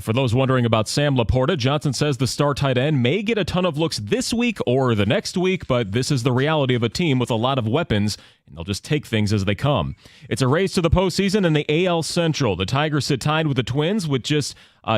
For those wondering about Sam Laporta, Johnson says the star tight end may get a ton of looks this week or the next week, but this is the reality of a team with a lot of weapons, and they'll just take things as they come. It's a race to the postseason in the AL Central. The Tigers sit tied with the Twins with just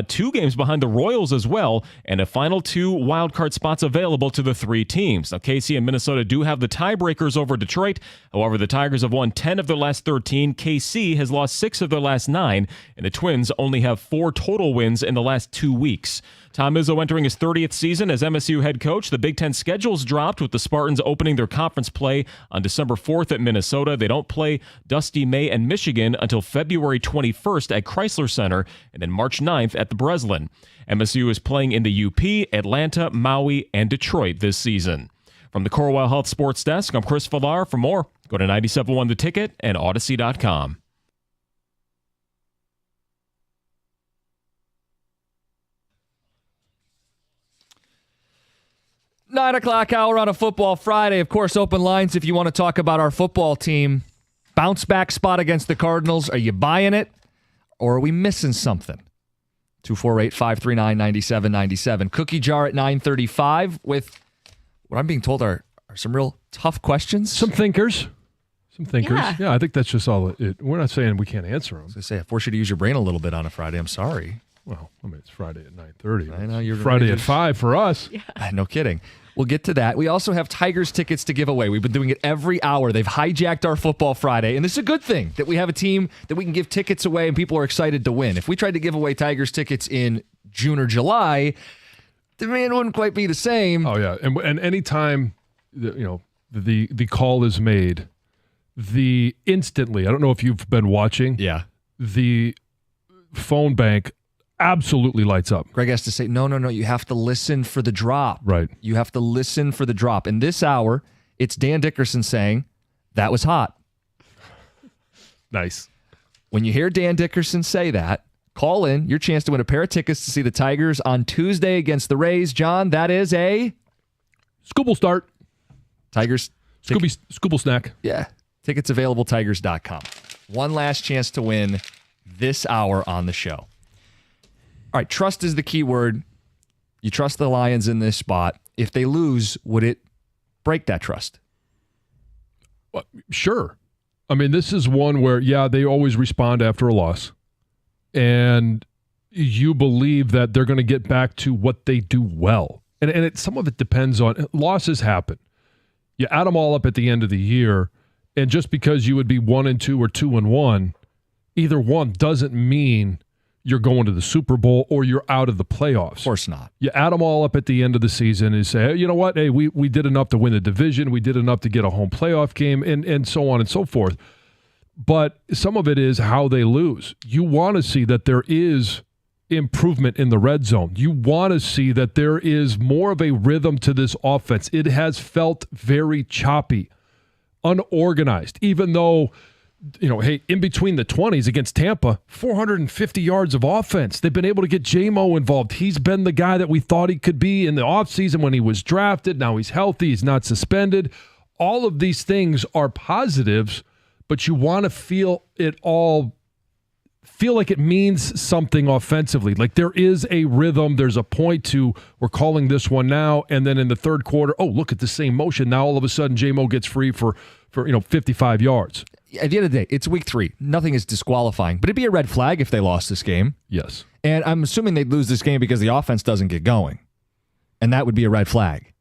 2 games behind the Royals as well, and a final 2 wildcard spots available to the 3 teams. Now, KC and Minnesota do have the tiebreakers over Detroit. However, the Tigers have won 10 of their last 13. KC has lost 6 of their last 9, and the Twins only have 4 total wins in the last 2 weeks. Tom Izzo entering his 30th season as MSU head coach. The Big Ten schedule's dropped with the Spartans opening their conference play on December 4th at Minnesota. They don't play Dusty May and Michigan until February 21st at Chrysler Center and then March 9th at the Breslin. MSU is playing in the UP, Atlanta, Maui, and Detroit this season. From the Corewell Health Sports Desk, I'm Chris Villar. For more, go to 97.1 The Ticket and Odyssey.com. 9 o'clock hour on a football Friday. Of course, open lines if you want to talk about our football team. Bounce back spot against the Cardinals. Are you buying it? Or are we missing something? 248-539-9797. Cookie jar at 9:35 with what I'm being told are some real tough questions. Some thinkers. Yeah, I think that's just all it. We're not saying we can't answer them. I was going to say, I force you to use your brain a little bit on a Friday. I'm sorry. Well, I mean, it's Friday at 9:30. I know you're Friday at 5 for us. Yeah. No kidding. We'll get to that. We also have Tigers tickets to give away. We've been doing it every hour. They've hijacked our Football Friday, and this is a good thing that we have a team that we can give tickets away and people are excited to win. If we tried to give away Tigers tickets in June or July, the demand wouldn't quite be the same. Oh, yeah. And anytime the call is made, instantly, I don't know if you've been watching. Yeah. The phone bank absolutely lights up. Greg has to say, no, you have to listen for the drop. Right. You have to listen for the drop. In this hour, it's Dan Dickerson saying, that was hot. Nice. When you hear Dan Dickerson say that, call in. Your chance to win a pair of tickets to see the Tigers on Tuesday against the Rays. John, that is a... Scooble start. Tigers. Scooble snack. Yeah. Tickets available, tigers.com. One last chance to win this hour on the show. All right, trust is the key word. You trust the Lions in this spot. If they lose, would it break that trust? Well, sure. I mean, this is one where, they always respond after a loss. And you believe that they're going to get back to what they do well. And some of it depends on losses happen. You add them all up at the end of the year, and just because you would be 1-2 or 2-1, either one doesn't mean you're going to the Super Bowl or you're out of the playoffs. Of course not. You add them all up at the end of the season and say, hey, you know what? Hey, we did enough to win the division. We did enough to get a home playoff game and so on and so forth. But some of it is how they lose. You want to see that there is improvement in the red zone. You want to see that there is more of a rhythm to this offense. It has felt very choppy, unorganized, even though in between the 20s against Tampa, 450 yards of offense. They've been able to get J-Mo involved. He's been the guy that we thought he could be in the offseason when he was drafted. Now he's healthy. He's not suspended. All of these things are positives, but you want to feel like it means something offensively. Like there is a rhythm. There's a point to, we're calling this one now, and then in the third quarter, look at the same motion. Now all of a sudden J-Mo gets free for 55 yards. At the end of the day, it's week 3. Nothing is disqualifying, but it'd be a red flag if they lost this game. Yes. And I'm assuming they'd lose this game because the offense doesn't get going. And that would be a red flag.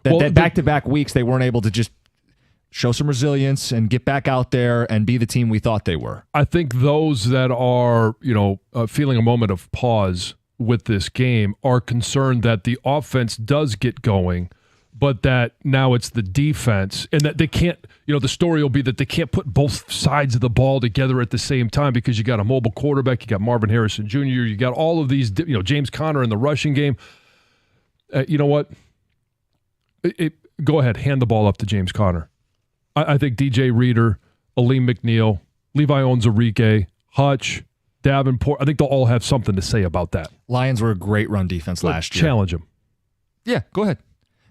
That back-to-back weeks, they weren't able to just show some resilience and get back out there and be the team we thought they were. I think those that are, feeling a moment of pause with this game are concerned that the offense does get going, but that now it's the defense and that they can't, the story will be that they can't put both sides of the ball together at the same time because you got a mobile quarterback, you got Marvin Harrison Jr., you got all of these, James Conner in the rushing game. You know what? Go ahead, hand the ball up to James Conner. I think DJ Reader, Aleem McNeil, Levi Onwuzurike, Hutch, Davenport, I think they'll all have something to say about that. Lions were a great run defense last year. Challenge them. Yeah, go ahead.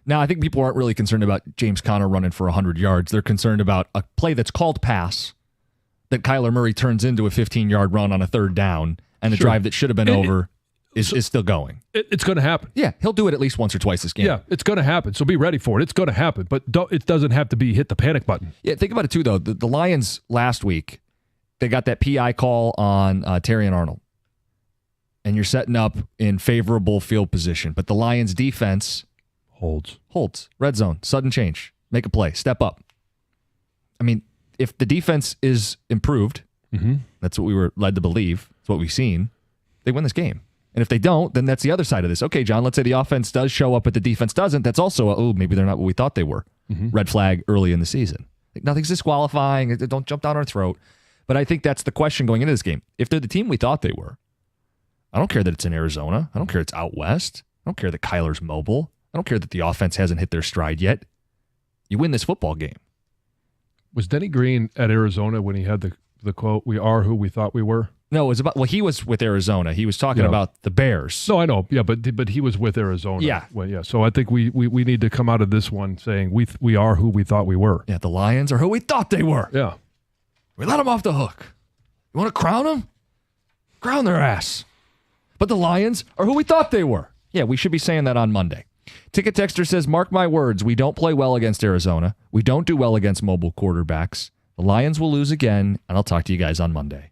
Now, I think people aren't really concerned about James Conner running for 100 yards. They're concerned about a play that's called pass that Kyler Murray turns into a 15-yard run on a third down and a drive that should have been over. is still going. It's going to happen. Yeah, he'll do it at least once or twice this game. Yeah, it's going to happen. So be ready for it. It's going to happen. But it doesn't have to be hit the panic button. Yeah, think about it too, though. The Lions last week, they got that PI call on Terry and Arnold. And you're setting up in favorable field position. But the Lions defense holds. Red zone, sudden change. Make a play. Step up. I mean, if the defense is improved, that's what we were led to believe. That's what we've seen. They win this game. And if they don't, then that's the other side of this. Okay, John, let's say the offense does show up, but the defense doesn't. That's also, maybe they're not what we thought they were. Red flag early in the season. Like, nothing's disqualifying. Don't jump down our throat. But I think that's the question going into this game. If they're the team we thought they were, I don't care that it's in Arizona. I don't care it's out west. I don't care that Kyler's mobile. I don't care that the offense hasn't hit their stride yet. You win this football game. Was Denny Green at Arizona when he had the quote, "We are who we thought we were"? No, it was about, he was with Arizona. He was talking about the Bears. No, I know. Yeah, but he was with Arizona. Yeah. Well, yeah. So I think we need to come out of this one saying we are who we thought we were. Yeah, the Lions are who we thought they were. Yeah. We let them off the hook. You want to crown them? Crown their ass. But the Lions are who we thought they were. Yeah, we should be saying that on Monday. Ticket Texter says, mark my words, we don't play well against Arizona. We don't do well against mobile quarterbacks. The Lions will lose again, and I'll talk to you guys on Monday.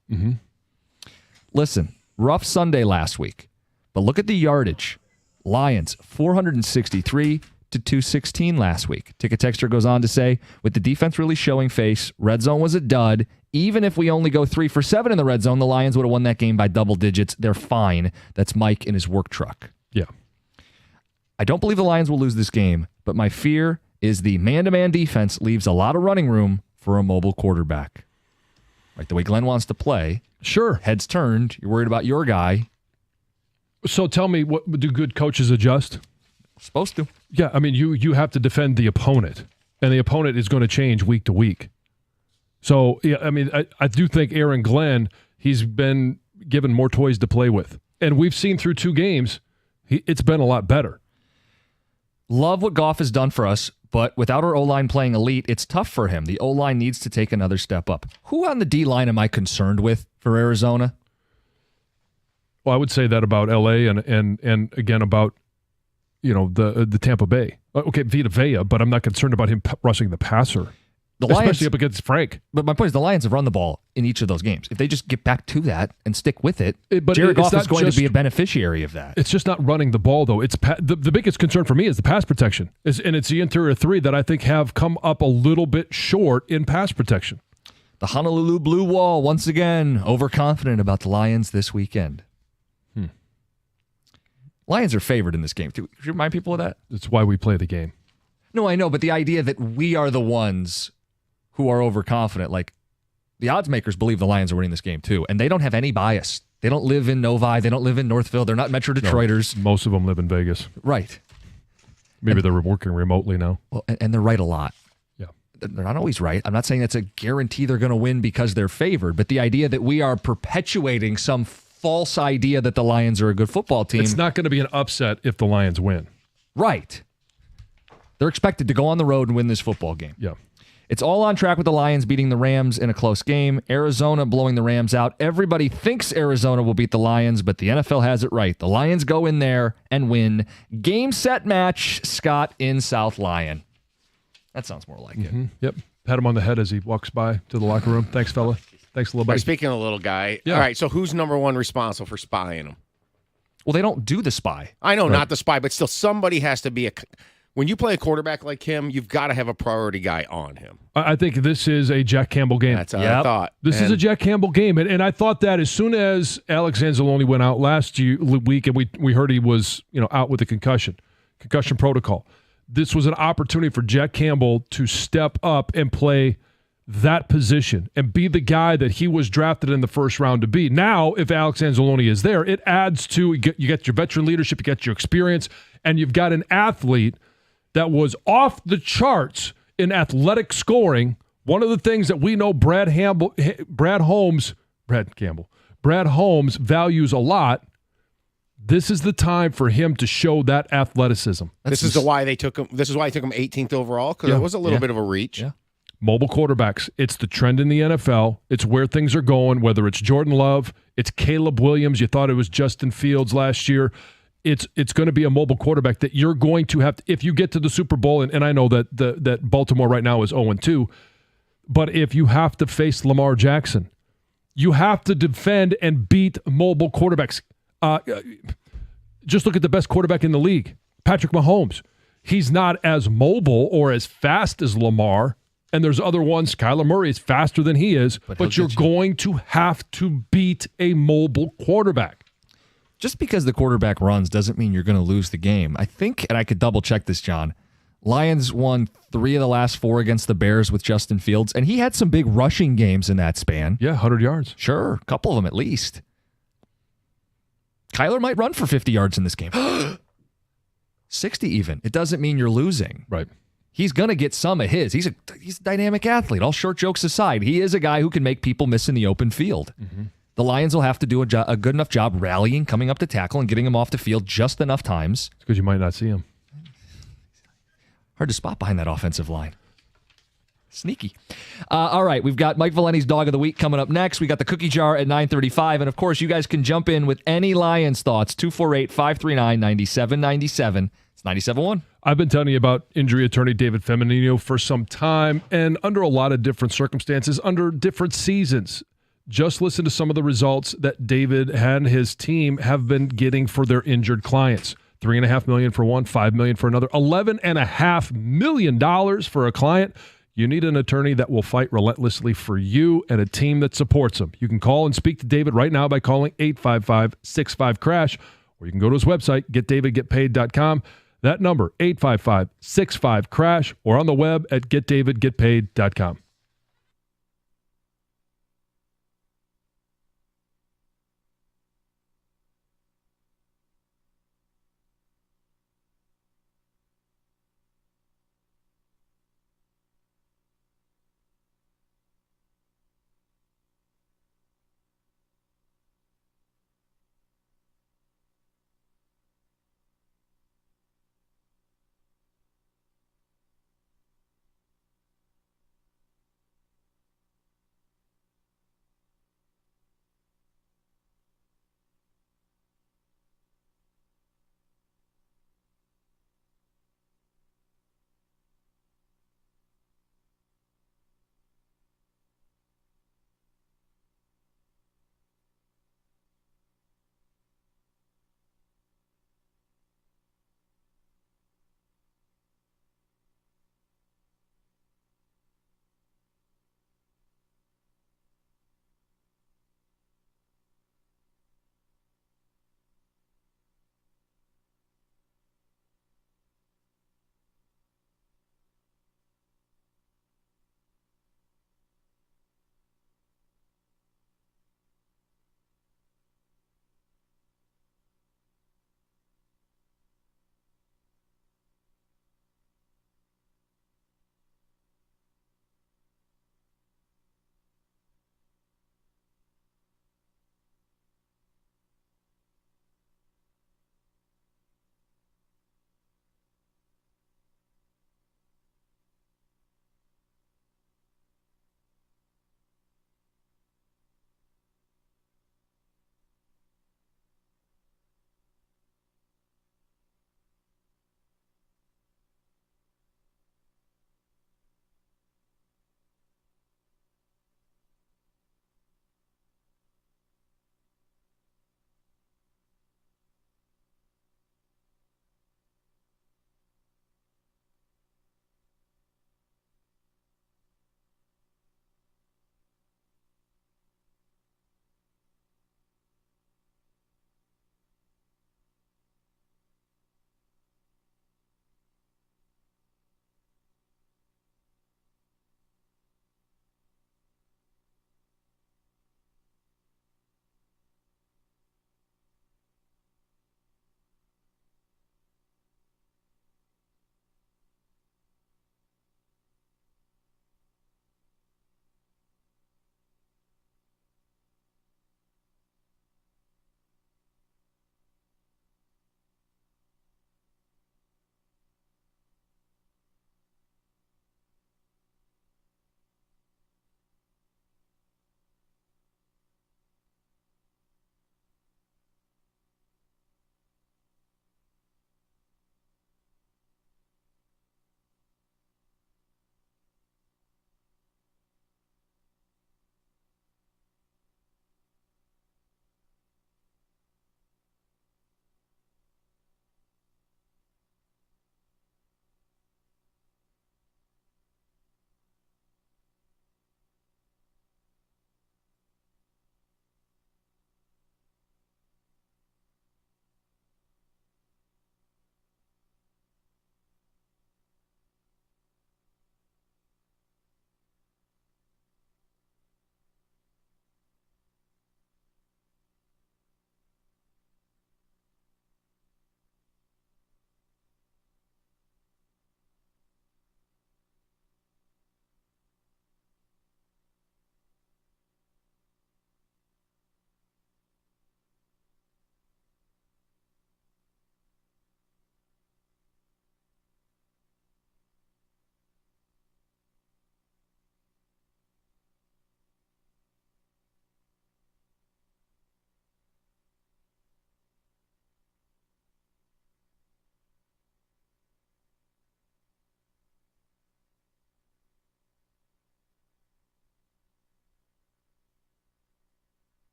Listen, rough Sunday last week, but look at the yardage. Lions, 463 to 216 last week. Ticket Texter goes on to say, with the defense really showing face, red zone was a dud. Even if we only go 3 for 7 in the red zone, the Lions would have won that game by double digits. They're fine. That's Mike in his work truck. Yeah. I don't believe the Lions will lose this game, but my fear is the man-to-man defense leaves a lot of running room for a mobile quarterback. Right, the way Glenn wants to play. Sure. Heads turned. You're worried about your guy. So tell me, what do good coaches adjust? Supposed to. Yeah, I mean, you have to defend the opponent, and the opponent is going to change week to week. So, yeah, I mean, I do think Aaron Glenn, he's been given more toys to play with. And we've seen through 2 games, it's been a lot better. Love what Goff has done for us, but without our O-line playing elite, it's tough for him. The O-line needs to take another step up. Who on the D-line am I concerned with for Arizona? Well, I would say that about L.A. and again about, the Tampa Bay. Okay, Vita Vea, but I'm not concerned about him rushing the passer. Especially up against Frank. But my point is the Lions have run the ball in each of those games. If they just get back to that and stick with it, Jared Goff is going to be a beneficiary of that. It's just not running the ball, though. It's the biggest concern for me is the pass protection. And it's the interior 3 that I think have come up a little bit short in pass protection. The Honolulu Blue Wall, once again, overconfident about the Lions this weekend. Lions are favored in this game. Could you remind people of that? That's why we play the game. No, I know, but the idea that we are the ones who are overconfident, like the odds makers believe the Lions are winning this game too, and they don't have any bias. They don't live in Novi. They don't live in Northville. They're not Metro Detroiters. No, most of them live in Vegas. Right. Maybe they're working remotely now. Well, and they're right a lot. Yeah. They're not always right. I'm not saying that's a guarantee they're going to win because they're favored, but the idea that we are perpetuating some false idea that the Lions are a good football team. It's not going to be an upset if the Lions win. Right. They're expected to go on the road and win this football game. Yeah. It's all on track with the Lions beating the Rams in a close game. Arizona blowing the Rams out. Everybody thinks Arizona will beat the Lions, but the NFL has it right. The Lions go in there and win. Game, set, match, Scott in South Lyon. That sounds more like it. Yep. Pat him on the head as he walks by to the locker room. Thanks, fella. Thanks, little buddy. Speaking of little guy, Yeah. All right, so who's number 1 responsible for spying him? Well, they don't do the spy. I know, not the spy, but still somebody has to be when you play a quarterback like him, you've got to have a priority guy on him. I think this is a Jack Campbell game. That's what I thought. This is a Jack Campbell game. And I thought that as soon as Alex Anzalone went out last week and we heard he was out with a concussion protocol, this was an opportunity for Jack Campbell to step up and play that position and be the guy that he was drafted in the first round to be. Now, if Alex Anzalone is there, it adds to, you get your veteran leadership, you get your experience, and you've got an athlete that was off the charts in athletic scoring. One of the things that we know Brad Holmes values a lot. This is the time for him to show that athleticism. This is why they took him 18th overall, because it was a little bit of a reach. Yeah. Mobile quarterbacks. It's the trend in the NFL. It's where things are going, whether it's Jordan Love, it's Caleb Williams. You thought it was Justin Fields last year. It's going to be a mobile quarterback that you're going to have to, if you get to the Super Bowl, and I know that that Baltimore right now is 0-2, but if you have to face Lamar Jackson, you have to defend and beat mobile quarterbacks. Just look at the best quarterback in the league, Patrick Mahomes. He's not as mobile or as fast as Lamar, and there's other ones. Kyler Murray is faster than he is, but you're going to have to beat a mobile quarterback. Just because the quarterback runs doesn't mean you're going to lose the game. I think, and I could double check this, John, Lions won 3 of the last 4 against the Bears with Justin Fields, and he had some big rushing games in that span. Yeah, 100 yards. Sure, a couple of them at least. Kyler might run for 50 yards in this game. 60 even. It doesn't mean you're losing. Right. He's going to get some of his. He's a dynamic athlete. All short jokes aside, he is a guy who can make people miss in the open field. Mm-hmm. The Lions will have to do a good enough job rallying, coming up to tackle, and getting him off the field just enough times. It's because you might not see him. Hard to spot behind that offensive line. Sneaky. All right, we've got Mike Valenti's Dog of the Week coming up next. We got the Cookie Jar at 9:35. And, of course, you guys can jump in with any Lions thoughts. 248-539-9797. It's 97.1. I've been telling you about injury attorney David Feminino for some time, and under a lot of different circumstances, under different seasons. Just listen to some of the results that David and his team have been getting for their injured clients. $3.5 million for one, $5 million for another, $11.5 million for a client. You need an attorney that will fight relentlessly for you and a team that supports him. You can call and speak to David right now by calling 855-65-CRASH, or you can go to his website, getdavidgetpaid.com. That number, 855-65-CRASH, or on the web at getdavidgetpaid.com.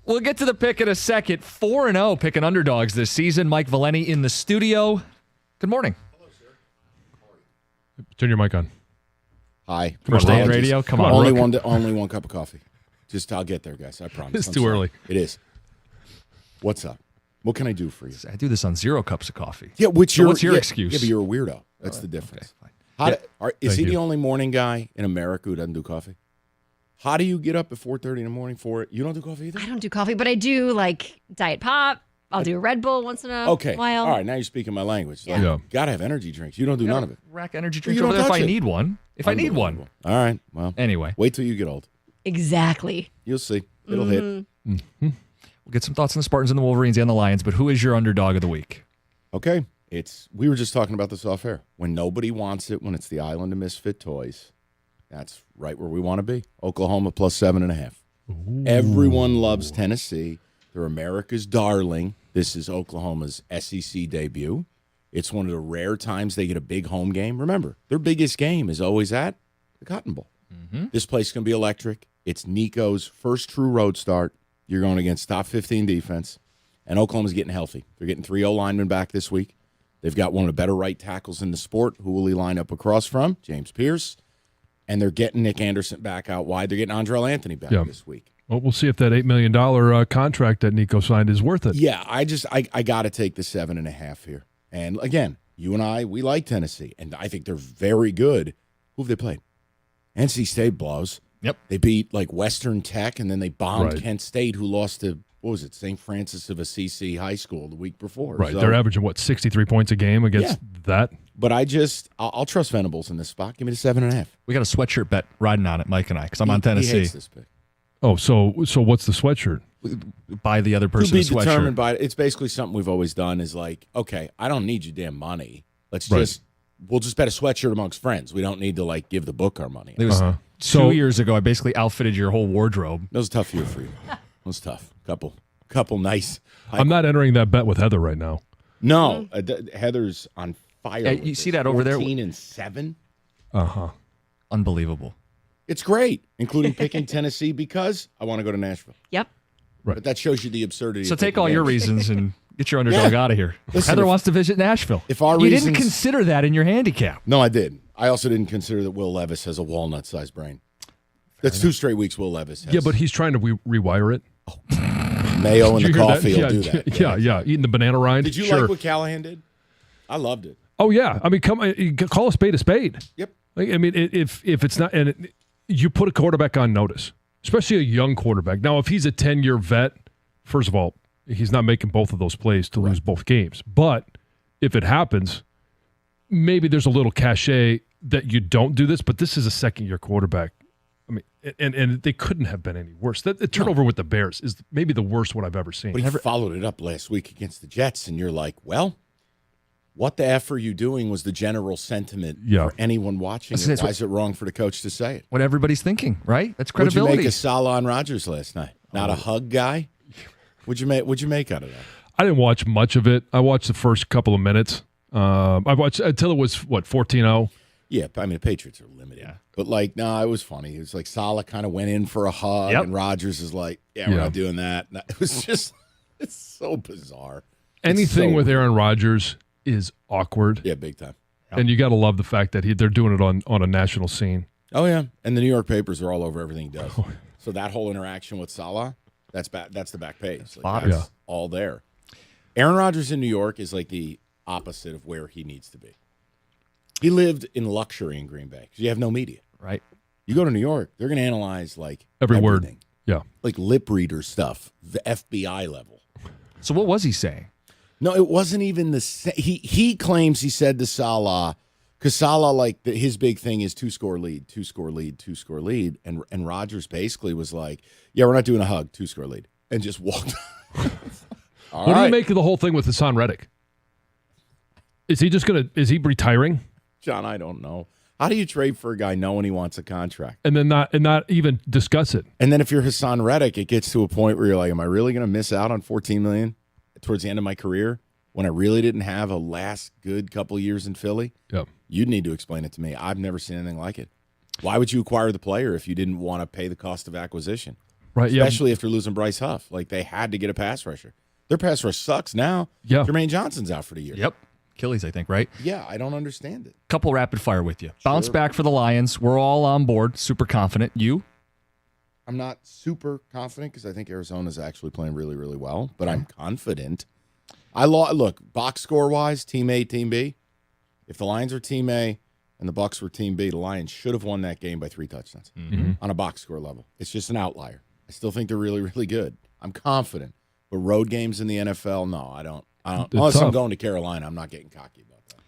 We'll get to the pick in a second. 4-0 picking underdogs this season. Mike Valenti in the studio. Good morning. Turn your mic on. Hi. First day on radio. Come on. Only one cup of coffee. I'll get there, guys. I promise. It's too early. It is. What's up? What can I do for you? I do this on 0 cups of coffee. Yeah, what's your excuse? Yeah, but you're a weirdo. That's the difference. Okay, Is he the only morning guy in America who doesn't do coffee? How do you get up at 4:30 in the morning for it? You don't do coffee either? I don't do coffee, but I do like Diet Pop. I'll do a Red Bull once in a while. All right, now you're speaking my language. Got to have energy drinks. You don't do none of it. Rack energy drinks over there if I need one. I need one. All right, well. Anyway. Wait till you get old. Exactly. You'll see. It'll hit. Mm-hmm. We'll get some thoughts on the Spartans and the Wolverines and the Lions, but who is your underdog of the week? Okay. We were just talking about this off air. When nobody wants it, when it's the island of misfit toys, that's right where we want to be. Oklahoma plus 7.5. Everyone loves Tennessee. They're America's darling. This is Oklahoma's SEC debut. It's one of the rare times they get a big home game. Remember, their biggest game is always at the Cotton Bowl. Mm-hmm. This place is going to be electric. It's Nico's first true road start. You're going against top 15 defense, and Oklahoma's getting healthy. They're getting 3 O-linemen back this week. They've got one of the better right tackles in the sport. Who will he line up across from? James Pierce. And they're getting Nick Anderson back out wide. They're getting Andrell Anthony back this week. Well, we'll see if that $8 million contract that Nico signed is worth it. Yeah, I got to take the 7.5 here. And again, you and I, we like Tennessee, and I think they're very good. Who have they played? NC State blows. Yep. They beat like Western Tech, and then they bombed Kent State, who lost to, what was it, St. Francis of Assisi High School the week before. Right. So, they're averaging, 63 points a game against that? But I'll trust Venables in this spot. Give me the 7.5. We got a sweatshirt bet riding on it, Mike and I, because I'm on Tennessee. He hates this pick. Oh, so what's the sweatshirt? Buy the other person's to be sweatshirt. Determined by it's basically something we've always done is like, okay, I don't need your damn money. We'll just bet a sweatshirt amongst friends. We don't need to like give the book our money. It was 2 years ago. I basically outfitted your whole wardrobe. That was a tough year for you. It was tough. Couple nice. I'm not entering that bet with Heather right now. No, Heather's on fire. You see that over there? 14-7. Unbelievable. It's great, including picking Tennessee because I want to go to Nashville. Yep. Right. But that shows you the absurdity. So take all your reasons and get your underdog out of here. Listen, Heather wants to visit Nashville. You didn't consider that in your handicap. No, I did. I also didn't consider that Will Levis has a walnut-sized brain. That's 2 straight weeks Will Levis has. Yeah, but he's trying to rewire it. Mayo and the coffee will do that. Yeah. Eating the banana rind. Did you like what Callahan did? I loved it. Oh, yeah. I mean, call a spade a spade. Yep. I mean, if it's not, and you put a quarterback on notice, especially a young quarterback. Now, if he's a 10-year vet, first of all, he's not making both of those plays to lose both games. But if it happens, maybe there's a little cachet that you don't do this, but this is a second-year quarterback. I mean, and they couldn't have been any worse. The turnover with the Bears is maybe the worst one I've ever seen. But he followed it up last week against the Jets, and you're like, well, what the F are you doing was the general sentiment for anyone watching it. Why is it wrong for the coach to say it? What everybody's thinking, right? That's credibility. What'd you make of Salah and Rodgers last night? Not a hug guy? What'd you make out of that? I didn't watch much of it. I watched the first couple of minutes. I watched until it was, 14-0? Yeah, I mean, the Patriots are limited. Yeah. But, it was funny. It was like Salah kind of went in for a hug, and Rodgers is like, we're not doing that. And it was just, it's so bizarre. Anything with Aaron Rodgers is awkward. Yeah, big time. And you got to love the fact that they're doing it on a national scene. Oh, yeah. And the New York papers are all over everything he does. So that whole interaction with Salah, that's the back page. That's all there. Aaron Rodgers in New York is like the opposite of where he needs to be. He lived in luxury in Green Bay because you have no media. Right. You go to New York, they're going to analyze every word. Everything. Yeah. Like lip reader stuff, the FBI level. So what was he saying? No, it wasn't even the same. He claims he said to Salah, because Salah, his big thing is 2-score lead, 2-score lead, 2-score lead. And Rodgers basically was like, yeah, we're not doing a hug, 2-score lead. And just walked. What do you make of the whole thing with Hassan Reddick? Is he retiring? John, I don't know. How do you trade for a guy knowing he wants a contract? And then not even discuss it. And then if you're Hassan Reddick, it gets to a point where you're like, am I really going to miss out on $14 million towards the end of my career when I really didn't have a last good couple years in Philly? Yep. You'd need to explain it to me. I've never seen anything like it. Why would you acquire the player if you didn't want to pay the cost of acquisition? Right, yeah. Especially after losing Bryce Huff. Like, they had to get a pass rusher. Their pass rush sucks now. Yeah. Jermaine Johnson's out for the year. Yep. Achilles, I think, right? Yeah, I don't understand it. Couple rapid fire with you. Bounce back for the Lions. We're all on board. Super confident. You? I'm not super confident because I think Arizona's actually playing really, really well, but I'm confident. Look, box score-wise, Team A, Team B. If the Lions are Team A and the Bucs were Team B, the Lions should have won that game by 3 touchdowns on a box score level. It's just an outlier. I still think they're really, really good. I'm confident. But road games in the NFL, no, I don't. Unless I'm going to Carolina, I'm not getting cocky about that.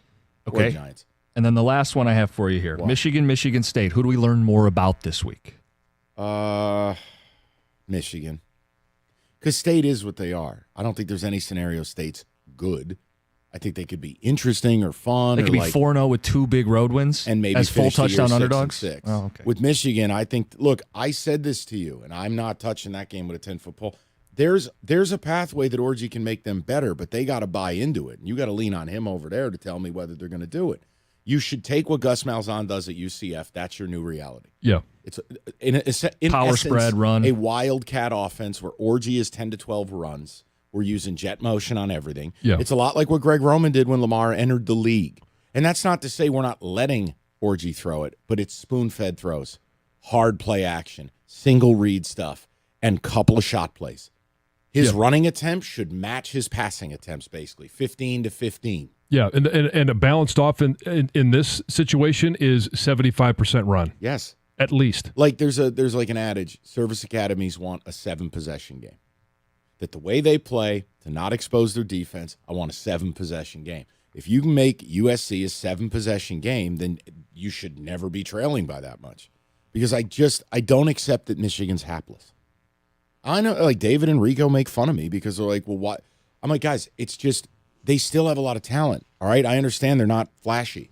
Okay. Or Giants. And then the last one I have for you here. What? Michigan State. Who do we learn more about this week? Michigan. Because State is what they are. I don't think there's any scenario State's good. I think they could be interesting or fun. They could be 4-0 with 2 big road wins and maybe as full finish the year touchdown 6-6. underdogs. Oh, okay. With Michigan, I think. Look, I said this to you, and I'm not touching that game with a 10-foot pole. There's a pathway that Orgy can make them better, but they got to buy into it, and you got to lean on him over there to tell me whether they're going to do it. You should take what Gus Malzahn does at UCF. That's your new reality. Yeah. It's in Power essence, spread run. a wildcat offense where Orgy is 10 to 12 runs. We're using jet motion on everything. Yeah. It's a lot like what Greg Roman did when Lamar entered the league. And that's not to say we're not letting Orgy throw it, but it's spoon-fed throws, hard play action, single read stuff, and couple of shot plays. His running attempts should match his passing attempts, basically, 15 to 15. Yeah, and a balanced offense in this situation is 75% run. Yes. At least. Like there's like an adage, service academies want a 7-possession game. That the way they play, to not expose their defense, I want a 7-possession game. If you can make USC a 7-possession game, then you should never be trailing by that much. Because I don't accept that Michigan's hapless. I know, like, David and Rico make fun of me because they're like, well, what? I'm like, guys, it's just, they still have a lot of talent, all right? I understand they're not flashy.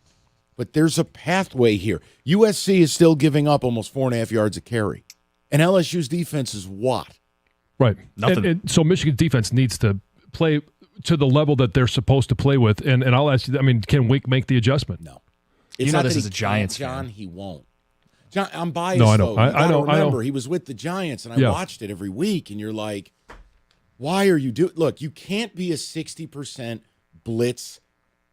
But there's a pathway here. USC is still giving up almost 4.5 yards a carry. And LSU's defense is what? Right. Nothing. And so Michigan's defense needs to play to the level that they're supposed to play with. And I'll ask you, I mean, can Wink make the adjustment? No. You It's know not this that is he a Giants can't, John, fan. he won't. John, I'm biased, No, I know. though. You I know. remember, he was with the Giants, and I watched it every week, and you're like, why are you doing – look, you can't be a 60% blitz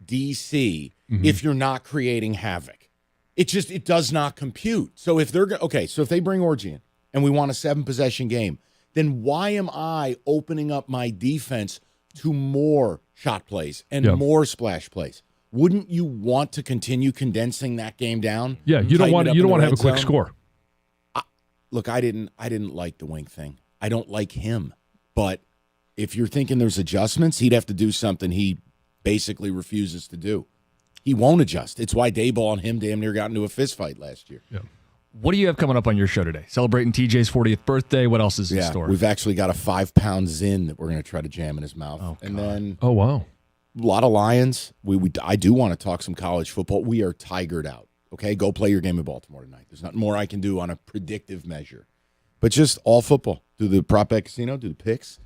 DC if you're not creating havoc. It does not compute. So if they're – okay, so if they bring Orgy in and we want a 7-possession game, then why am I opening up my defense to more shot plays and more splash plays? Wouldn't you want to continue condensing that game down? Yeah, you don't want to have a quick score. Look, I didn't like the Wink thing. I don't like him. But if you're thinking there's adjustments, he'd have to do something he basically refuses to do. He won't adjust. It's why Dayball and him damn near got into a fist fight last year. Yeah. What do you have coming up on your show today? Celebrating TJ's 40th birthday. What else is in store? We've actually got a 5-pound Zin that we're going to try to jam in his mouth. Oh, and God. then Oh, wow. a lot of Lions. I do want to talk some college football. We are tigered out. Okay, go play your game in Baltimore tonight. There's nothing more I can do on a predictive measure. But just all football. Do the prop bet casino, do the picks.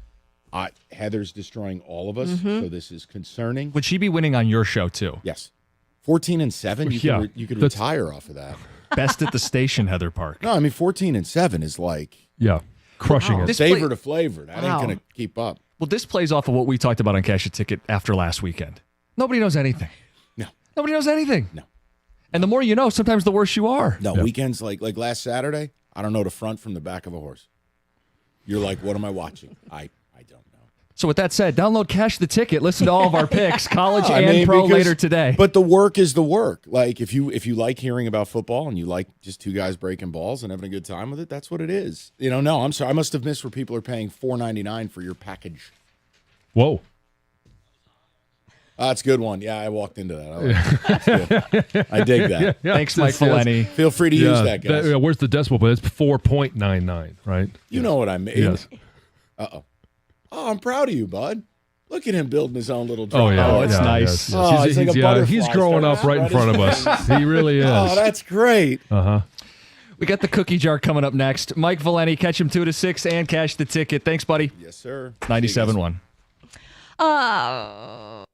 Heather's destroying all of us, so this is concerning. Would she be winning on your show, too? Yes. 14-7, you could retire off of that. Best at the station, Heather Park. No, I mean 14-7 is like crushing it. This savor to flavor. That ain't Wow. going to keep up. Well, this plays off of what we talked about on Cash a Ticket after last weekend. Nobody knows anything. No. Nobody knows anything. No. And the more you know, sometimes the worse you are. No, weekends like last Saturday, I don't know the front from the back of a horse. You're like, what am I watching? I don't know. So with that said, download Cash the Ticket. Listen to all of our picks, college and pro later today. But the work is the work. Like if you like hearing about football and you like just two guys breaking balls and having a good time with it, that's what it is. No, I'm sorry. I must have missed where people are paying $4.99 for your package. Whoa. That's a good one. Yeah, I walked into that. I like that. I dig that. Thanks, Mike Valenti. Feel free to use that, guys. Where's the decimal? But it's 4.99, right? You know what I mean. Yes. Uh-oh. Oh, I'm proud of you, bud. Look at him building his own little drop. Oh, yeah. Oh, it's yeah, nice. yes, Oh, yes. he's like a butterfly he's growing starting up right in out front of us. He really is. Oh, that's great. Uh-huh. We got the cookie jar coming up next. Mike Valenti, catch him 2 to 6 and Cash the Ticket. Thanks, buddy. Yes, sir. 97.1. Oh.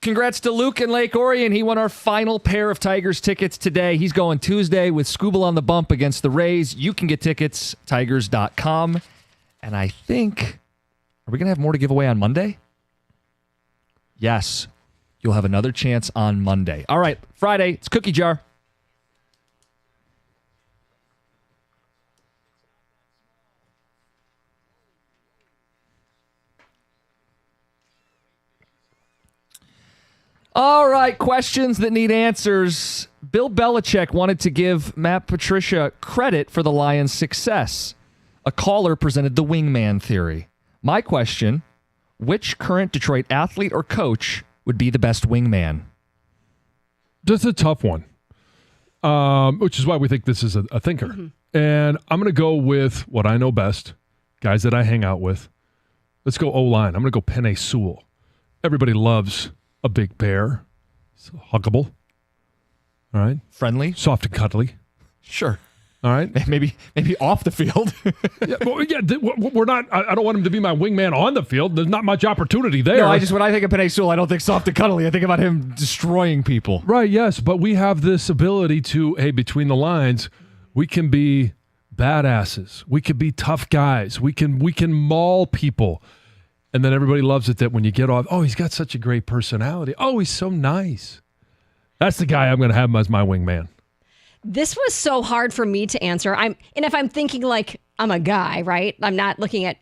Congrats to Luke in Lake Orion. He won our final pair of Tigers tickets today. He's going Tuesday with Scooble on the Bump against the Rays. You can get tickets, tigers.com. And I think, are we going to have more to give away on Monday? Yes. You'll have another chance on Monday. All right, Friday, it's Cookie Jar. All right, questions that need answers. Bill Belichick wanted to give Matt Patricia credit for the Lions' success. A caller presented the wingman theory. My question, which current Detroit athlete or coach would be the best wingman? That's a tough one, which is why we think this is a thinker. Mm-hmm. And I'm going to go with what I know best, guys that I hang out with. Let's go O-line. I'm going to go Penei Sewell. Everybody loves a big bear. It's huggable. All right. Friendly. Soft and cuddly. Sure. All right. Maybe off the field. We're not. I don't want him to be my wingman on the field. There's not much opportunity there. No, when I think of Penei Sewell, I don't think soft and cuddly. I think about him destroying people. Right. Yes, but we have this ability to, hey, between the lines, we can be badasses. We can be tough guys. We can maul people, and then everybody loves it that when you get off, oh, he's got such a great personality. Oh, he's so nice. That's the guy I'm going to have as my wingman. This was so hard for me to answer. If I'm thinking like I'm a guy, right? I'm not looking at.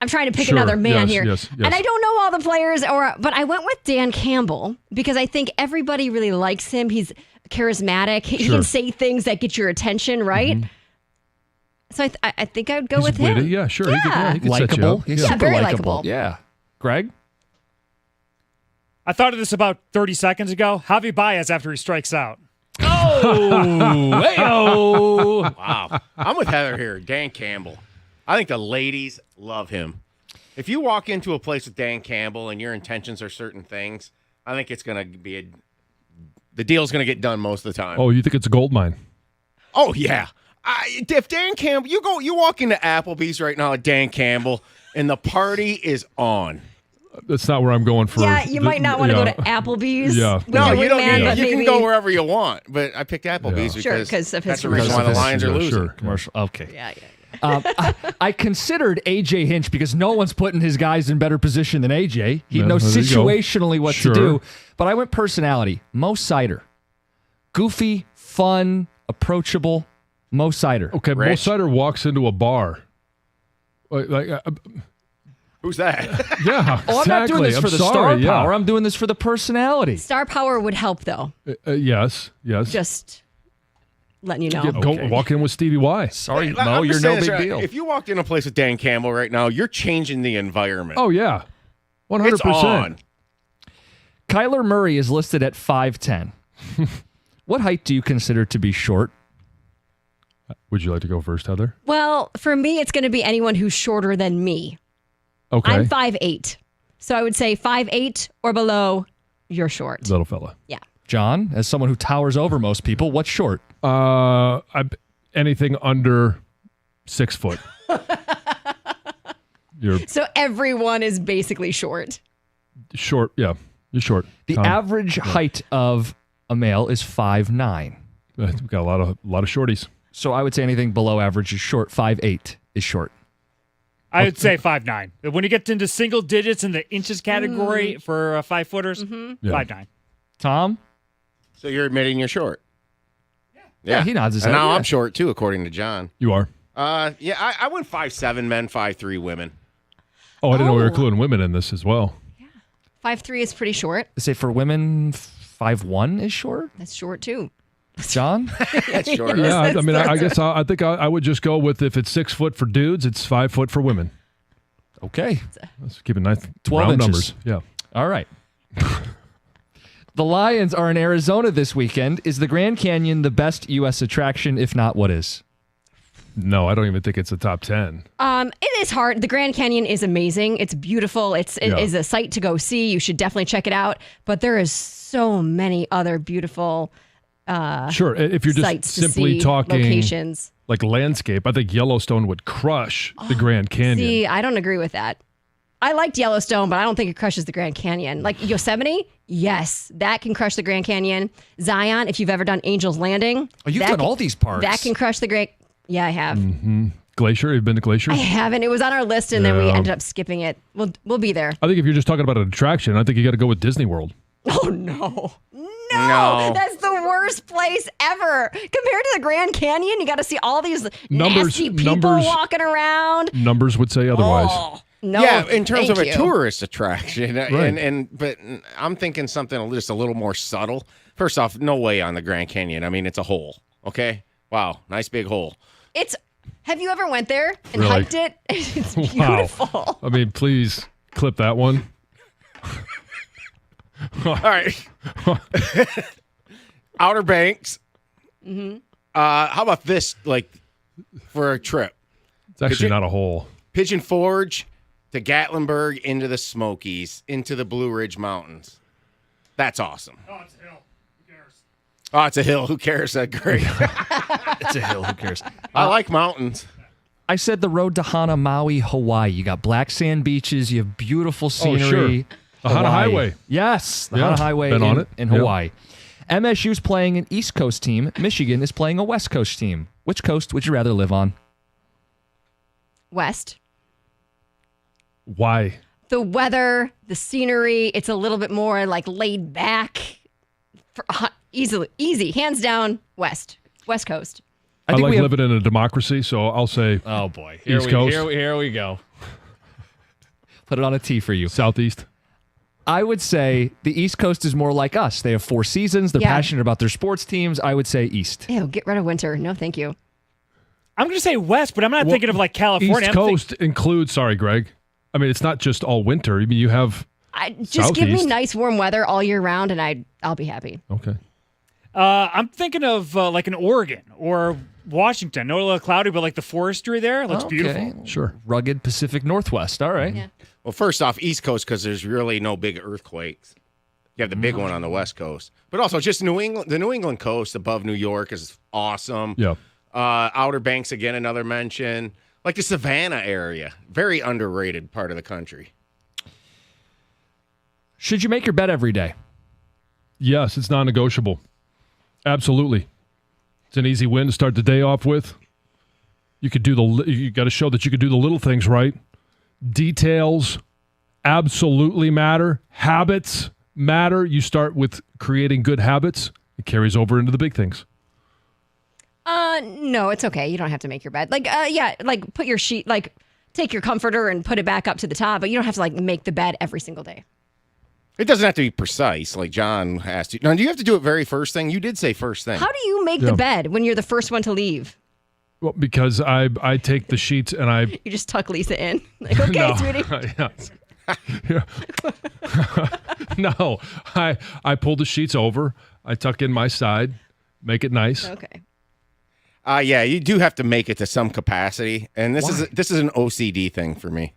I'm trying to pick another man here, yes. And I don't know all the players, but I went with Dan Campbell because I think everybody really likes him. He's charismatic. He can say things that get your attention, right? Mm-hmm. So I think I would go with him. Witty. Yeah, sure. Yeah. He could Likeable. set you up. He's super very likable. likable. Yeah. Greg? I thought of this about 30 seconds ago. Javi Baez after he strikes out. Oh, hey-oh. Wow. I'm with Heather here. Dan Campbell. I think the ladies love him. If you walk into a place with Dan Campbell and your intentions are certain things, I think it's going to be the deal's going to get done most of the time. Oh, you think it's a gold mine? Oh, yeah. If Dan Campbell, you walk into Applebee's right now at Dan Campbell, and the party is on. That's not where I'm going for. Yeah, you might not want to go to Applebee's. Yeah. With No, your you don't wingman, need but it. You can maybe- go wherever you want, but I picked Applebee's Sure, because 'cause of his that's the reason why the commercials. Lions are losing. Sure. Commercial. Okay. Yeah. I considered AJ Hinch because no one's putting his guys in better position than AJ. He Yeah, knows there you go. situationally what Sure. to do. But I went personality. Mo Sider. Goofy, fun, approachable. Mo Sider. Okay, Mo Rich. Sider walks into a bar. Who's that? Yeah, Oh, I'm not doing this for the star yeah. power. I'm doing this for the personality. Star power would help though. Yes. Just letting you know. Go walk in with Stevie Y. Sorry, Hey, Mo, I'm you're just no saying this big right. deal. If you walked in a place with Dan Campbell right now, you're changing the environment. Oh yeah, 100%. It's on. Kyler Murray is listed at 5'10". What height do you consider to be short? Would you like to go first, Heather? Well, for me, it's going to be anyone who's shorter than me. Okay, I'm 5'8", so I would say 5'8" or below. You're short. little fella. Yeah. John, as someone who towers over most people, what's short? Anything under 6 foot. You're So everyone is basically short. short. Yeah, you're short. The Tom? average height of a male is 5'9". We've got a lot of shorties. So I would say anything below average is short. 5'8" is short. I would say 5'9". When you get into single digits in the inches category for 5-footers, 5'9". Tom? So you're admitting you're short. Yeah, he nods his and head. now Yeah. I'm short too, according to John. You are. I went 5'7" men, 5'3" women. Oh, I didn't know we were Oh. including women in this as well. 5'3" is pretty short. They say for women, 5'1" is short. That's short too. John? That's short. Yeah, I mean, I guess I think I would just go with if it's 6 foot for dudes, it's 5 foot for women. Okay. Let's keep it nice. 12 round inches. numbers. Yeah. All right. The Lions are in Arizona this weekend. Is the Grand Canyon the best U.S. attraction? If not, what is? No, I don't even think it's a top 10. It is hard. The Grand Canyon is amazing. It's beautiful. It is a sight to go see. You should definitely check it out. But there is so many other beautiful Sure, if you're just sights to simply see, talking locations. like landscape, I think Yellowstone would crush the Grand Canyon. See, I don't agree with that. I liked Yellowstone, but I don't think it crushes the Grand Canyon. Like Yosemite, yes, that can crush the Grand Canyon. Zion, if you've ever done Angel's Landing. Oh, you've done all these parks. That can crush the Grand. Yeah, I have. Mm-hmm. Glacier, you've been to Glacier? I haven't. It was on our list, and then we ended up skipping it. We'll be there. I think if you're just talking about an attraction, I think you got to go with Disney World. Oh, no. No, that's the worst place ever. Compared to the Grand Canyon, you got to see all these nasty people walking around. Numbers would say otherwise. Oh, no, yeah, in terms of a you. tourist attraction, Right. but I'm thinking something just a little more subtle. First off, no way on the Grand Canyon. I mean, it's a hole. Okay, wow, nice big hole. Have you ever went there and Really? hiked it? It's beautiful. Wow. I mean, please clip that one. All right. Outer Banks. Mm-hmm. How about this, like, for a trip? It's actually not a hole. Pigeon Forge to Gatlinburg into the Smokies, into the Blue Ridge Mountains. That's awesome. Oh, it's a hill. Who cares? Oh, it's a hill. Who cares? That's great. It's a hill. Who cares? I like mountains. I said the road to Hana, Maui, Hawaii. You got black sand beaches. You have beautiful scenery. sure. The Hana Hawaii. Highway. Yes, the Yeah, Hana Highway been on it. in Yeah. Hawaii. MSU's playing an East Coast team. Michigan is playing a West Coast team. Which coast would you rather live on? West. Why? The weather, the scenery, it's a little bit more like laid back. Easy, hands down, West Coast. I like living in a democracy, so I'll say Oh boy, East Coast. Here we go. Put it on a T for you. Southeast. I would say the East Coast is more like us. They have 4 seasons. They're Yeah. passionate about their sports teams. I would say East. Ew, get rid of winter. No, thank you. I'm going to say West, but I'm not thinking of like California. East Coast includes, sorry, Greg. I mean, it's not just all winter. I mean, you have. Just give me Southeast. nice warm weather all year round, and I'll be happy. Okay. I'm thinking of like an Oregon or Washington. No, a little cloudy, but like the forestry there looks beautiful. Sure. Rugged Pacific Northwest. All right. Yeah. Well, first off, East Coast, because there's really no big earthquakes. You have the big one on the West Coast. But also just New England, the New England coast above New York is awesome. Yeah. Outer Banks, again, another mention. Like the Savannah area, very underrated part of the country. Should you make your bed every day? Yes, it's non-negotiable. Absolutely. It's an easy win to start the day off with. You got to show that you could do the little things right. Details absolutely matter. Habits matter. You start with creating good habits. It carries over into the big things. No, it's okay. You don't have to make your bed. Like, like put your sheet, like take your comforter and put it back up to the top, but you don't have to like make the bed every single day. It doesn't have to be precise like John has to. Now, do you have to do it very first thing? You did say first thing. How do you make the bed when you're the first one to leave? Well, because I take the sheets and I You just tuck Lisa in. Like, okay, No. sweetie. Yes. No, I pull the sheets over. I tuck in my side, make it nice. Okay. Yeah, you do have to make it to some capacity, and this is an OCD thing for me.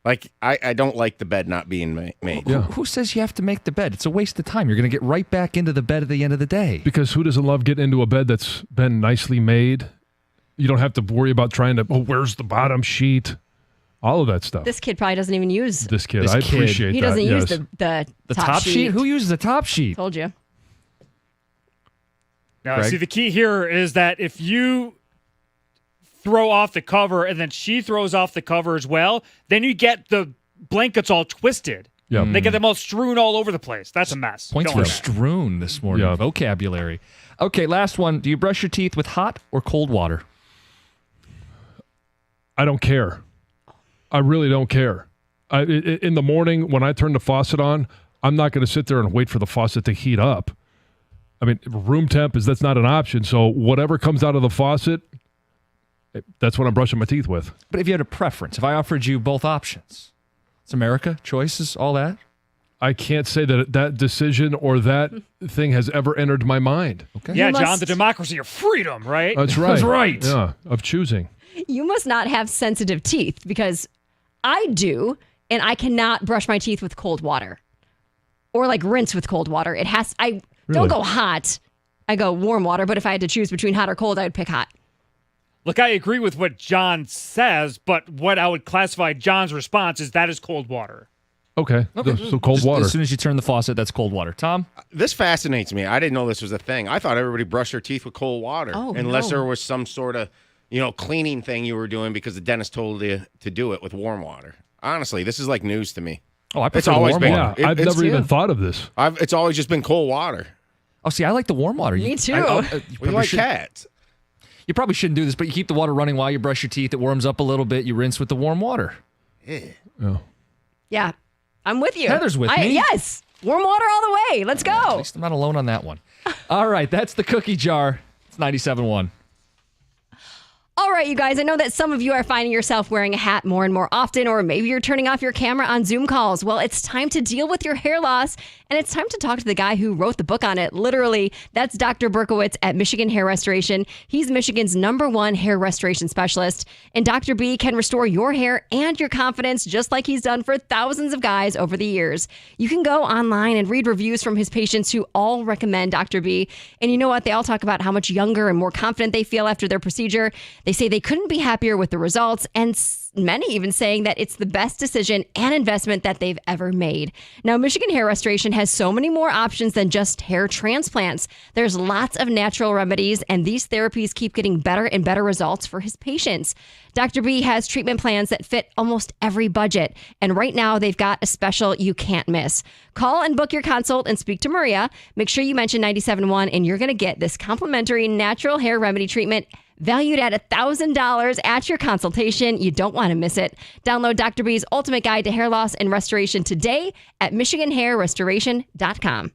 Like, I don't like the bed not being made. Yeah. Who says you have to make the bed? It's a waste of time. You're going to get right back into the bed at the end of the day. Because who doesn't love getting into a bed that's been nicely made? You don't have to worry about trying to, where's the bottom sheet? All of that stuff. This kid probably doesn't even use This kid, This I kid. appreciate He that. doesn't use yes. the top sheet? Who uses the top sheet? Told you. Now, Greg? see, the key here is that if you throw off the cover and then she throws off the cover as well, then you get the blankets all twisted. Yeah. They get them all strewn all over the place. That's a mess. Points Don't for like that. strewn this morning. Yeah. Vocabulary. Okay, last one. Do you brush your teeth with hot or cold water? I don't care. I really don't care. In the morning when I turn the faucet on, I'm not going to sit there and wait for the faucet to heat up. I mean, room temp that's not an option. So whatever comes out of the faucet, that's what I'm brushing my teeth with. But if you had a preference, if I offered you both options, it's America, choices, all that. I can't say that decision or that thing has ever entered my mind. Okay. Yeah, You John, must- the democracy of freedom, right? That's right. That's right. Yeah, of choosing. You must not have sensitive teeth because I do, and I cannot brush my teeth with cold water or like rinse with cold water. I Really? don't go hot. I go warm water, but if I had to choose between hot or cold, I would pick hot. Look, I agree with what John says, but what I would classify John's response is that is cold water. Okay. So cold water. As soon as you turn the faucet, that's cold water. Tom? This fascinates me. I didn't know this was a thing. I thought everybody brushed their teeth with cold water, unless there was some sort of, cleaning thing you were doing because the dentist told you to do it with warm water. Honestly, this is like news to me. Oh, I prefer It's always warm been. water. I've never even thought of this. It's always just been cold water. Oh, see, I like the warm water. Me too. We like cats. You probably shouldn't do this, but you keep the water running while you brush your teeth. It warms up a little bit. You rinse with the warm water. Yeah, I'm with you. Heather's with me. Yes, warm water all the way. Let's At go. least I'm not alone on that one. All right, that's the cookie jar. It's 97.1. All right, you guys, I know that some of you are finding yourself wearing a hat more and more often, or maybe you're turning off your camera on Zoom calls. Well, it's time to deal with your hair loss, and it's time to talk to the guy who wrote the book on it. Literally, that's Dr. Berkowitz at Michigan Hair Restoration. He's Michigan's #1 hair restoration specialist, and Dr. B can restore your hair and your confidence just like he's done for thousands of guys over the years. You can go online and read reviews from his patients who all recommend Dr. B, and you know what? They all talk about how much younger and more confident they feel after their procedure. They say they couldn't be happier with the results, and many even saying that it's the best decision and investment that they've ever made. Now, Michigan Hair Restoration has so many more options than just hair transplants. There's lots of natural remedies, and these therapies keep getting better and better results for his patients. Dr. B has treatment plans that fit almost every budget, and right now they've got a special you can't miss. Call and book your consult and speak to Maria. Make sure you mention 97.1, and you're going to get this complimentary natural hair remedy treatment valued at $1,000 at your consultation. You don't want to miss it. Download Dr. B's Ultimate Guide to Hair Loss and Restoration today at MichiganHairRestoration.com.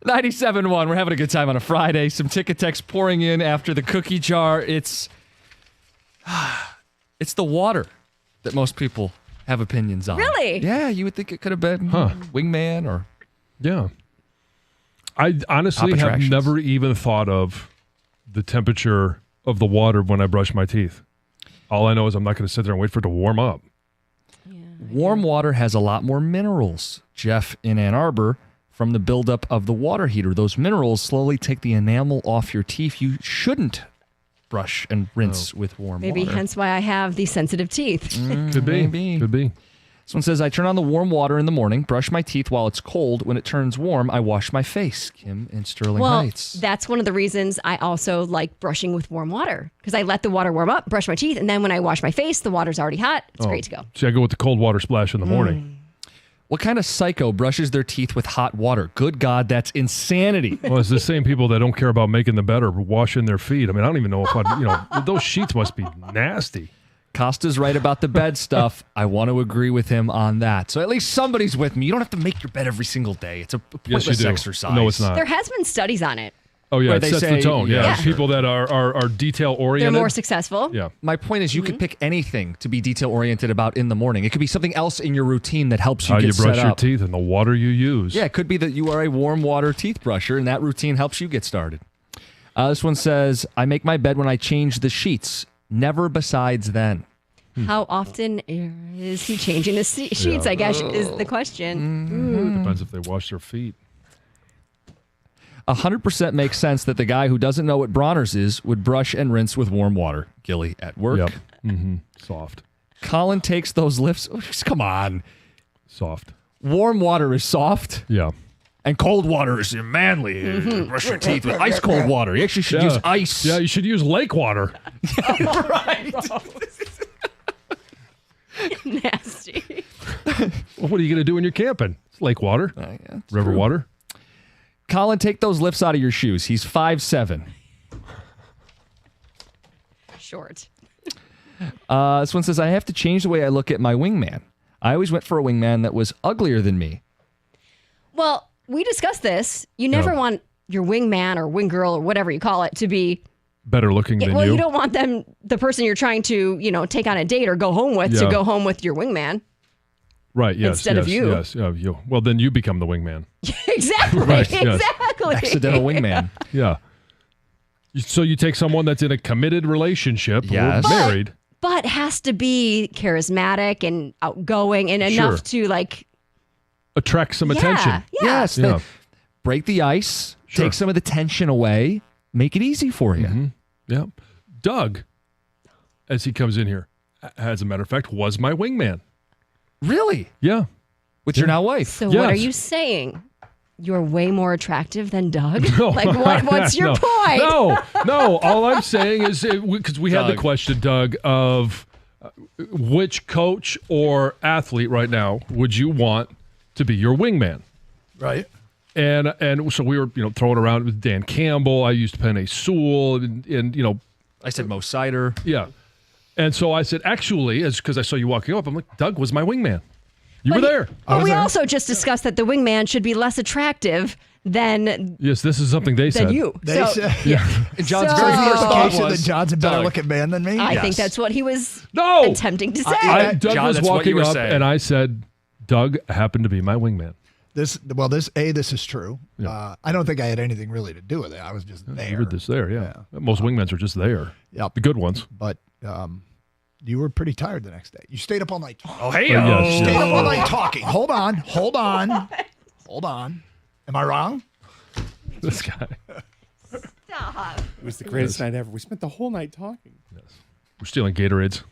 97.1. We're having a good time on a Friday. Some ticket text pouring in after the cookie jar. It's the water that most people have opinions on. Really? Yeah, you would think it could have been wingman or... Yeah. I honestly Top have attractions. never even thought of the temperature of the water when I brush my teeth. All I know is I'm not going to sit there and wait for it to warm up. Warm water has a lot more minerals, Jeff, in Ann Arbor, from the buildup of the water heater. Those minerals slowly take the enamel off your teeth. You shouldn't brush and rinse with warm Maybe water. hence why I have these sensitive teeth. Could be. Maybe. Could be. This one says, I turn on the warm water in the morning, brush my teeth while it's cold. When it turns warm, I wash my face. Kim in Sterling Well, Heights. that's one of the reasons I also like brushing with warm water because I let the water warm up, brush my teeth, and then when I wash my face, the water's already hot. It's great to go. See, I go with the cold water splash in the morning. What kind of psycho brushes their teeth with hot water? Good God, that's insanity. Well, it's the same people that don't care about making the bed or washing their feet. I mean, I don't even know if those sheets must be nasty. Costa's right about the bed stuff. I want to agree with him on that. So at least somebody's with me. You don't have to make your bed every single day. It's a Yes, you pointless do. exercise. No, it's not. There has been studies on it. Oh, yeah, Where it they sets say- the tone. Yeah, Yeah. people that are detail They're oriented. more successful. Yeah. My point is you could pick anything to be detail-oriented about in the morning. It could be something else in your routine that helps you How get you brush set your up. teeth and the water you use. Yeah, it could be that you are a warm water teeth brusher, and that routine helps you get started. This one says, I make my bed when I change the sheets. Never besides then. How often is he changing the sheets, I guess, is the question. Depends if they wash their feet. 100% makes sense that the guy who doesn't know what Bronner's is would brush and rinse with warm water. Gilly at work. Yep. Mm-hmm. Soft. Colin takes those lifts. Oh, come on. Soft. Warm water is soft, Yeah. and cold water is manly. Brush your teeth with ice cold water. You actually should use ice. Yeah, you should use lake water. Nasty. Well, what are you going to do when you're camping? It's lake water. River water. Colin, take those lifts out of your shoes. He's 5'7". Short. This one says, I have to change the way I look at my wingman. I always went for a wingman that was uglier than me. Well, we discussed this. You never want your wingman or wing girl or whatever you call it to be. Better looking than Well, you. you don't want them, the person you're trying to, take on a date or go home with, to Yeah. go home with your wingman. Right, yes. Instead of yes, you. Yes, you. Well, then you become the wingman. Exactly. Right, yes. Exactly. Accidental wingman. Yeah. So you take someone that's in a committed relationship, Yes. or married. But has to be charismatic and outgoing and enough to Attract some attention. Yeah. Yes. Yeah. Break the ice. Sure. Take some of the tension away. Make it easy for you. Mm-hmm. Yeah. Doug, as he comes in here, as a matter of fact, was my wingman. Really? Yeah. With your now wife. So what are Yes. you saying? You're way more attractive than Doug? No. What's your No. point? No. All I'm saying is, because we had the Doug. question, Doug, of which coach or athlete right now would you want to be your wingman? Right. And so we were, throwing around with Dan Campbell. I used Penny Sewell, and I said Mo Sider. yeah. And so I said, actually, because I saw you walking up, I'm like, Doug was my wingman. You were there. But we also just discussed that the wingman should be less attractive than Yes, this is something they said. you. They So, said, And John's So- very There's first no thought indication was, that John's a better Doug. looking man than me. I Yes. think that's what he was No! attempting to say. Doug John, was that's what you walking were up, saying. and I said, Doug happened to be my wingman. This is true. Yeah. I don't think I had anything really to do with it. I was just You there. were just there, yeah. Most wingmans are just there. Yep. The good ones. But you were pretty tired the next day. You stayed up all night talking. Oh, hey, yes, Stayed yes. up all night talking. Hold on. Am I wrong? This guy. Stop. It was the greatest night ever. We spent the whole night talking. We're stealing Gatorades.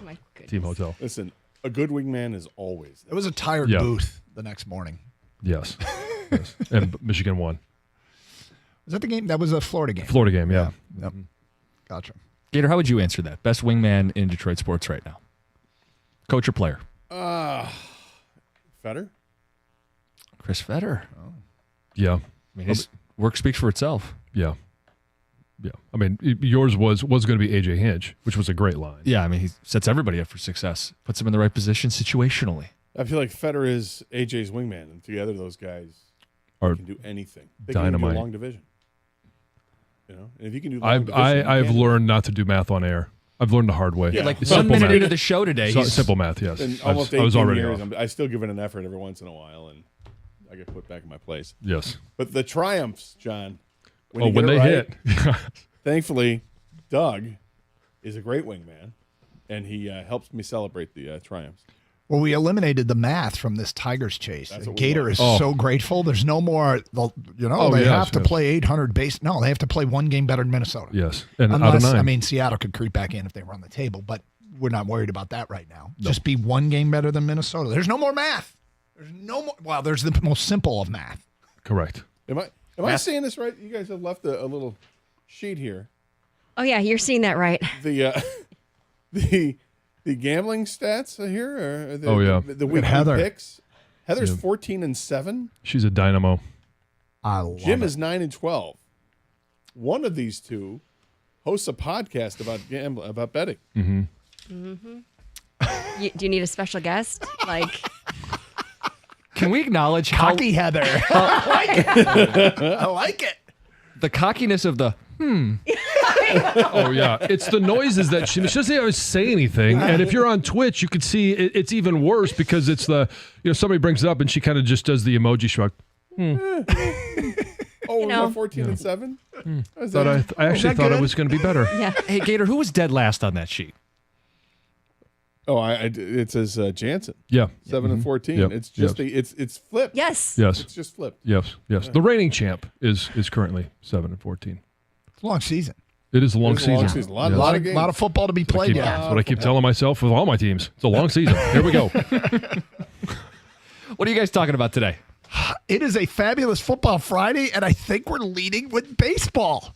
Oh my goodness. Team Hotel. Listen, a good wingman is always It was a tired Yeah. booth the next morning. Yes. Yes. And Michigan won. Was that the game? That was a Florida game. Florida game, yeah. Yep. Gotcha. Gator, how would you answer that? Best wingman in Detroit sports right now? Coach or player? Fetter. Chris Fetter. Yeah. I mean, his work speaks for itself. Yeah. Yeah. I mean, yours was going to be AJ Hinch, which was a great line. Yeah, I mean, he sets everybody up for success. Puts them in the right position situationally. I feel like Fetter is AJ's wingman, and together those guys are can do anything. They dynamite. can do long division. You know, and if you can do long division, I've learned not to do math on air. I've learned the hard way. Yeah. Like Simple 1 minute math. into the show today. Simple math, yes. in I almost was 18 already years, off. I still give it an effort every once in a while, and I get put back in my place. Yes. But the triumphs, John. When you get they it right, hit. thankfully, Doug is a great wingman, and he helps me celebrate the triumphs. Well, we eliminated the math from this Tigers chase. That's what we Gator want. is Oh. so grateful. There's no more, they yes, have to yes. play 800 base. No, they have to play one game better than Minnesota. Yes. And out Unless, of 9. I mean, Seattle could creep back in if they run the table, but we're not worried about that right now. Just be one game better than Minnesota. There's no more math. There's no more. Well, there's the most simple of math. Correct. Am I saying this right? You guys have left a little sheet here. Oh yeah, you're seeing that right. The the gambling stats here are the, Oh, yeah. the weekly Heather. picks. Heather's Yeah. 14-7. She's a dynamo. I love Jim it. is 9-12. One of these two hosts a podcast about betting. Do you need a special guest? Like, Can we acknowledge how Cocky Heather. I like it. I like it. the cockiness of the Oh, yeah. It's the noises that she doesn't always say anything. And if you're on Twitch, you can see it's even worse because it's somebody brings it up and she kind of just does the emoji shrug. Oh, You know. 14-7? Is But that- I actually thought good? it was going to be better. yeah. Hey Gator, who was dead last on that sheet? it says Jansen. Yeah. 7-14. Yep. It's just Yes. it's flipped. Yes. Yes. It's just flipped. Yes. Yes. The reigning champ is currently 7-14. It's a long season. It is a long It's a long season. season. A lot Yes. of A games. lot of football to be played. That's Yeah. what I keep telling myself with all my teams. It's a long season. Here we go. What are you guys talking about today? It is a fabulous football Friday, and I think we're leading with baseball.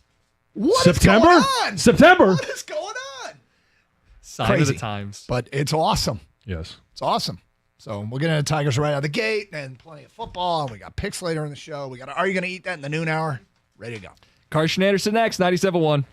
What is September? going on? September? What is going on? Sign Crazy. of the times. But it's awesome. Yes. It's awesome. So we'll get into Tigers right out of the gate and plenty of football. We got picks later in the show. We got Are You Going to Eat That in the noon hour? Ready to go. Carson Anderson next, 97.1.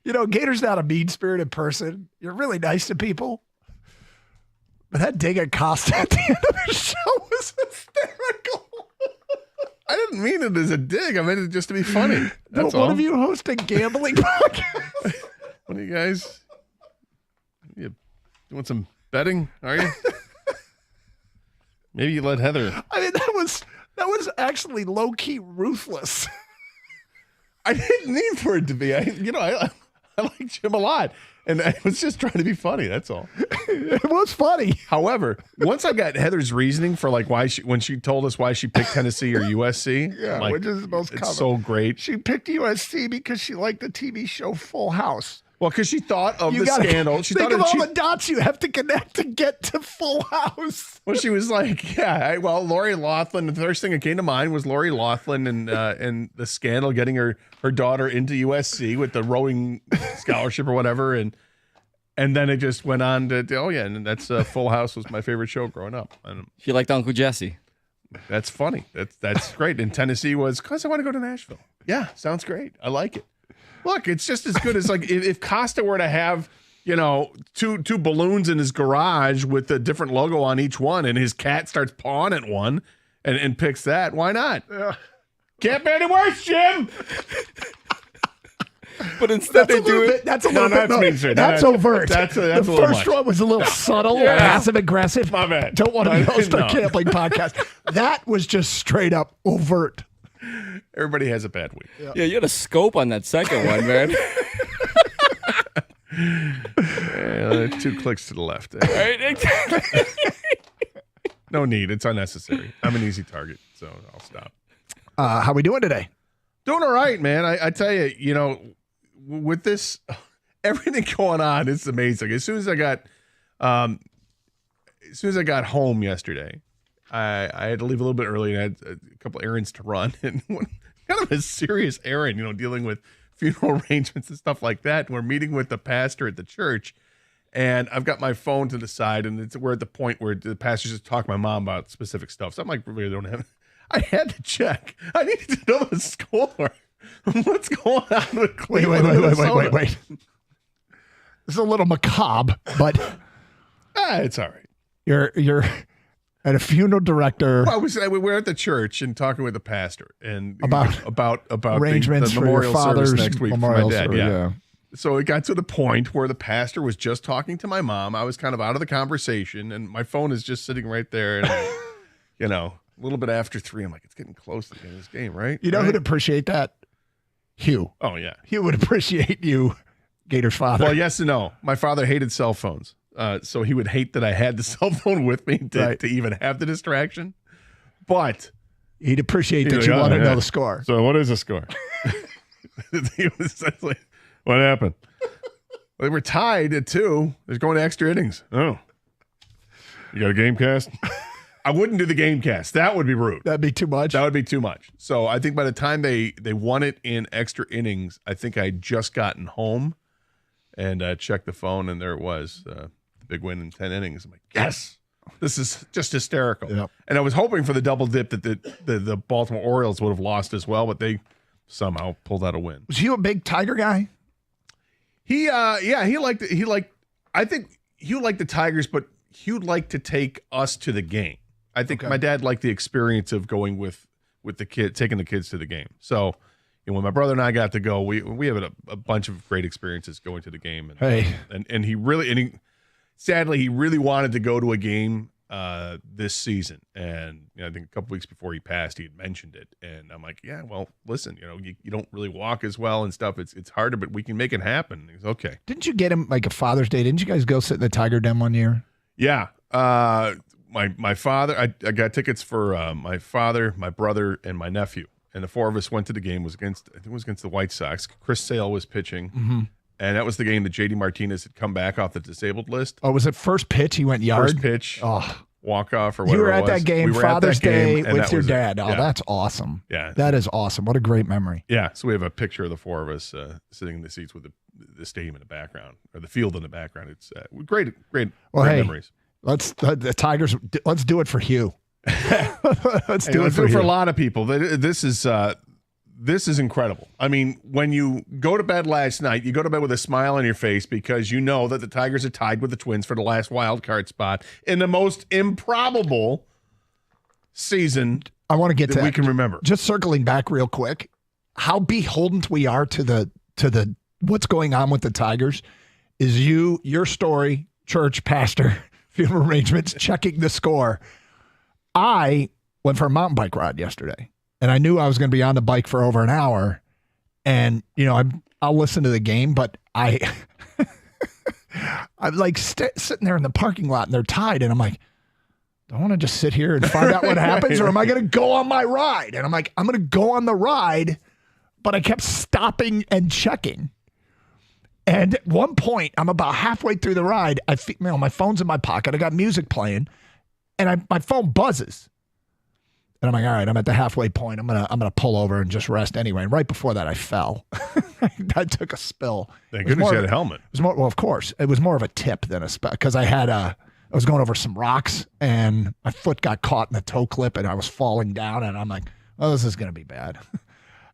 You know, Gator's not a mean-spirited person. You're really nice to people. But that dig at Costa at the end of the show was hysterical. I didn't didn't mean it as a dig. I meant it just to be funny. That's all. One of you host a gambling podcast? What are you guys? You doing some betting? Are you? Maybe you let Heather. I mean, that was actually low key ruthless. I didn't mean for it to be. I like Jim a lot, and I was just trying to be funny. That's all. It was funny. However, once I got Heather's reasoning for like when she told us why she picked Tennessee or USC, Yeah, which is the most common. It's so great. She picked USC because she liked the TV show Full House. Well, because she thought of the scandal. She think thought of all the dots you have to connect to get to Full House. Well, she was like, Lori Loughlin. The first thing that came to mind was Lori Loughlin and the scandal getting her daughter into USC with the rowing scholarship or whatever, and then it just went on to and that's Full House was my favorite show growing up. And she liked Uncle Jesse. That's funny. That's great. And Tennessee was because I want to go to Nashville. Yeah, sounds great. I like it. Look, it's just as good as like if Costa were to have, two balloons in his garage with a different logo on each one, and his cat starts pawing at one and picks that. Why not? Can't be any worse, Jim. But instead they do it. That's overt. That's the first one was a little subtle, passive aggressive. My bad. Don't want to be host a gambling podcast. That was just straight up overt. Everybody has a bad week. Yeah, you had a scope on that second one, man. 2 clicks to the left. Right, exactly. No need. It's unnecessary. I'm an easy target, so I'll stop. How we doing today? Doing all right, man. I tell you, with this, everything going on, it's amazing. As soon as I got home yesterday, I had to leave a little bit early and I had a couple errands to run, and kind of a serious errand, dealing with funeral arrangements and stuff like that. And we're meeting with the pastor at the church, and I've got my phone to the side, and we're at the point where the pastor's just talking to my mom about specific stuff. So I'm like, really don't have. I had to check. I needed to know the score. What's going on with Cleveland? Wait. This is a little macabre, but it's all right. You're at a funeral director. Well, we were at the church and talking with the pastor and about arrangements the memorial for your father's service next week for my dad. Yeah. So it got to the point where the pastor was just talking to my mom. I was kind of out of the conversation, and my phone is just sitting right there. And a little bit after 3, I'm like, it's getting close to the end of this game, right? You know who'd appreciate that? Hugh. Oh yeah, Hugh would appreciate you, Gator's father. Well, yes and no. My father hated cell phones. So he would hate that I had the cell phone with me to even have the distraction. But he'd appreciate that you want to know the score. So what is the score? He was like, what happened? They were tied at 2. They're going to extra innings. Oh. You got a game cast? I wouldn't do the game cast. That would be rude. That'd be too much. That would be too much. So I think by the time they won it in extra innings, I think I'd just gotten home and checked the phone, and there it was. Big win in 10 innings. I'm like, yes, this is just hysterical. Yep. And I was hoping for the double dip that the Baltimore Orioles would have lost as well, but they somehow pulled out a win. Was you a big Tiger guy? He liked I think he liked the Tigers, but he would like to take us to the game. I think my dad liked the experience of going with the kid, taking the kids to the game. So when my brother and I got to go, we have a bunch of great experiences going to the game. And he sadly, he really wanted to go to a game this season. And I think a couple weeks before he passed, he had mentioned it. And I'm like, yeah, well, listen, you don't really walk as well and stuff. It's harder, but we can make it happen. He's okay. Didn't you get him like a Father's Day? Didn't you guys go sit in the Tiger Den one year? Yeah. My father, I got tickets for my father, my brother, and my nephew. And the 4 of us went to the game. I think it was against the White Sox. Chris Sale was pitching. Mm-hmm. And that was the game that J.D. Martinez had come back off the disabled list. Oh, was it first pitch? He went yard? First pitch, walk-off or whatever. You were at it was. that game, we were Father's at that game, Day with your dad. It. Oh, that's awesome. Yeah. That is awesome. What a great memory. Yeah, so we have a picture of the 4 of us sitting in the seats with the stadium in the background, or the field in the background. It's great memories. The Tigers, let's do it for Hugh. Let's do it for Hugh. a lot of people. This is incredible. I mean, when you go to bed last night, you go to bed with a smile on your face because you know that the Tigers are tied with the Twins for the last wild card spot in the most improbable season I want to get that we can remember. Just circling back real quick, how beholden we are to the what's going on with the Tigers is your story, church, pastor, funeral arrangements, checking the score. I went for a mountain bike ride yesterday, and I knew I was going to be on the bike for over an hour. And, I'll listen to the game, but I'm like sitting there in the parking lot, and they're tied, and I'm like, do I want to just sit here and find out what happens, or am I going to go on my ride? And I'm like, I'm going to go on the ride, but I kept stopping and checking. And at one point, I'm about halfway through the ride. My phone's in my pocket. I got music playing, and my phone buzzes. And I'm like, all right, I'm at the halfway point. I'm gonna pull over and just rest anyway. And right before that, I fell. I took a spill. Thank goodness you had a helmet. It was more, well, of course, it was more of a tip than a spill because I was going over some rocks and my foot got caught in the toe clip and I was falling down. And I'm like, oh, this is gonna be bad.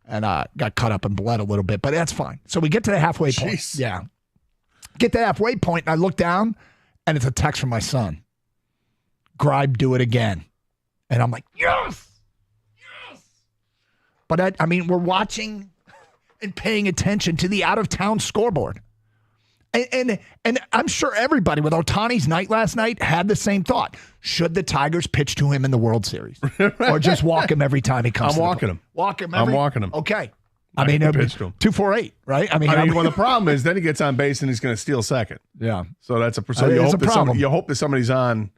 And got cut up and bled a little bit, but that's fine. So we get to the halfway point. Yeah. Get to the halfway point, and I look down, and it's a text from my son. Gribe, do it again. And I'm like, yes! Yes! But we're watching and paying attention to the out-of-town scoreboard. And I'm sure everybody with Ohtani's night last night had the same thought. Should the Tigers pitch to him in the World Series? Or just walk him every time he comes I'm walking him. Walk him I'm walking him. Okay. Pitch to him. 2-4-8, right? Well, the problem is then he gets on base and he's going to steal second. Yeah. So that's you hope that somebody's on.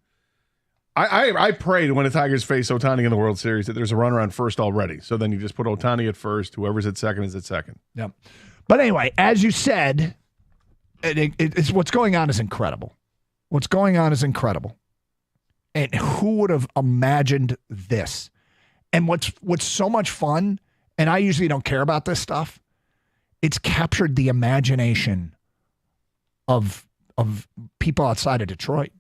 I prayed when the Tigers face Ohtani in the World Series that there's a runner on first already. So then you just put Ohtani at first. Whoever's at second is at second. Yeah. But anyway, as you said, it's what's going on is incredible. What's going on is incredible. And who would have imagined this? And what's so much fun, and I usually don't care about this stuff, it's captured the imagination of people outside of Detroit.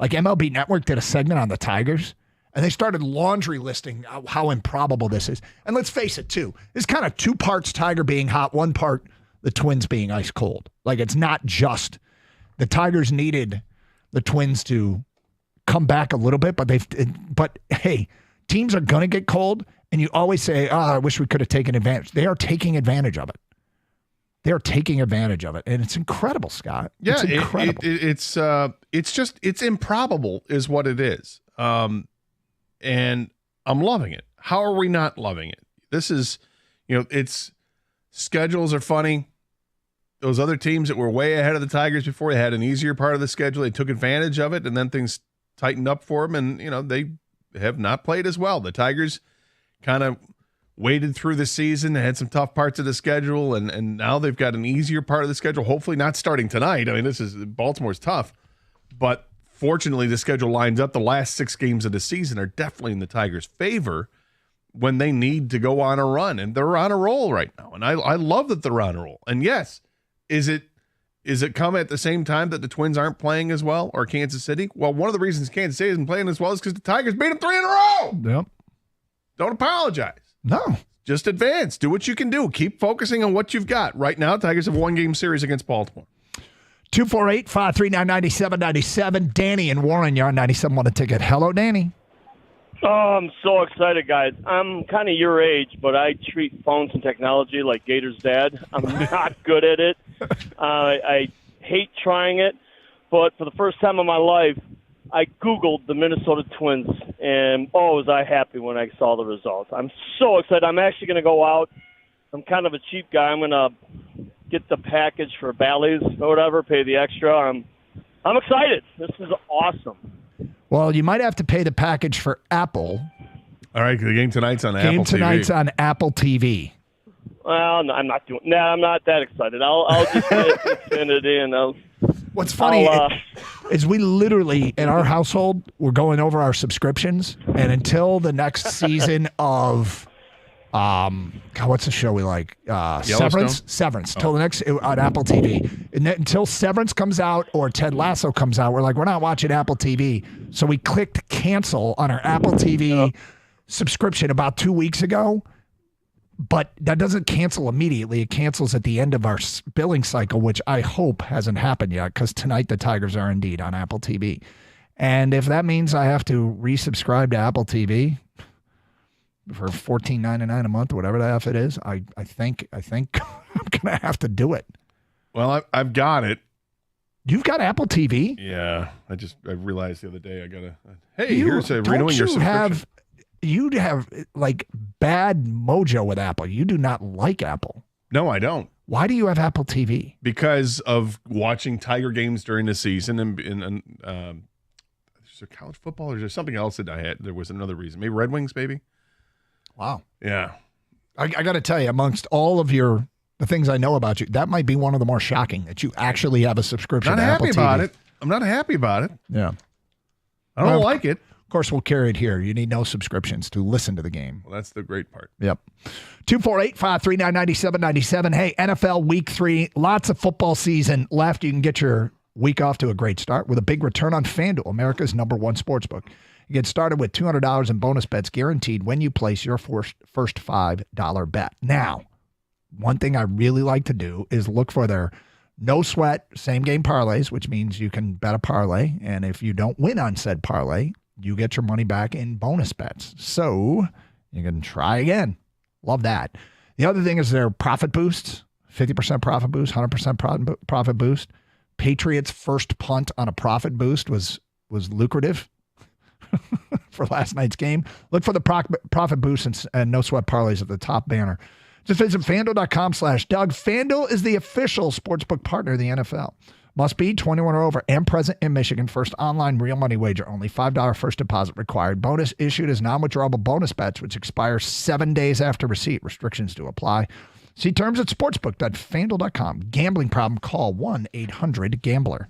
Like MLB Network did a segment on the Tigers, and they started laundry listing how improbable this is. And let's face it, too. It's kind of 2 parts Tiger being hot, 1 part the Twins being ice cold. Like, it's not just the Tigers needed the Twins to come back a little bit, but hey, teams are going to get cold, and you always say, I wish we could have taken advantage. They are taking advantage of it. They're taking advantage of it, and it's incredible, Scott. Yeah, it's incredible. It's improbable is what it is. And I'm loving it. How are we not loving it? This is, it's schedules are funny. Those other teams that were way ahead of the Tigers before, they had an easier part of the schedule. They took advantage of it, and then things tightened up for them, and, they have not played as well. The Tigers kind of waded through the season, had some tough parts of the schedule, and now they've got an easier part of the schedule, hopefully not starting tonight. Baltimore's tough, but fortunately the schedule lines up. The last 6 games of the season are definitely in the Tigers' favor when they need to go on a run, and they're on a roll right now, and I love that they're on a roll. And yes, is it come at the same time that the Twins aren't playing as well, or Kansas City? Well, one of the reasons Kansas City isn't playing as well is because the Tigers beat them 3 in a row. Yep. Don't apologize. No. Just advance. Do what you can do. Keep focusing on what you've got. Right now, Tigers have a 1-game series against Baltimore. 248-539-9797. Danny and Warren, you're on 97 on a ticket. Hello, Danny. Oh, I'm so excited, guys. I'm kind of your age, but I treat phones and technology like Gator's dad. I'm not good at it. I hate trying it, but for the first time in my life, I Googled the Minnesota Twins, and was I happy when I saw the results. I'm so excited. I'm actually going to go out. I'm kind of a cheap guy. I'm going to get the package for Bally's or whatever, pay the extra. I'm excited. This is awesome. Well, you might have to pay the package for Apple. All right, the game tonight's on Apple TV. Game tonight's on Apple TV. Well, no, I'm not that excited. I'll just get Xfinity and I'll. What's funny is we literally, in our household, we're going over our subscriptions, and until the next season of, what's the show we like? Severance. Till the next on Apple TV. And then, until Severance comes out or Ted Lasso comes out, we're not watching Apple TV. So we clicked cancel on our Apple TV subscription about 2 weeks ago. But that doesn't cancel immediately. It cancels at the end of our billing cycle, which I hope hasn't happened yet, because tonight the Tigers are indeed on Apple TV. And if that means I have to resubscribe to Apple TV, for $14.99 a month or whatever the F it is, I think I'm gonna have to do it. Well, I've got it. You've got Apple TV? Yeah. I realized the other day I gotta. Hey, here's a renewing your subscription. You have like bad mojo with Apple. You do not like Apple. No, I don't. Why do you have Apple TV? Because of watching Tiger games during the season and is there college football or is there something else that I had? There was another reason. Maybe Red Wings, maybe. Wow. Yeah. I got to tell you, amongst all of the things I know about you, that might be one of the more shocking that you actually have a subscription to Apple TV. I'm not happy about it. Yeah. I don't like it. Of course, we'll carry it here. You need no subscriptions to listen to the game. Well, that's the great part. Yep. 248-539-9797. Hey, NFL Week 3. Lots of football season left. You can get your week off to a great start with a big return on FanDuel, America's #1 sportsbook. You get started with $200 in bonus bets guaranteed when you place your first $5 bet. Now, one thing I really like to do is look for their no sweat same game parlays, which means you can bet a parlay. And if you don't win on said parlay, you get your money back in bonus bets. So you can try again. Love that. The other thing is their profit boosts, 50% profit boost, 100% profit boost. Patriots' first punt on a profit boost was lucrative for last night's game. Look for the profit boost and no sweat parlays at the top banner. Just visit FanDuel.com/Doug. FanDuel is the official sportsbook partner of the NFL. Must be 21 or over and present in Michigan. First online real money wager only. $5 first deposit required. Bonus issued as non-withdrawable bonus bets, which expire 7 days after receipt. Restrictions do apply. See terms at sportsbook.fanduel.com. Gambling problem? Call 1-800-GAMBLER.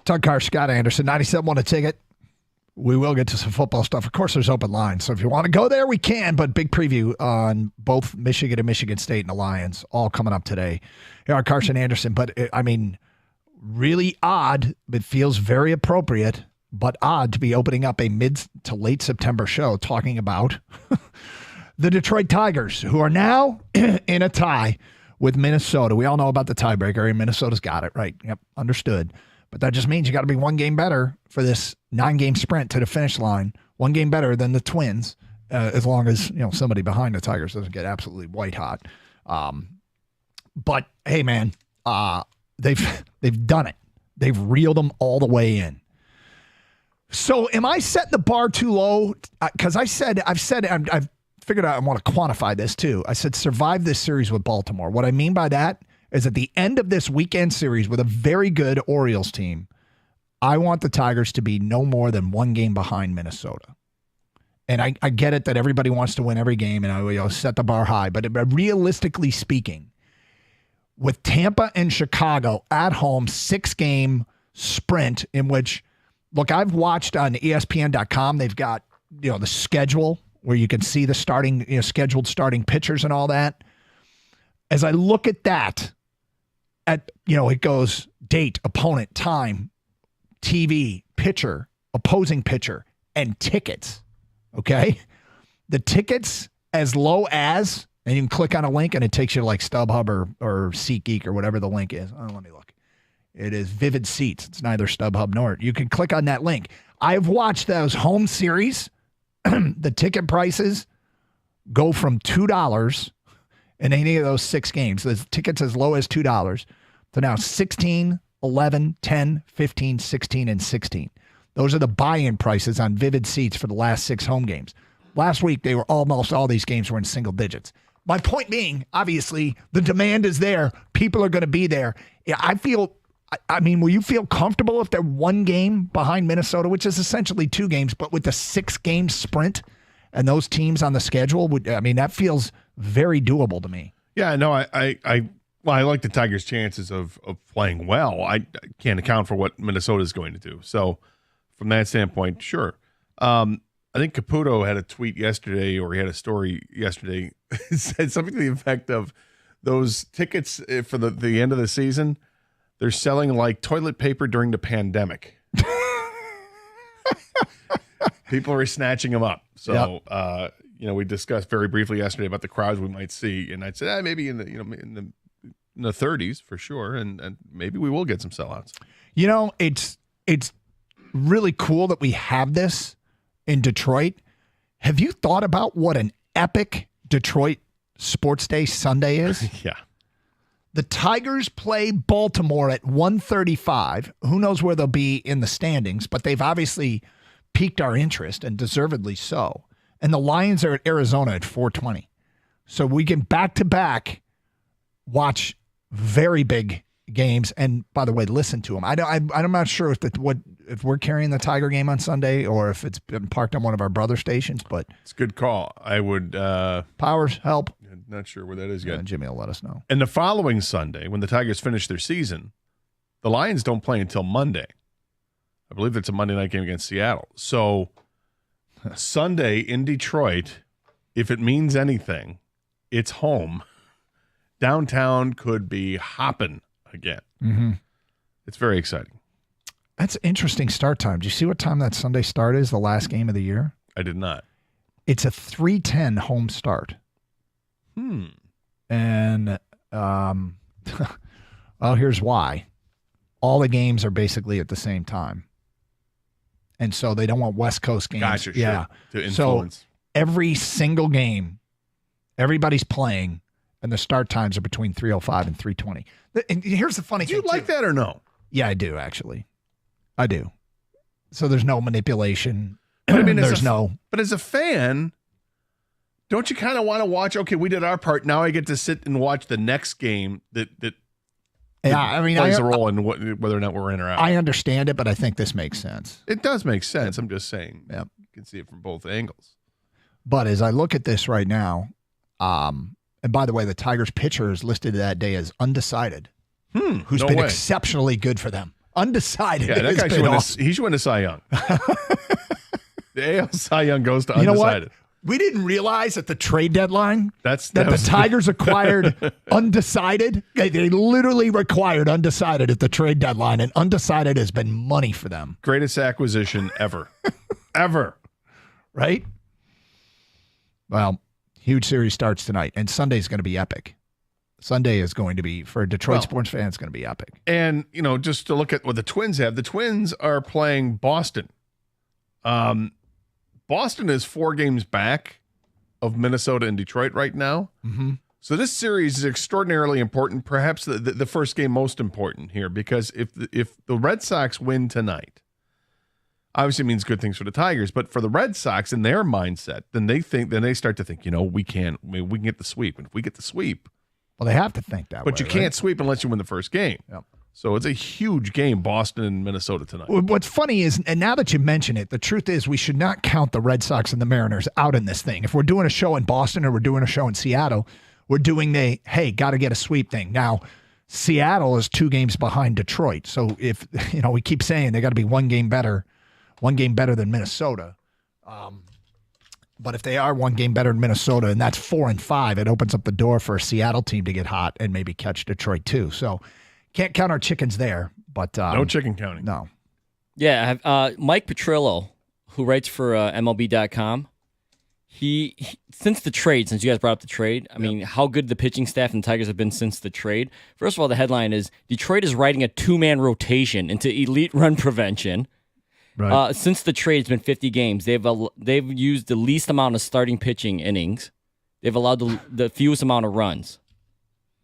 Tug Car, Scott Anderson, 97 won a ticket. We will get to some football stuff. Of course, there's open lines. So if you want to go there, we can. But big preview on both Michigan and Michigan State and the Lions all coming up today. Here are Carson Anderson. But, really odd. It feels very appropriate, but odd to be opening up a mid to late September show talking about the Detroit Tigers, who are now in a tie with Minnesota. We all know about the tiebreaker, and Minnesota's got it, right? Yep, understood. But that just means you got to be one game better for this 9-game sprint to the finish line. One game better than the Twins, as long as somebody behind the Tigers doesn't get absolutely white hot. But hey, man, they've done it. They've reeled them all the way in. So am I setting the bar too low? Because I've figured out I want to quantify this too. I said survive this series with Baltimore. What I mean by that is at the end of this weekend series with a very good Orioles team, I want the Tigers to be no more than one game behind Minnesota. And I get it that everybody wants to win every game, and I set the bar high. But realistically speaking, with Tampa and Chicago at home, 6-game sprint in which, look, I've watched on ESPN.com, they've got the schedule where you can see the scheduled starting pitchers and all that. As I look at that, it goes date, opponent, time, TV, pitcher, opposing pitcher, and tickets. Okay? The tickets as low as, and you can click on a link and it takes you to like StubHub or SeatGeek or whatever the link is. Oh, let me look. It is Vivid Seats. It's neither StubHub nor. You can click on that link. I've watched those home series. The ticket prices go from $2 in any of those 6 games. The tickets as low as $2 to now 16, 11, 10, 15, 16, and 16. Those are the buy-in prices on Vivid Seats for the last 6 home games. Last week, almost all these games were in single digits. My point being, obviously, the demand is there. People are going to be there. Will you feel comfortable if they're one game behind Minnesota, which is essentially 2 games, but with the 6-game sprint and those teams on the schedule? That feels very doable to me. Yeah, no, I like the Tigers' chances of playing well. I can't account for what Minnesota is going to do. So from that standpoint, sure. I think Caputo had a tweet yesterday, or he had a story yesterday, said something to the effect of those tickets for the end of the season, they're selling like toilet paper during the pandemic. People are snatching them up. So, yep. We discussed very briefly yesterday about the crowds we might see, and I said maybe in the 30s for sure, and maybe we will get some sellouts. It's really cool that we have this in Detroit. Have you thought about what an epic Detroit Sports Day Sunday is? Yeah. The Tigers play Baltimore at 1:35. Who knows where they'll be in the standings, but they've obviously piqued our interest, and deservedly so. And the Lions are at Arizona at 4:20. So we can back-to-back watch very big games, and by the way, listen to them. I'm not sure if we're carrying the Tiger game on Sunday or if it's been parked on one of our brother stations, but it's a good call. I would Powers help. Not sure where that is yet. Jimmy will let us know. And the following Sunday, when the Tigers finish their season, the Lions don't play until Monday. I believe it's a Monday night game against Seattle. So Sunday in Detroit, if it means anything, it's home. Downtown could be hopping again. Mm-hmm. It's very exciting. That's an interesting start time. Do you see what time that Sunday start is, the last game of the year? I did not. It's a 3:10 home start. And, well, here's why. All the games are basically at the same time. And so they don't want West Coast games. Gotcha, yeah. Sure. To influence. So every single game, everybody's playing, and the start times are between 3:05 and 3:20. And here's the funny thing. Do you like that or no? Yeah, I do, actually. I do. So there's no manipulation. But I mean, But as a fan, don't you kind of want to watch, okay, we did our part, now I get to sit and watch the next game that plays a role in whether or not we're in or out. I understand it, but I think this makes sense. It does make sense. I'm just saying. Yep. You can see it from both angles. But as I look at this right now, and by the way, the Tigers pitcher is listed that day as undecided, who's been exceptionally good for them. Undecided. Yeah, that guy he should win a Cy Young. The AL Cy Young goes to You know undecided. what? We didn't realize at the trade deadline that the Tigers acquired undecided. They literally required undecided at the trade deadline, and undecided has been money for them. Greatest acquisition ever. Ever. Right? Well, huge series starts tonight, and Sunday's going to be epic. Sunday is going to be, for Detroit sports fans, going to be epic. And, just to look at what the Twins have, the Twins are playing Boston. Boston is 4 games back of Minnesota and Detroit right now. Mm-hmm. So this series is extraordinarily important, perhaps the first game most important here, because if the Red Sox win tonight, obviously it means good things for the Tigers, but for the Red Sox in their mindset, then they start to think, we can get the sweep. And if we get the sweep, well, they have to think that way. But you can't sweep unless you win the first game. Yep. So it's a huge game, Boston and Minnesota tonight. What's funny is, and now that you mention it, the truth is we should not count the Red Sox and the Mariners out in this thing. If we're doing a show in Boston or we're doing a show in Seattle, we're doing got to get a sweep thing. Now, Seattle is 2 games behind Detroit. So if, we keep saying they got to be one game better than Minnesota. But if they are 1 game better than Minnesota, and that's 4-5, it opens up the door for a Seattle team to get hot and maybe catch Detroit too. So can't count our chickens there. But no chicken counting. No. Yeah, Mike Petrillo, who writes for MLB.com, he since you guys brought up the trade, I mean, how good the pitching staff and the Tigers have been since the trade. First of all, the headline is Detroit is riding a 2-man rotation into elite run prevention. Right. Since the trade, it's been 50 games. They've used the least amount of starting pitching innings. They've allowed the fewest amount of runs.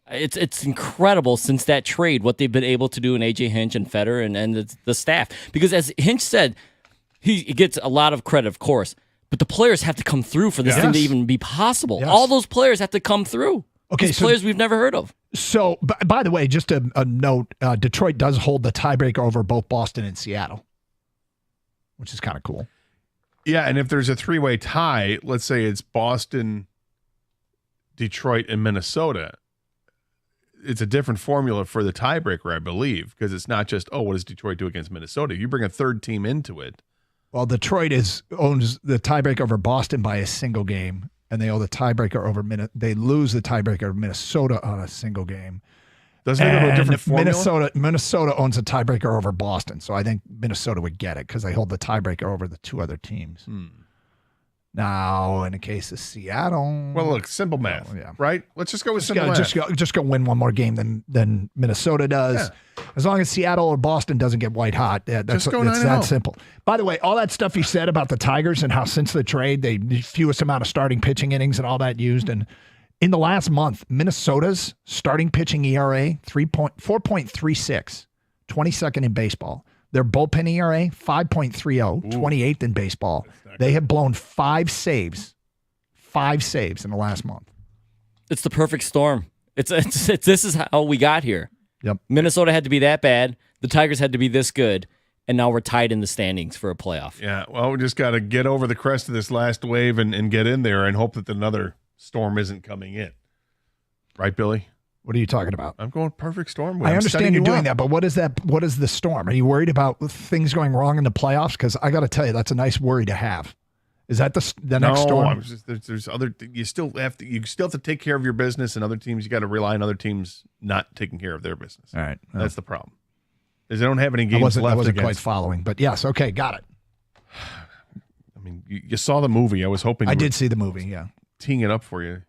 It's incredible since that trade what they've been able to do in A.J. Hinch and Fetter and the staff. Because as Hinch said, he gets a lot of credit, of course, but the players have to come through for this thing to even be possible. Yes. All those players have to come through. Okay, These players we've never heard of. So, by the way, just a note, Detroit does hold the tiebreaker over both Boston and Seattle, which is kind of cool. Yeah, and if there's a 3-way tie, let's say it's Boston, Detroit, and Minnesota, it's a different formula for the tiebreaker, I believe, because it's not just, what does Detroit do against Minnesota? You bring a third team into it. Well, Detroit owns the tiebreaker over Boston by a single game, and they owe the tiebreaker over they lose the tiebreaker over Minnesota on a single game. Doesn't it go to a different formula? Minnesota owns a tiebreaker over Boston, so I think Minnesota would get it because they hold the tiebreaker over the 2 other teams. Now, in the case of Seattle, well, look, simple math, right? Let's just go with simple math. Just go win 1 more game than Minnesota does. Yeah. As long as Seattle or Boston doesn't get white hot, that's that simple. By the way, all that stuff you said about the Tigers and how since the trade, the fewest amount of starting pitching innings and all that used, and in the last month, Minnesota's starting pitching ERA 4.36, 22nd in baseball. Their bullpen ERA 5.30, 28th in baseball. They have blown 5 saves in the last month. It's the perfect storm. It's this is how we got here. Yep. Minnesota had to be that bad. The Tigers had to be this good. And now we're tied in the standings for a playoff. Yeah, well, we just got to get over the crest of this last wave and get in there and hope that another storm isn't coming in. Right, Billy? What are you talking about? I'm going perfect storm. I understand you're doing that, but what is that? What is the storm? Are you worried about things going wrong in the playoffs? Because I got to tell you, that's a nice worry to have. Is that the next storm? There's other. You still have to take care of your business, and other teams you got to rely on other teams not taking care of their business. All right, that's the problem. Is they don't have any games left. I wasn't quite following, but yes, okay, got it. I mean, you saw the movie. I was hoping I did see the movie. Yeah, teeing it up for you.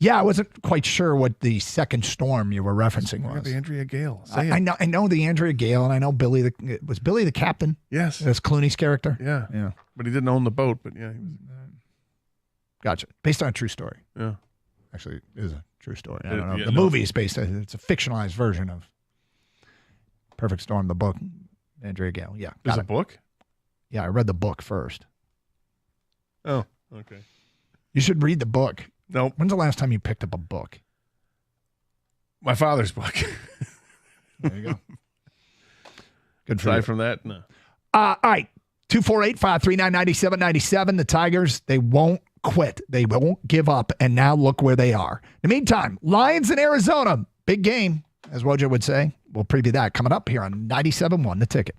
Yeah, I wasn't quite sure what the second storm you were referencing was. The Andrea Gale. I know the Andrea Gale, and I know Billy. Was Billy the captain? Yes, that's Clooney's character. Yeah. But he didn't own the boat. But yeah, he was. Gotcha. Based on a true story. Yeah, actually, it is a true story. I don't know. The movie is based on. It's a fictionalized version of Perfect Storm, the book. Andrea Gale. Yeah. There's a book. Yeah, I read the book first. Oh, okay. You should read the book. Nope. When's the last time you picked up a book? My father's book. There you go. Good for Aside you. from that, no. All right. 248-539-9797. The Tigers, they won't quit. They won't give up. And now look where they are. In the meantime, Lions in Arizona. Big game, as Woj would say. We'll preview that coming up here on 97.1 The Ticket.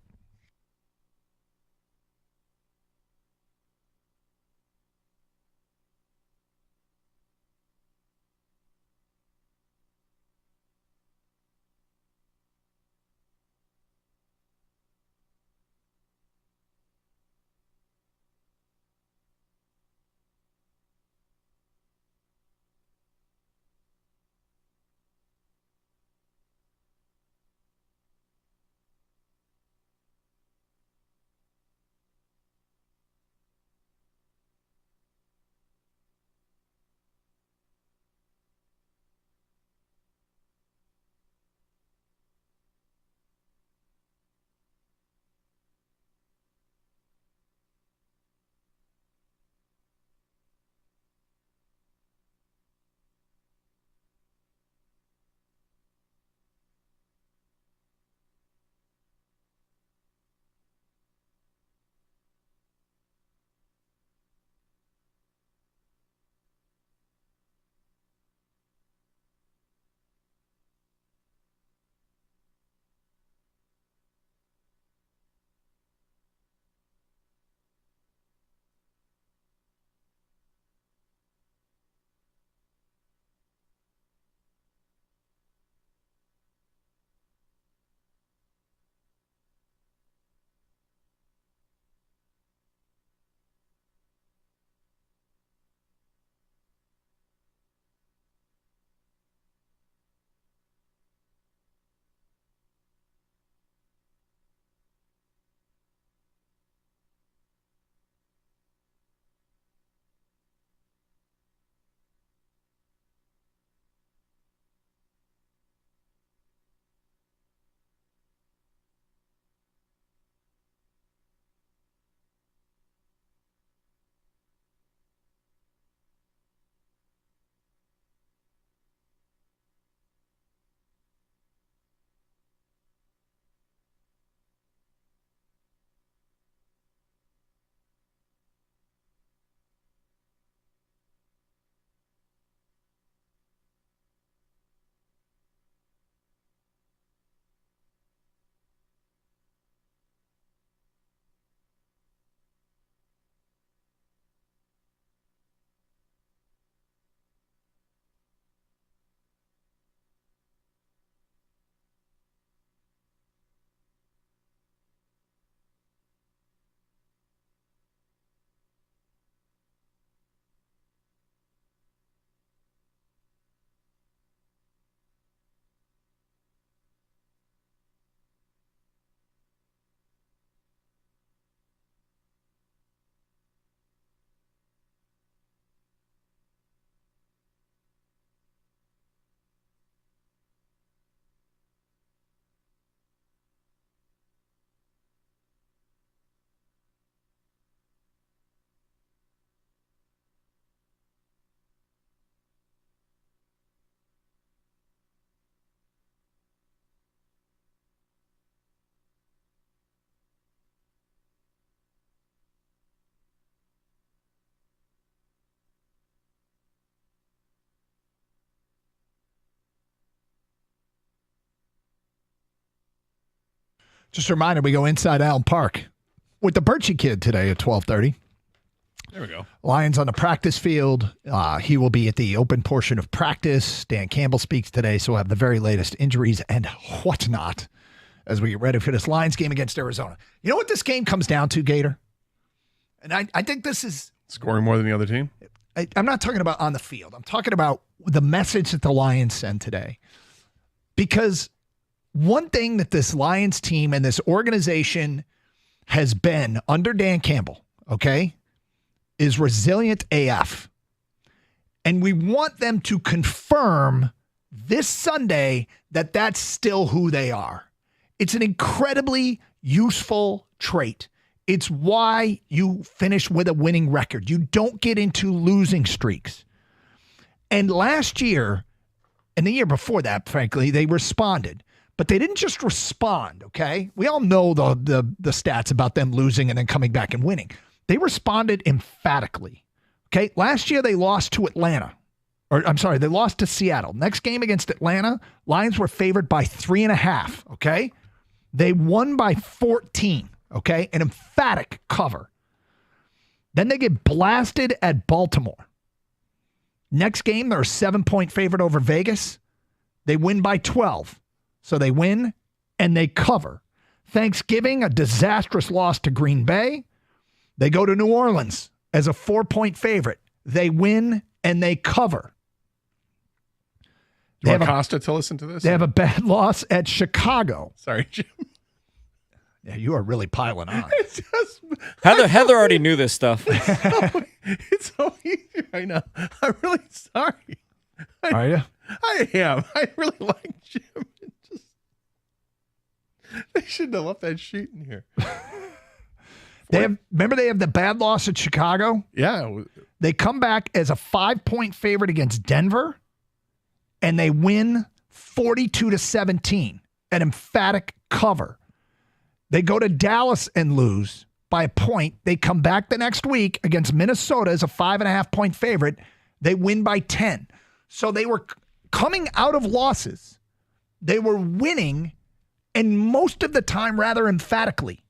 Just a reminder, we go inside Allen Park with the Birchie Kid today at 12:30. There we go. Lions on the practice field. He will be at the open portion of practice. Dan Campbell speaks today, so we'll have the very latest injuries and whatnot as we get ready for this Lions game against Arizona. You know what this game comes down to, Gator? And I think this is... Scoring more than the other team? I'm not talking about on the field. I'm talking about the message that the Lions send today. Because one thing that this Lions team and this organization has been under Dan Campbell, okay, is resilient AF. And we want them to confirm this Sunday that that's still who they are. It's an incredibly useful trait. It's why you finish with a winning record. You don't get into losing streaks. And last year, and the year before that, frankly, they responded. But they didn't just respond, okay? We all know the stats about them losing and then coming back and winning. They responded emphatically, okay? Last year, they lost to Atlanta, Or I'm sorry, they lost to Seattle. Next game against Atlanta, Lions were favored by 3.5, okay? They won by 14, okay? An emphatic cover. Then they get blasted at Baltimore. Next game, they're a 7-point favorite over Vegas. They win by 12. So they win and they cover. Thanksgiving, a disastrous loss to Green Bay. They go to New Orleans as a 4-point favorite. They win and they cover. Do you want Costa to listen to this? They have a bad loss at Chicago. Sorry, Jim. Yeah, you are really piling on. It's just, Heather already knew this stuff. it's so easy right now. I'm really sorry. Are you? I am. I really like Jim. They shouldn't have left that sheet in here. Remember they have the bad loss at Chicago? Yeah. They come back as a 5-point favorite against Denver, and they win 42-17, an emphatic cover. They go to Dallas and lose by a point. They come back the next week against Minnesota as a 5.5-point favorite. They win by 10. So they were coming out of losses. They were winning, and most of the time rather emphatically.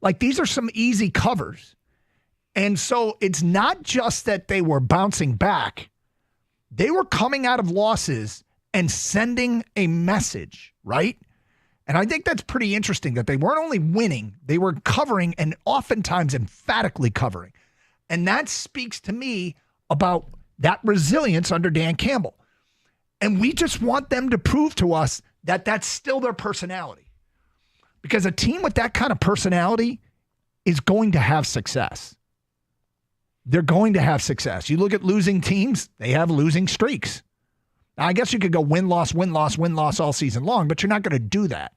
Like, these are some easy covers. And so it's not just that they were bouncing back. They were coming out of losses and sending a message, right? And I think that's pretty interesting that they weren't only winning, they were covering, and oftentimes emphatically covering. And that speaks to me about that resilience under Dan Campbell. And we just want them to prove to us that that's still their personality. Because a team with that kind of personality is going to have success. They're going to have success. You look at losing teams, they have losing streaks. Now, I guess you could go win-loss, win-loss, win-loss all season long, but you're not going to do that.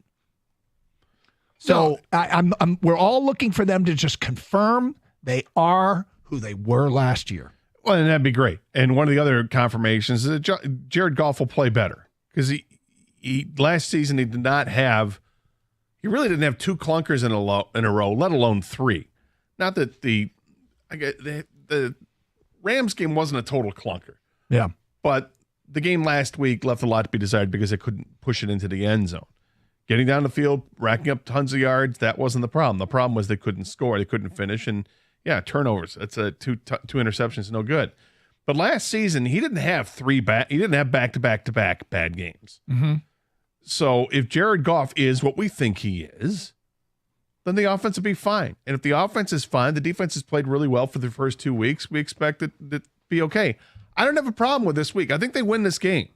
So we're all looking for them to just confirm they are who they were last year. Well, and that'd be great. And one of the other confirmations is that Jared Goff will play better because he last season he really didn't have 2 clunkers in a row, let alone 3. Not that the Rams game wasn't a total clunker. Yeah. But the game last week left a lot to be desired because they couldn't push it into the end zone. Getting down the field, racking up tons of yards, that wasn't the problem. The problem was they couldn't score. They couldn't finish. And, turnovers. That's two interceptions, no good. But last season, he didn't have back-to-back bad games. Mm-hmm. So if Jared Goff is what we think he is, then the offense will be fine. And if the offense is fine, the defense has played really well for the first 2 weeks, we expect it to be okay. I don't have a problem with this week. I think they win this game.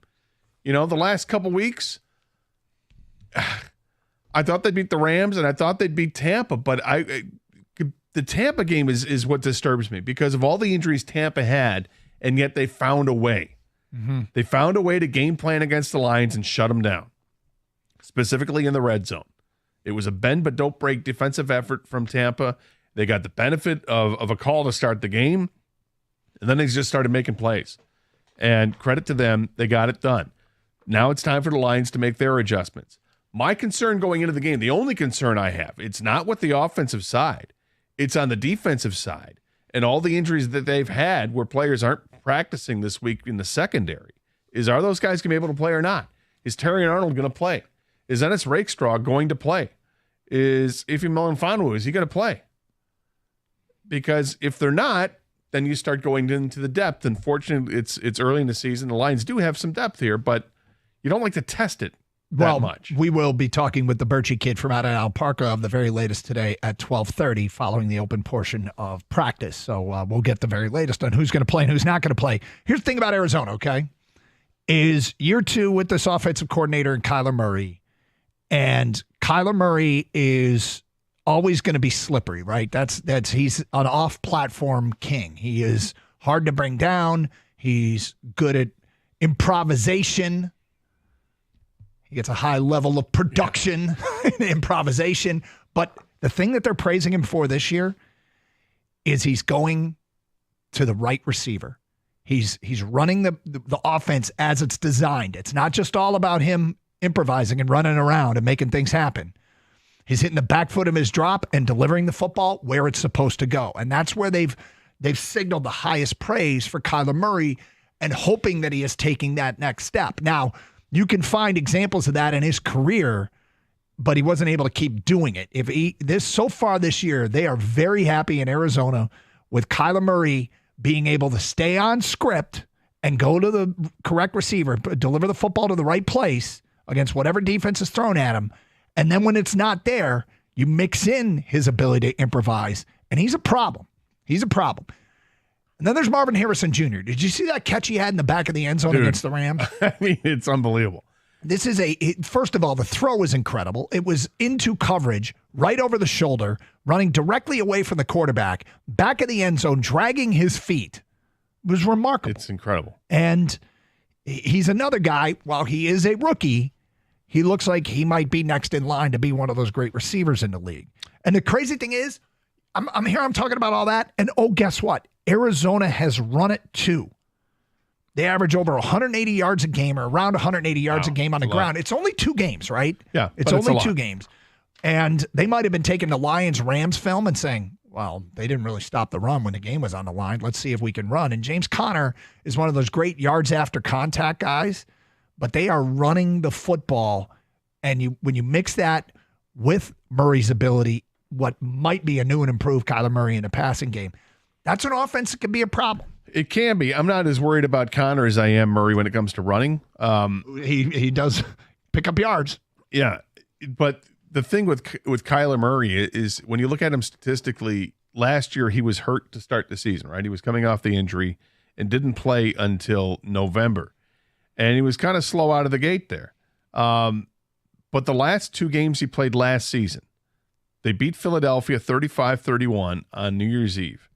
The last couple weeks, I thought they'd beat the Rams and I thought they'd beat Tampa, but the Tampa game is what disturbs me because of all the injuries Tampa had, and yet they found a way. Mm-hmm. They found a way to game plan against the Lions and shut them down, specifically in the red zone. It was a bend but don't break defensive effort from Tampa. They got the benefit of a call to start the game, and then they just started making plays. And credit to them, they got it done. Now it's time for the Lions to make their adjustments. My concern going into the game, the only concern I have, it's not with the offensive side. It's on the defensive side. And all the injuries that they've had where players aren't practicing this week in the secondary. Are those guys going to be able to play or not? Is Terry Arnold going to play? Is Ennis Rakestraw going to play? Is Ife Melifonwu, is he going to play? Because if they're not, then you start going into the depth. Unfortunately, it's early in the season. The Lions do have some depth here, but you don't like to test it that much. We will be talking with the Birchie kid from out at Alparca of the very latest today at 12:30 following the open portion of practice. So we'll get the very latest on who's going to play and who's not going to play. Here's the thing about Arizona, okay, is year 2 with this offensive coordinator and Kyler Murray. And Kyler Murray is always going to be slippery, right? He's an off-platform king. He is hard to bring down. He's good at improvisation. He gets a high level of production and improvisation. But the thing that they're praising him for this year is he's going to the right receiver. He's running the offense as it's designed. It's not just all about him improvising and running around and making things happen. He's hitting the back foot of his drop and delivering the football where it's supposed to go. And that's where they've signaled the highest praise for Kyler Murray and hoping that he is taking that next step. Now, you can find examples of that in his career, but he wasn't able to keep doing it. So far this year, they are very happy in Arizona with Kyler Murray being able to stay on script and go to the correct receiver, deliver the football to the right place against whatever defense is thrown at him. And then when it's not there, you mix in his ability to improvise, and he's a problem. He's a problem. And then there's Marvin Harrison Jr. Did you see that catch he had in the back of the end zone against the Rams? I mean, it's unbelievable. This is first of all, the throw was incredible. It was into coverage, right over the shoulder, running directly away from the quarterback, back of the end zone, dragging his feet. It was remarkable. It's incredible. And he's another guy, while he is a rookie, he looks like he might be next in line to be one of those great receivers in the league. And the crazy thing is, I'm here, I'm talking about all that, and guess what? Arizona has run it too. They average over 180 yards a game, or around 180 yards a game on the ground. It's only 2 games, right? Yeah, it's only 2 games. And they might have been taking the Lions-Rams film and saying, well, they didn't really stop the run when the game was on the line. Let's see if we can run. And James Conner is one of those great yards after contact guys, but they are running the football. And when you mix that with Murray's ability, what might be a new and improved Kyler Murray in the passing game, that's an offense that can be a problem. It can be. I'm not as worried about Connor as I am Murray when it comes to running. He does pick up yards. Yeah, but the thing with Kyler Murray is when you look at him statistically, last year he was hurt to start the season, right? He was coming off the injury and didn't play until November. And he was kind of slow out of the gate there. But the last 2 games he played last season, they beat Philadelphia 35-31 on New Year's Eve.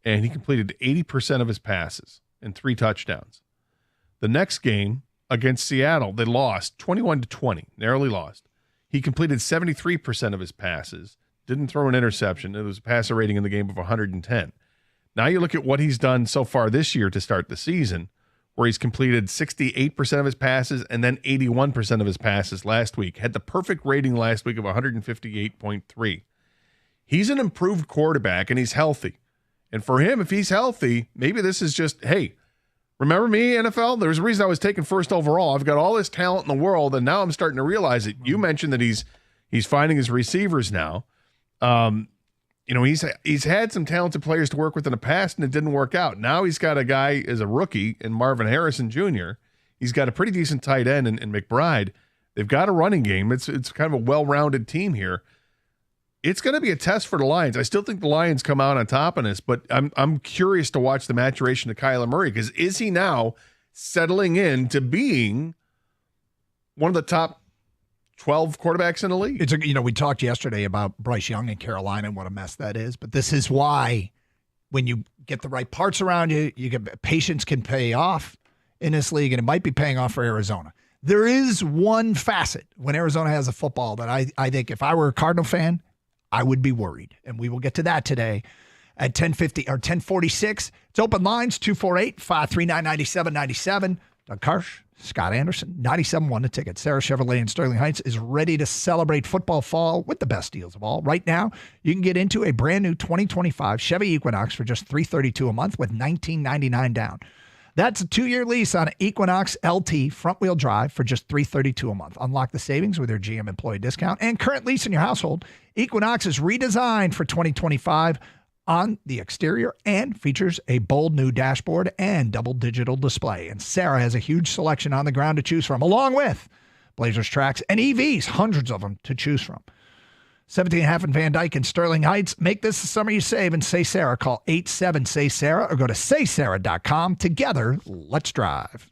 And he completed 80% of his passes and 3 touchdowns. The next game against Seattle, they lost 21-20, narrowly lost. He completed 73% of his passes, didn't throw an interception. It was a passer rating in the game of 110. Now you look at what he's done so far this year to start the season, where he's completed 68% of his passes and then 81% of his passes last week. Had the perfect rating last week of 158.3. He's an improved quarterback, and he's healthy. And for him, if he's healthy, maybe this is just, hey, remember me, NFL? There's a reason I was taken first overall. I've got all this talent in the world, and now I'm starting to realize it. You mentioned that he's finding his receivers now. He's had some talented players to work with in the past, and it didn't work out. Now he's got a guy as a rookie in Marvin Harrison Jr. He's got a pretty decent tight end in McBride. They've got a running game. It's kind of a well-rounded team here. It's going to be a test for the Lions. I still think the Lions come out on top of this, but I'm curious to watch the maturation of Kyler Murray, because is he now settling into being one of the top 12 quarterbacks in the league? We talked yesterday about Bryce Young in Carolina and what a mess that is, but this is why when you get the right parts around you, patience can pay off in this league, and it might be paying off for Arizona. There is one facet when Arizona has a football that I think if I were a Cardinal fan, I would be worried. And we will get to that today at 10:50 or 10:46. It's open lines, 248-539-9797. Doug Karsh, Scott Anderson, 97.1 the ticket. Sarah Chevrolet in Sterling Heights is ready to celebrate football fall with the best deals of all. Right now, you can get into a brand new 2025 Chevy Equinox for just $332 a month with $19.99 down. That's a 2-year lease on an Equinox LT front-wheel drive for just $332 a month. Unlock the savings with your GM employee discount and current lease in your household. Equinox is redesigned for 2025 on the exterior and features a bold new dashboard and double digital display. And Sarah has a huge selection on the ground to choose from, along with Blazers tracks and EVs, hundreds of them to choose from. 17.5 in Van Dyke and Sterling Heights. Make this the summer you save and Say Sarah. Call 87-SAY-SARAH or go to saysarah.com. Together, let's drive.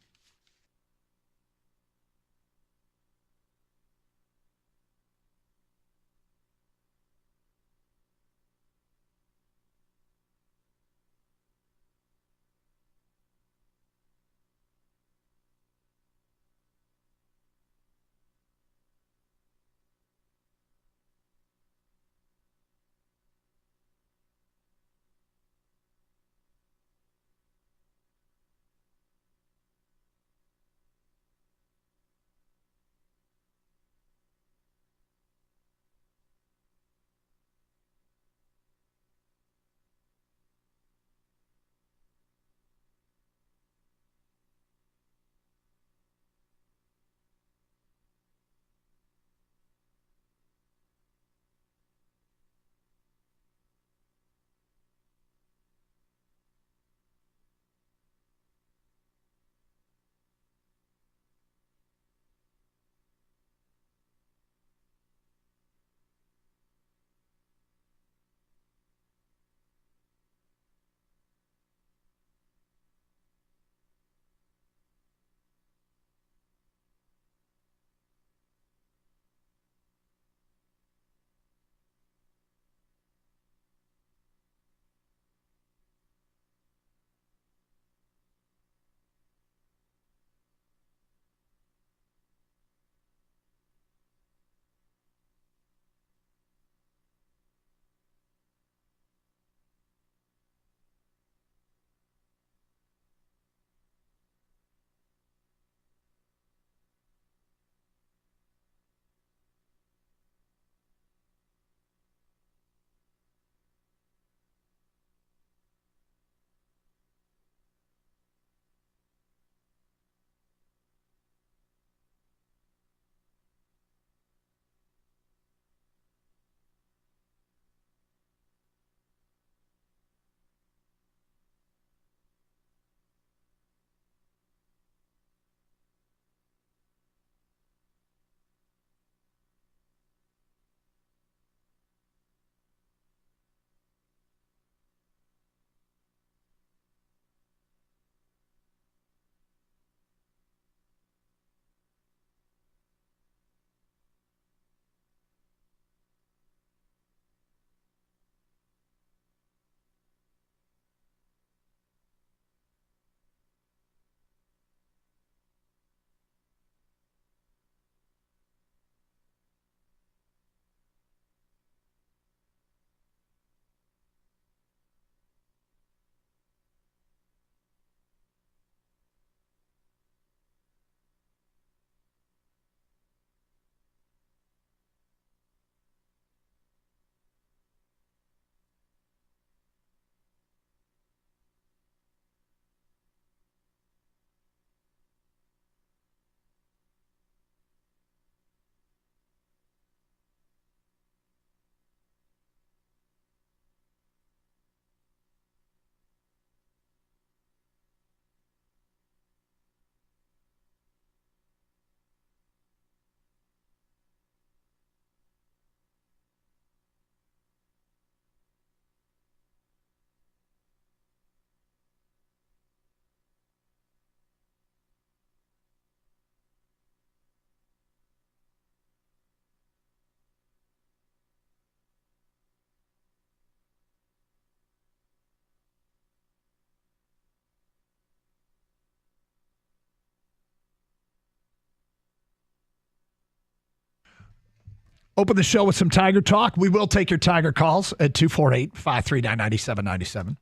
Open the show with some Tiger talk. We will take your Tiger calls at 248-539-9797.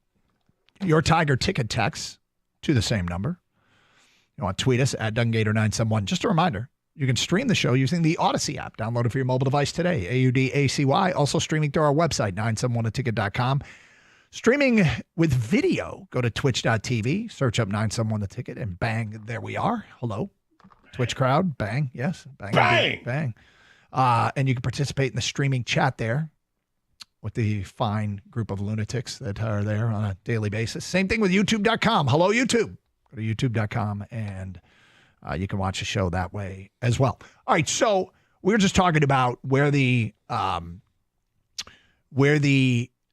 Your Tiger ticket text to the same number. You want to tweet us at DunGator971. Just a reminder, you can stream the show using the Odyssey app. Download it for your mobile device today. AUDACY. Also streaming through our website, 971theticket.com. Streaming with video, go to twitch.tv, search up 971 The Ticket, and bang, there we are. Hello. Twitch crowd, bang, yes. Bang. Bang. Bang. And you can participate in the streaming chat there with the fine group of lunatics that are there on a daily basis. Same thing with youtube.com. Hello, YouTube. Go to youtube.com, and you can watch the show that way as well. All right, so we were just talking about where the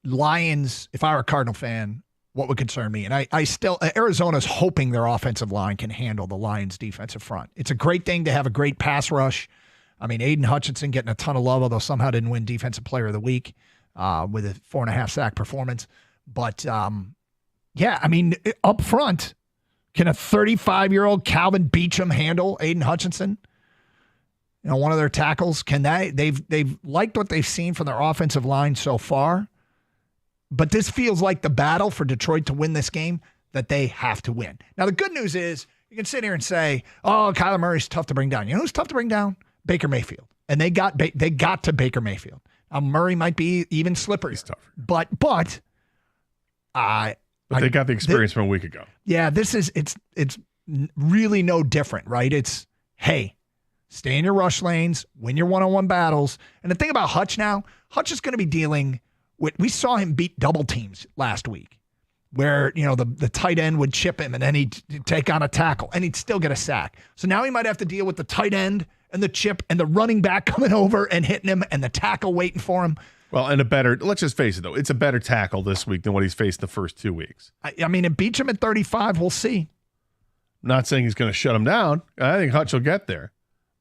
Lions, if I were a Cardinal fan, what would concern me? And I still, Arizona's hoping their offensive line can handle the Lions' defensive front. It's a great thing to have a great pass rush. I mean, Aiden Hutchinson getting a ton of love, although somehow didn't win Defensive Player of the Week with a 4.5 sack performance. But, yeah, I mean, up front, can a 35-year-old Calvin Beachum handle Aiden Hutchinson? You know, one of their tackles. Can they've liked what they've seen from their offensive line so far. But this feels like the battle for Detroit to win this game that they have to win. Now, the good news is you can sit here and say, oh, Kyler Murray's tough to bring down. You know who's tough to bring down? Baker Mayfield. And they got to Baker Mayfield. Murray might be even slippery. He's tougher. But they got the experience from a week ago. Yeah, it's really no different, right? It's, hey, stay in your rush lanes, win your one-on-one battles. And the thing about Hutch now, Hutch is going to be dealing with, we saw him beat double teams last week where, you know, the tight end would chip him and then he'd take on a tackle and he'd still get a sack. So now he might have to deal with the tight end and the chip and the running back coming over and hitting him and the tackle waiting for him. Well, and let's just face it, though, it's a better tackle this week than what he's faced the first 2 weeks. I mean, it beats him at 35. We'll see. I'm not saying he's going to shut him down. I think Hutch will get there.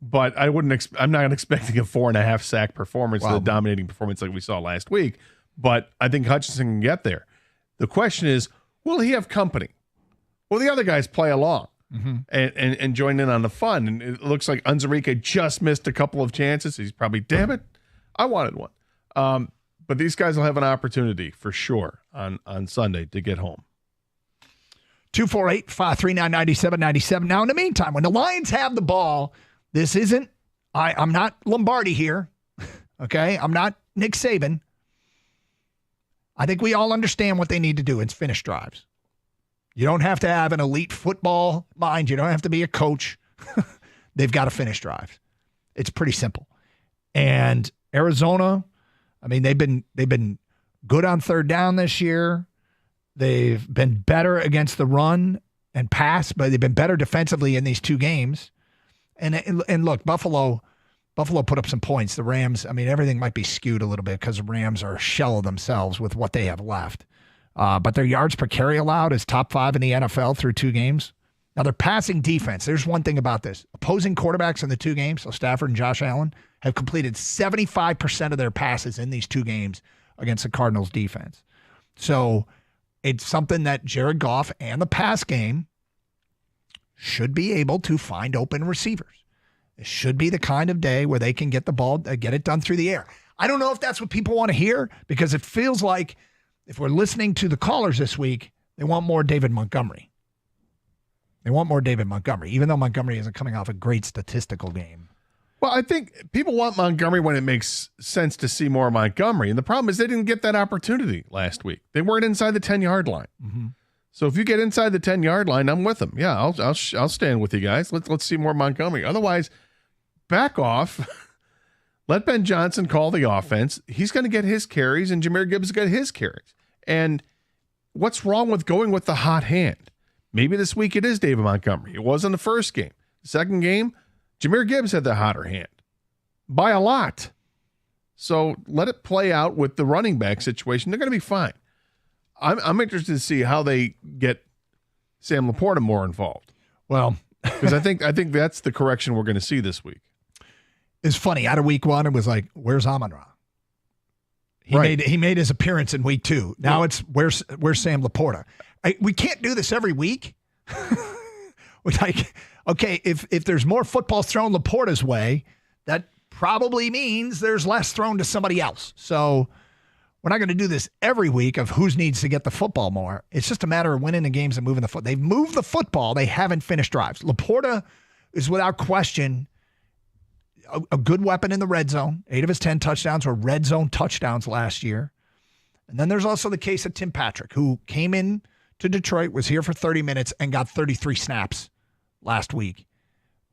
But I'm not expecting a 4.5 sack performance, the dominating performance like we saw last week. But I think Hutchinson can get there. The question is, will he have company? Will the other guys play along and join in on the fun? And it looks like Unzarika just missed a couple of chances. He's probably, damn it, I wanted one. But these guys will have an opportunity for sure on Sunday to get home. 248-539-9797. Now, in the meantime, when the Lions have the ball, this isn't, I'm not Lombardi here, okay? I'm not Nick Saban. I think we all understand what they need to do. It's finish drives. You don't have to have an elite football mind. You don't have to be a coach. They've got to finish drives. It's pretty simple. And Arizona, I mean, they've been good on third down this year. They've been better against the run and pass, but they've been better defensively in these two games. And look, Buffalo put up some points. The Rams, I mean, everything might be skewed a little bit because the Rams are a shell of themselves with what they have left. But their yards per carry allowed is top 5 in the NFL through 2 games. Now, their passing defense, there's one thing about this. Opposing quarterbacks in the 2 games, so Stafford and Josh Allen, have completed 75% of their passes in these 2 games against the Cardinals defense. So it's something that Jared Goff and the pass game should be able to find open receivers. It should be the kind of day where they can get the ball, get it done through the air. I don't know if that's what people want to hear because it feels like if we're listening to the callers this week, they want more David Montgomery. They want more David Montgomery, even though Montgomery isn't coming off a great statistical game. Well, I think people want Montgomery when it makes sense to see more Montgomery. And the problem is they didn't get that opportunity last week. They weren't inside the 10-yard line. Mm-hmm. So if you get inside the 10-yard line, I'm with them. Yeah, I'll stand with you guys. Let's see more Montgomery. Otherwise, back off. Let Ben Johnson call the offense. He's going to get his carries, and Jahmyr Gibbs got his carries. And what's wrong with going with the hot hand? Maybe this week it is David Montgomery. It was in the first game. The second game, Jahmyr Gibbs had the hotter hand by a lot. So let it play out with the running back situation. They're going to be fine. I'm interested to see how they get Sam Laporta more involved. Well, because I think that's the correction we're going to see this week. It's funny. Out of week 1, it was like, where's Amon-Ra? He made his appearance in week 2. Now it's where's Sam Laporta? We can't do this every week. Like, okay, if there's more footballs thrown Laporta's way, that probably means there's less thrown to somebody else. So we're not going to do this every week of who needs to get the football more. It's just a matter of winning the games and moving the football. They've moved the football. They haven't finished drives. Laporta is without question a good weapon in the red zone. 8 of his 10 touchdowns were red zone touchdowns last year. And then there's also the case of Tim Patrick, who came in to Detroit, was here for 30 minutes, and got 33 snaps last week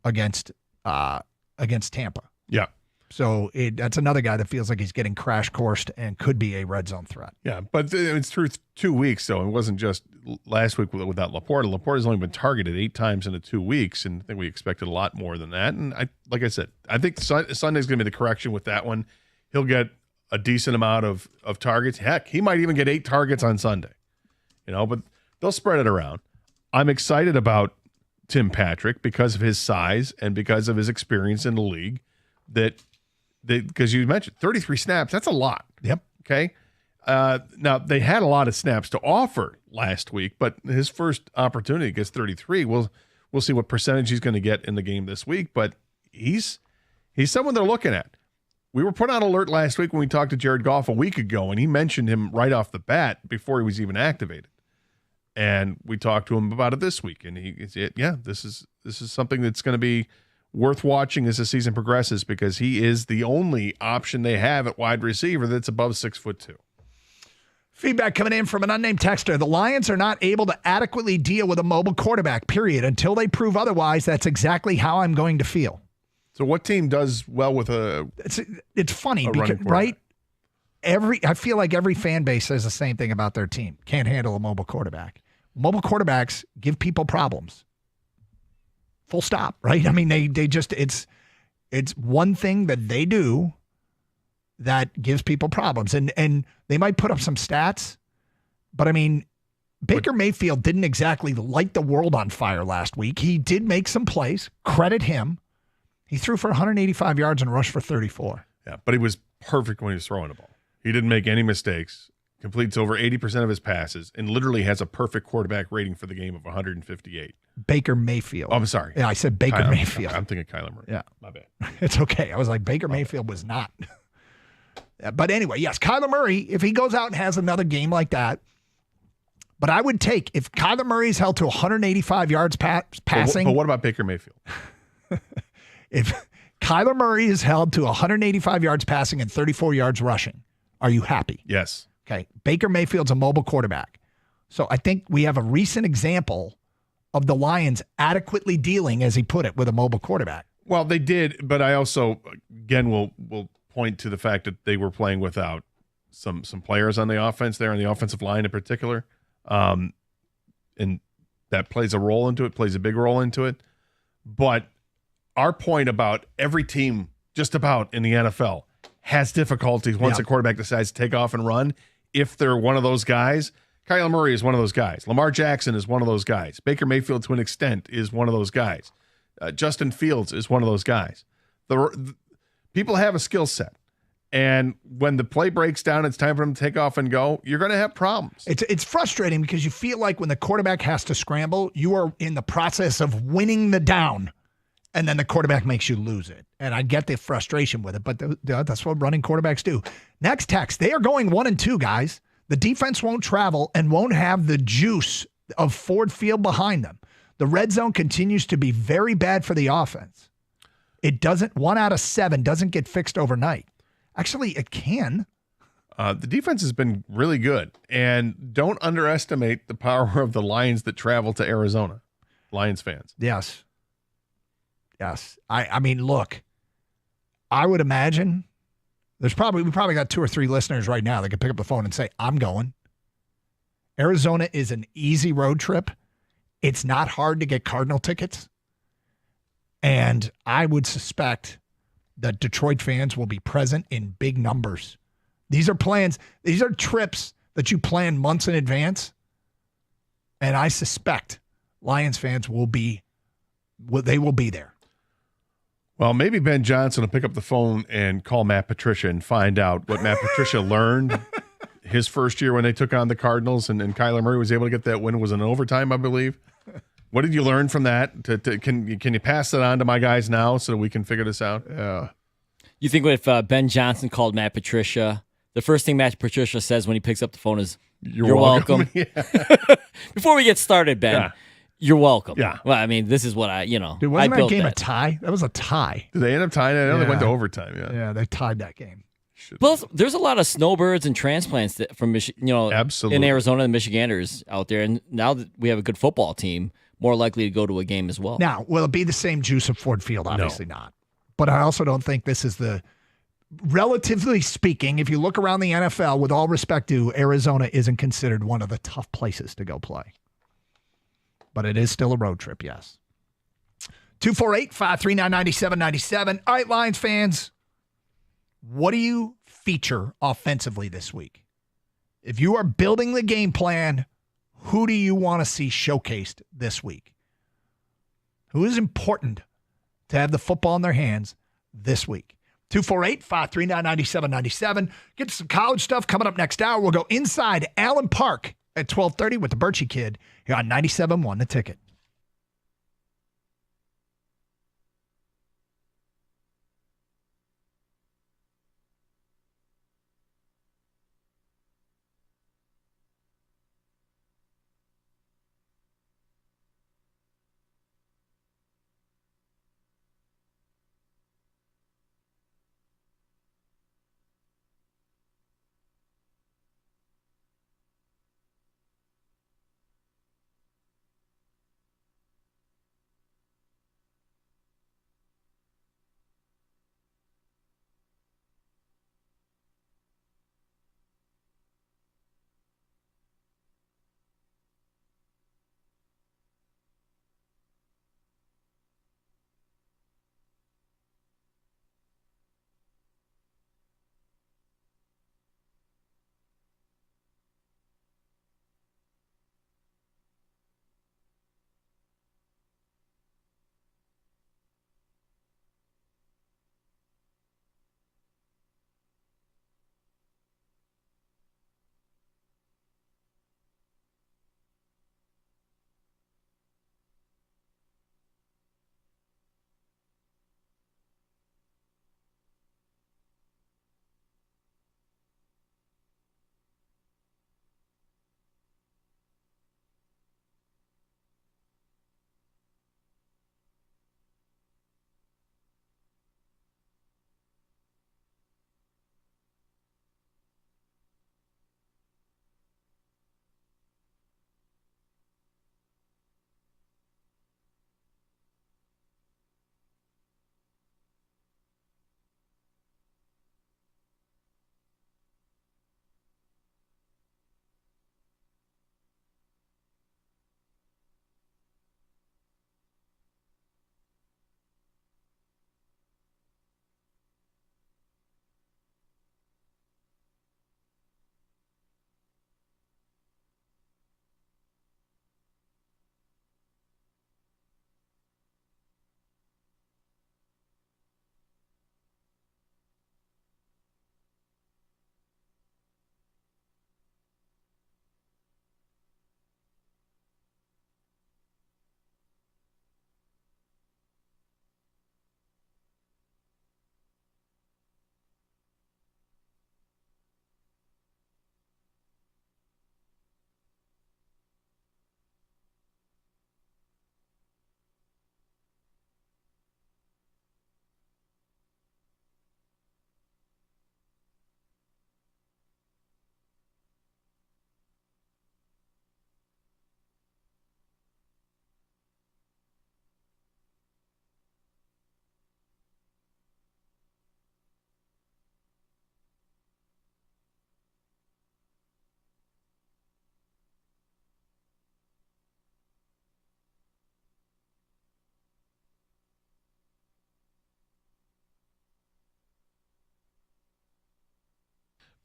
against Tampa. Yeah. So that's another guy that feels like he's getting crash coursed and could be a red zone threat. Yeah, but it's through 2 weeks, though. It wasn't just last week without Laporta. Laporta's only been targeted 8 times in the 2 weeks, and I think we expected a lot more than that. And like I said, I think Sunday's going to be the correction with that one. He'll get a decent amount of targets. Heck, he might even get 8 targets on Sunday. But they'll spread it around. I'm excited about Tim Patrick because of his size and because of his experience in the league. Because you mentioned 33 snaps, that's a lot. Yep. Okay. Now, they had a lot of snaps to offer last week, but his first opportunity gets 33. We'll see what percentage he's going to get in the game this week, but he's someone they're looking at. We were put on alert last week when we talked to Jared Goff a week ago, and he mentioned him right off the bat before he was even activated. And we talked to him about it this week, and he said, "Yeah, this is something that's going to be worth watching as the season progresses because he is the only option they have at wide receiver that's above 6'2". Feedback coming in from an unnamed texter. The Lions are not able to adequately deal with a mobile quarterback, period. Until they prove otherwise, that's exactly how I'm going to feel. So what team does well with a It's funny, because, right? I feel like every fan base says the same thing about their team. Can't handle a mobile quarterback. Mobile quarterbacks give people problems. Full stop, right? I mean, they just, it's one thing that they do that gives people problems. And they might put up some stats, but I mean, Baker Mayfield didn't exactly light the world on fire last week. He did make some plays. Credit him. He threw for 185 yards and rushed for 34. Yeah, but he was perfect when he was throwing the ball. He didn't make any mistakes. Completes over 80% of his passes and literally has a perfect quarterback rating for the game of 158. Baker Mayfield. Oh, I'm sorry. Yeah, I said Baker Mayfield. I'm thinking Kyler Murray. Yeah. My bad. It's okay. I was like, Baker Mayfield was not. But anyway, yes, Kyler Murray, if he goes out and has another game like that, but I would take, if Kyler Murray is held to 185 yards passing. But what about Baker Mayfield? If Kyler Murray is held to 185 yards passing and 34 yards rushing, are you happy? Yes. Okay. Baker Mayfield's a mobile quarterback. So I think we have a recent example of the Lions adequately dealing, as he put it, with a mobile quarterback. Well, they did, but I also, again, will point to the fact that they were playing without some players on the offense there, on the offensive line in particular. And that plays a role into it, plays a big role into it. But our point about every team, just about in the NFL, has difficulties once a quarterback decides to take off and run. If they're one of those guys, Kyler Murray is one of those guys. Lamar Jackson is one of those guys. Baker Mayfield, to an extent, is one of those guys. Justin Fields is one of those guys. The people have a skill set. And when the play breaks down, it's time for them to take off and go, you're going to have problems. It's frustrating because you feel like when the quarterback has to scramble, you are in the process of winning the down, and then the quarterback makes you lose it. And I get the frustration with it, but that's what running quarterbacks do. Next text, they are going 1-2, guys. The defense won't travel and won't have the juice of Ford Field behind them. The red zone continues to be very bad for the offense. It doesn't, 1 out of 7 doesn't get fixed overnight. Actually, it can. The defense has been really good. And don't underestimate the power of the Lions that travel to Arizona. Lions fans. Yes. I mean, look, I would imagine we probably got 2 or 3 listeners right now that could pick up the phone and say, I'm going. Arizona is an easy road trip. It's not hard to get Cardinal tickets. And I would suspect that Detroit fans will be present in big numbers. These are plans. These are trips that you plan months in advance. And I suspect Lions fans will be there. Well, maybe Ben Johnson will pick up the phone and call Matt Patricia and find out what Matt Patricia learned his first year when they took on the Cardinals and Kyler Murray was able to get that win. It was in overtime, I believe. What did you learn from that? Can you pass that on to my guys now so that we can figure this out? Yeah. You think if Ben Johnson called Matt Patricia, the first thing Matt Patricia says when he picks up the phone is, "You're welcome." Yeah. Before we get started, Ben, Yeah. you're welcome. Yeah. Well, I mean, this is what Dude, I wasn't that built game a that. tie? That was a tie. Did they end up tying it? I know they went to Yeah. overtime. Yeah. Yeah, they tied that game. Well, there's a lot of snowbirds and transplants from Absolutely. in Arizona and Michiganders out there, and now that we have a good football team, more likely to go to a game as well. Now, will it be the same juice of Ford Field? Obviously not. But I also don't think this is relatively speaking, if you look around the NFL, with all respect to, Arizona isn't considered one of the tough places to go play. But it is still a road trip, yes. 248-539-9797. All right, Lions fans, what do you feature offensively this week? If you are building the game plan, who do you want to see showcased this week? Who is important to have the football in their hands this week? 248-539-9797. Get some college stuff coming up next hour. We'll go inside Allen Park at 12:30 with the Birchie Kid here on 97.1 The Ticket.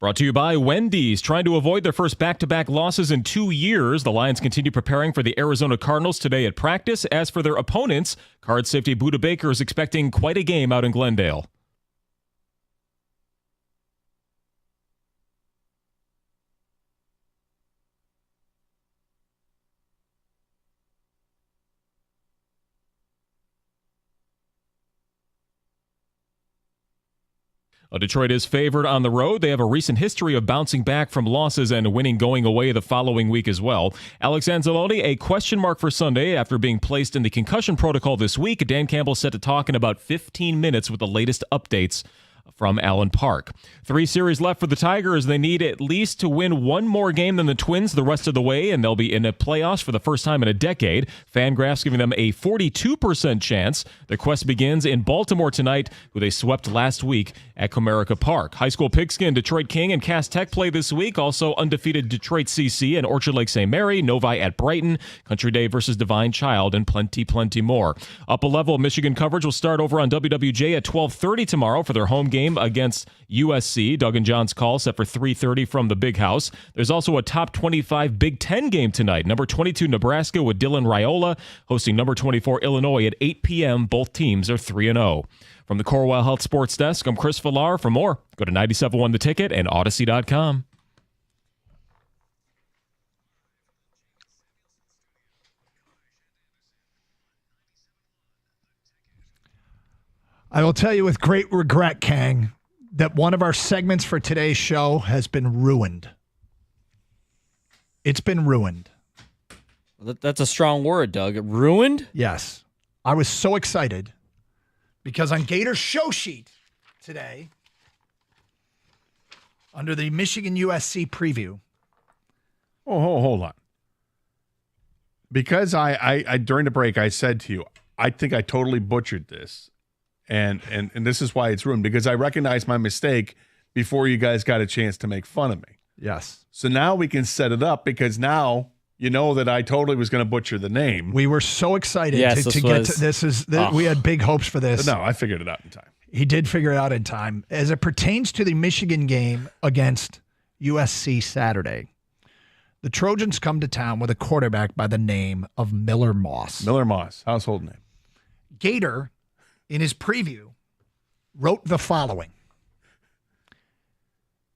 Brought to you by Wendy's. Trying to avoid their first back-to-back losses in 2 years, the Lions continue preparing for the Arizona Cardinals today at practice. As for their opponents, Card safety Budda Baker is expecting quite a game out in Glendale. Detroit is favored on the road. They have a recent history of bouncing back from losses and winning going away the following week as well. Alex Anzalone, a question mark for Sunday after being placed in the concussion protocol this week. Dan Campbell set to talk in about 15 minutes with the latest updates from Allen Park. 3 series left for the Tigers. They need at least to win one more game than the Twins the rest of the way, and they'll be in the playoffs for the first time in a decade. Fangraphs giving them a 42% chance. The quest begins in Baltimore tonight, who they swept last week at Comerica Park. High school pigskin, Detroit King and Cass Tech play this week. Also undefeated Detroit CC and Orchard Lake St. Mary, Novi at Brighton, Country Day versus Divine Child, and plenty more. Up a level, Michigan coverage will start over on WWJ at 12:30 tomorrow for their home game against USC. Doug and John's call set for 3:30 from the Big House. There's also a top 25 Big Ten game tonight. Number 22 Nebraska with Dylan Raiola hosting number 24 Illinois at 8 p.m. Both teams are 3-0. From the Corewell Health Sports Desk, I'm Chris Villar. For more, go to 97.1 The Ticket and Odyssey.com. I will tell you with great regret, Kang, that one of our segments for today's show has been ruined. It's been ruined. That's a strong word, Doug. Ruined? Yes. I was so excited because on Gator's show sheet today, under the Michigan-USC preview. Oh, hold on. Because I during the break, I said to you, I think I totally butchered this. And this is why it's ruined, because I recognized my mistake before you guys got a chance to make fun of me. Yes. So now we can set it up, because now you know that I totally was going to butcher the name. We were so excited Yes, to get to this. We had big hopes for this. But no, I figured it out in time. He did figure it out in time. As it pertains to the Michigan game against USC Saturday, the Trojans come to town with a quarterback by the name of Miller Moss. Miller Moss, household name. Gator, in his preview, wrote the following.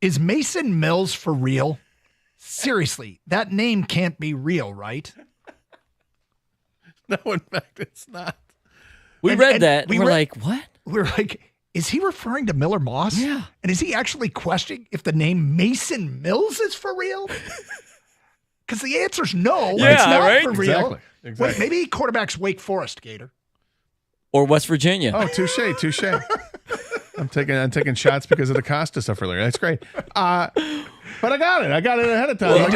Is Mason Mills for real? Seriously, that name can't be real, right? No, in fact, it's not. We read that. We're like, what? We're like, is he referring to Miller Moss? Yeah. And is he actually questioning if the name Mason Mills is for real? Because the answer's no. Yeah, it's not right? for real. Exactly. Wait, maybe he quarterbacks Wake Forest, Gator. Or West Virginia. Oh, touche. I'm taking shots because of the Costa stuff earlier. That's great. But I got it. I got it ahead of time.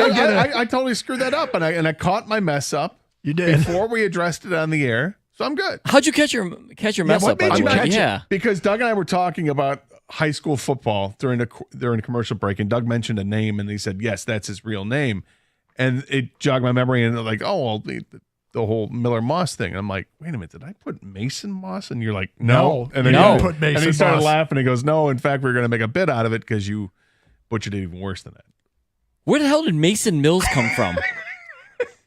I totally screwed that up, and I caught my mess up. You did before we addressed it on the air, so I'm good. How'd you catch your mess what up? made by you the way? catch it? Yeah. Because Doug and I were talking about high school football during a commercial break, and Doug mentioned a name, and he said, yes, that's his real name. And it jogged my memory, and like, oh, well, the whole Miller Moss thing. And I'm like, wait a minute, did I put Mason Moss? And you're like, no. And then you you put Mason and he started Moss. laughing. He goes, no, in fact, we're going to make a bit out of it because you butchered it even worse than that. Where the hell did Mason Mills come from?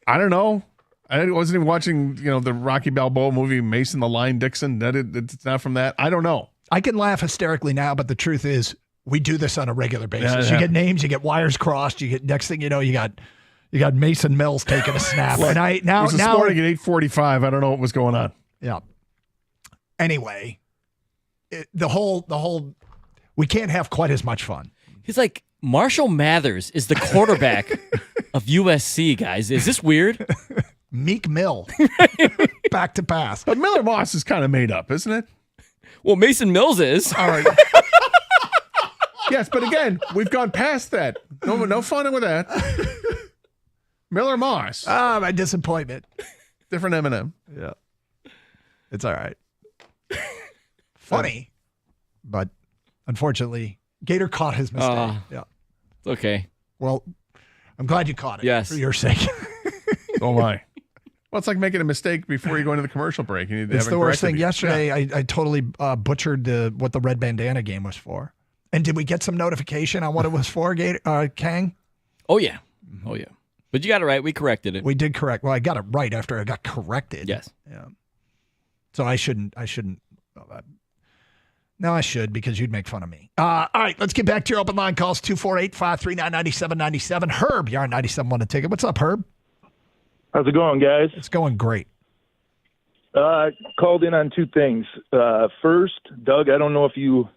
I don't know. I wasn't even watching, the Rocky Balboa movie, Mason the Lion Dixon. It's not from that. I don't know. I can laugh hysterically now, but the truth is we do this on a regular basis. Yeah. You get names, you get wires crossed, you get next thing you know, you got Mason Mills taking a snap. Look, and it was this morning at 8:45. I don't know what was going on. Yeah. Anyway, the whole we can't have quite as much fun. He's like, Marshall Mathers is the quarterback of USC, guys. Is this weird? Meek Mill. Back to pass. But Miller Moss is kind of made up, isn't it? Well, Mason Mills is. All right. Yes, but again, we've gone past that. No fun with that. Miller Moss. Ah, my disappointment. Different Eminem. Yeah. It's all right. Funny, but unfortunately, Gator caught his mistake. Yeah. It's okay. Well, I'm glad you caught it. Yes. For your sake. Oh, my. Well, it's like making a mistake before you go into the commercial break. You need to It's have the it worst corrected thing. you. Yesterday, I totally butchered what the red bandana game was for. And did we get some notification on what it was for, Kang? Oh, yeah. Oh, yeah. But you got it right. We corrected it. We did correct. Well, I got it right after I got corrected. Yes. Yeah. So I shouldn't. No, I should, because you'd make fun of me. All right, let's get back to your open line calls. 248-539-9797. Herb, you're on 97.1 The Ticket. What's up, Herb? How's it going, guys? It's going great. Called in on two things. First, Doug, I don't know if you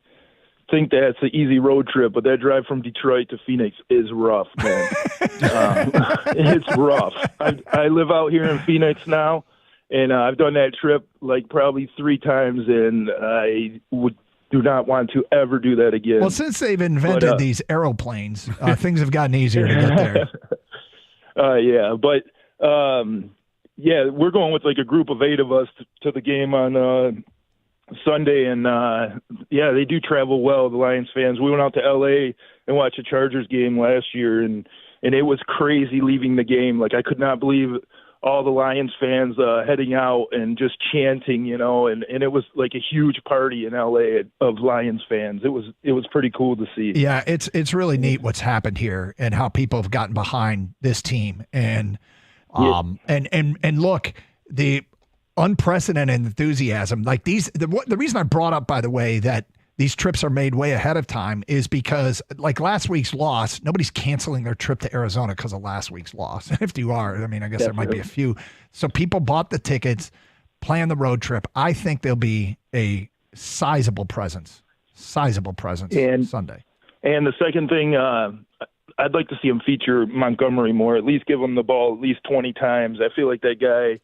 think that's an easy road trip, but that drive from Detroit to Phoenix is rough, man. It's rough. I live out here in Phoenix now, and I've done that trip like probably 3 times, and I do not want to ever do that again. Well, since they've invented these aeroplanes, things have gotten easier to get there. Yeah, we're going with like a group of 8 of us to the game on Sunday, and they do travel well, the Lions fans. We went out to LA and watched a Chargers game last year, and it was crazy leaving the game. Like, I could not believe all the Lions fans heading out and just chanting, and it was like a huge party in LA of Lions fans. It was pretty cool to see. Yeah, it's really neat what's happened here and how people have gotten behind this team, and look, the unprecedented enthusiasm, like the reason I brought up, by the way, that these trips are made way ahead of time is because, like last week's loss, nobody's canceling their trip to Arizona because of last week's loss. If you are, I mean, I guess there might be a few. So people bought the tickets, plan the road trip. I think there'll be a sizable presence Sunday. And the second thing, I'd like to see him feature Montgomery more, at least give him the ball at least 20 times. I feel like that guy,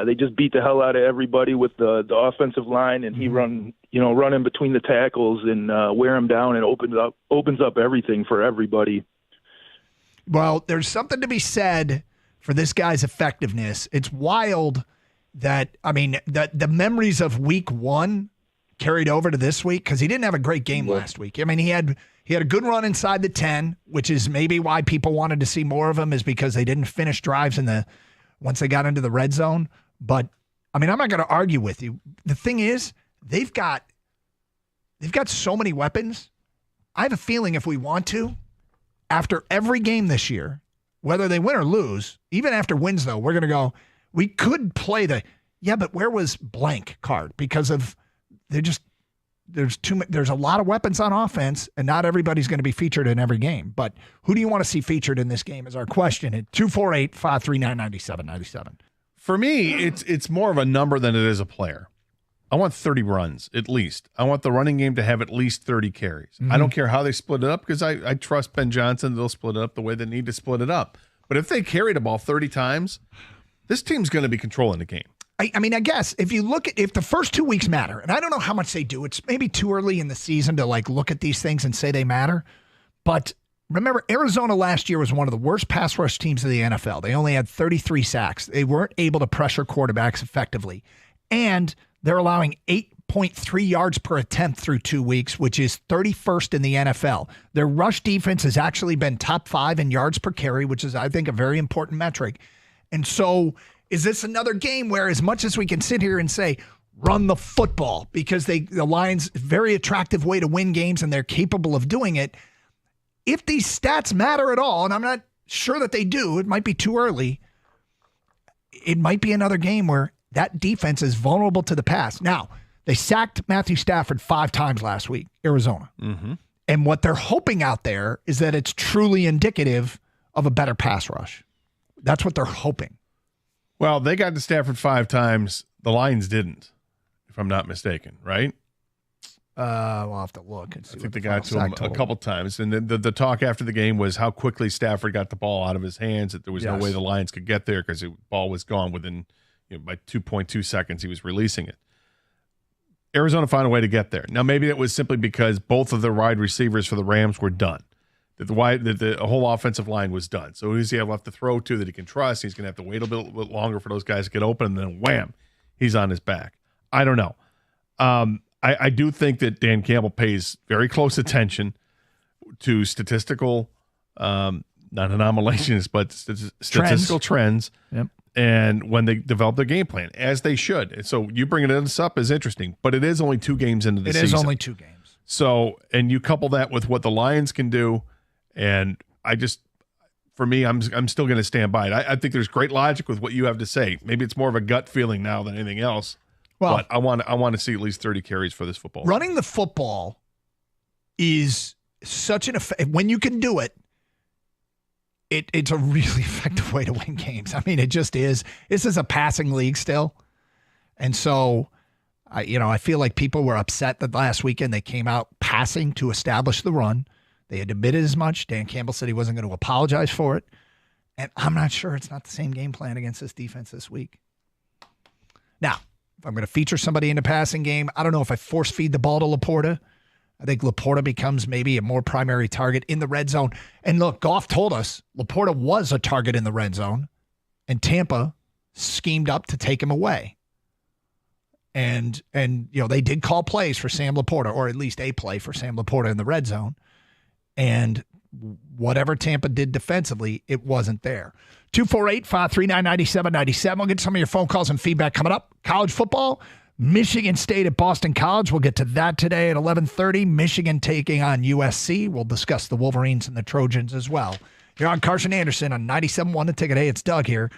they just beat the hell out of everybody with the offensive line, and he run in between the tackles and wear him down and opens up everything for everybody. Well, there's something to be said for this guy's effectiveness. It's wild that, I mean, that the memories of week 1 carried over to this week, because he didn't have a great game last week. I mean, he had a good run inside the 10, which is maybe why people wanted to see more of him, is because they didn't finish drives once they got into the red zone. But I mean, I'm not going to argue with you. The thing is, they've got so many weapons. I have a feeling if we want to, after every game this year, whether they win or lose, even after wins though, we're going to go, we could play but where was blank card, because of there's a lot of weapons on offense, and not everybody's going to be featured in every game. But who do you want to see featured in this game is our question at 248-539-9797. For me, it's more of a number than it is a player. I want 30 runs at least. I want the running game to have at least 30 carries. Mm-hmm. I don't care how they split it up, because I trust Ben Johnson. They'll split it up the way they need to split it up. But if they carry the ball 30 times, this team's going to be controlling the game. I mean, I guess if you look at, if the first 2 weeks matter, and I don't know how much they do, it's maybe too early in the season to like look at these things and say they matter. But remember, Arizona last year was one of the worst pass rush teams of the NFL. They only had 33 sacks. They weren't able to pressure quarterbacks effectively. And they're allowing 8.3 yards per attempt through 2 weeks, which is 31st in the NFL. Their rush defense has actually been top 5 in yards per carry, which is, I think, a very important metric. And so, is this another game where, as much as we can sit here and say, run the football, because the Lions, very attractive way to win games and they're capable of doing it, if these stats matter at all, and I'm not sure that they do, it might be too early, it might be another game where that defense is vulnerable to the pass. Now, they sacked Matthew Stafford 5 times last week, Arizona. Mm-hmm. And what they're hoping out there is that it's truly indicative of a better pass rush. That's what they're hoping. Well, they got to Stafford 5 times. The Lions didn't, if I'm not mistaken, right? We'll have to look. And see. I think they got to him a couple times. And then the talk after the game was how quickly Stafford got the ball out of his hands, that there was no way the Lions could get there because the ball was gone within, by 2.2 seconds he was releasing it. Arizona found a way to get there. Now, maybe it was simply because both of the wide receivers for the Rams were done. That the whole offensive line was done. So who's he have left to throw to that he can trust? He's going to have to wait a bit longer for those guys to get open, and then wham, he's on his back. I don't know. I do think that Dan Campbell pays very close attention to statistical, not anomalies, but statistical trends. Yep. And when they develop their game plan, as they should. And so you bringing this up is interesting, but it is only 2 games into the season. It is only 2 games. So, and you couple that with what the Lions can do, and for me, I'm still going to stand by it. I think there's great logic with what you have to say. Maybe it's more of a gut feeling now than anything else. Well, but I want to see at least 30 carries for this football. Running the football is such an effect. When you can do it, it's a really effective way to win games. I mean, it just is. This is a passing league still. And so I feel like people were upset that last weekend they came out passing to establish the run. They had admitted as much. Dan Campbell said he wasn't going to apologize for it. And I'm not sure it's not the same game plan against this defense this week. Now, if I'm going to feature somebody in the passing game, I don't know if I force feed the ball to Laporta. I think Laporta becomes maybe a more primary target in the red zone. And look, Goff told us Laporta was a target in the red zone, and Tampa schemed up to take him away. And they did call plays for Sam Laporta, or at least a play for Sam Laporta in the red zone. And whatever Tampa did defensively, it wasn't there. 248-539-9797. We'll get some of your phone calls and feedback coming up. College football, Michigan State at Boston College. We'll get to that today at 11:30. Michigan taking on USC. We'll discuss the Wolverines and the Trojans as well. You're on Carson Anderson on 97.1 The Ticket. Hey, it's Doug here.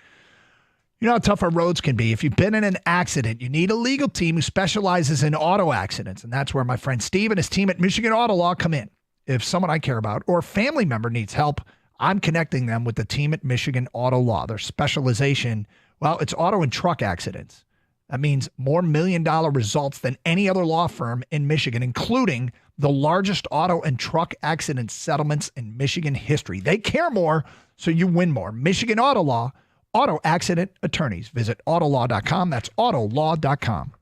You know how tough our roads can be. If you've been in an accident, you need a legal team who specializes in auto accidents. And that's where my friend Steve and his team at Michigan Auto Law come in. If someone I care about or a family member needs help, I'm connecting them with the team at Michigan Auto Law. Their specialization, well, it's auto and truck accidents. That means more million-dollar results than any other law firm in Michigan, including the largest auto and truck accident settlements in Michigan history. They care more, so you win more. Michigan Auto Law, auto accident attorneys. Visit autolaw.com. That's autolaw.com.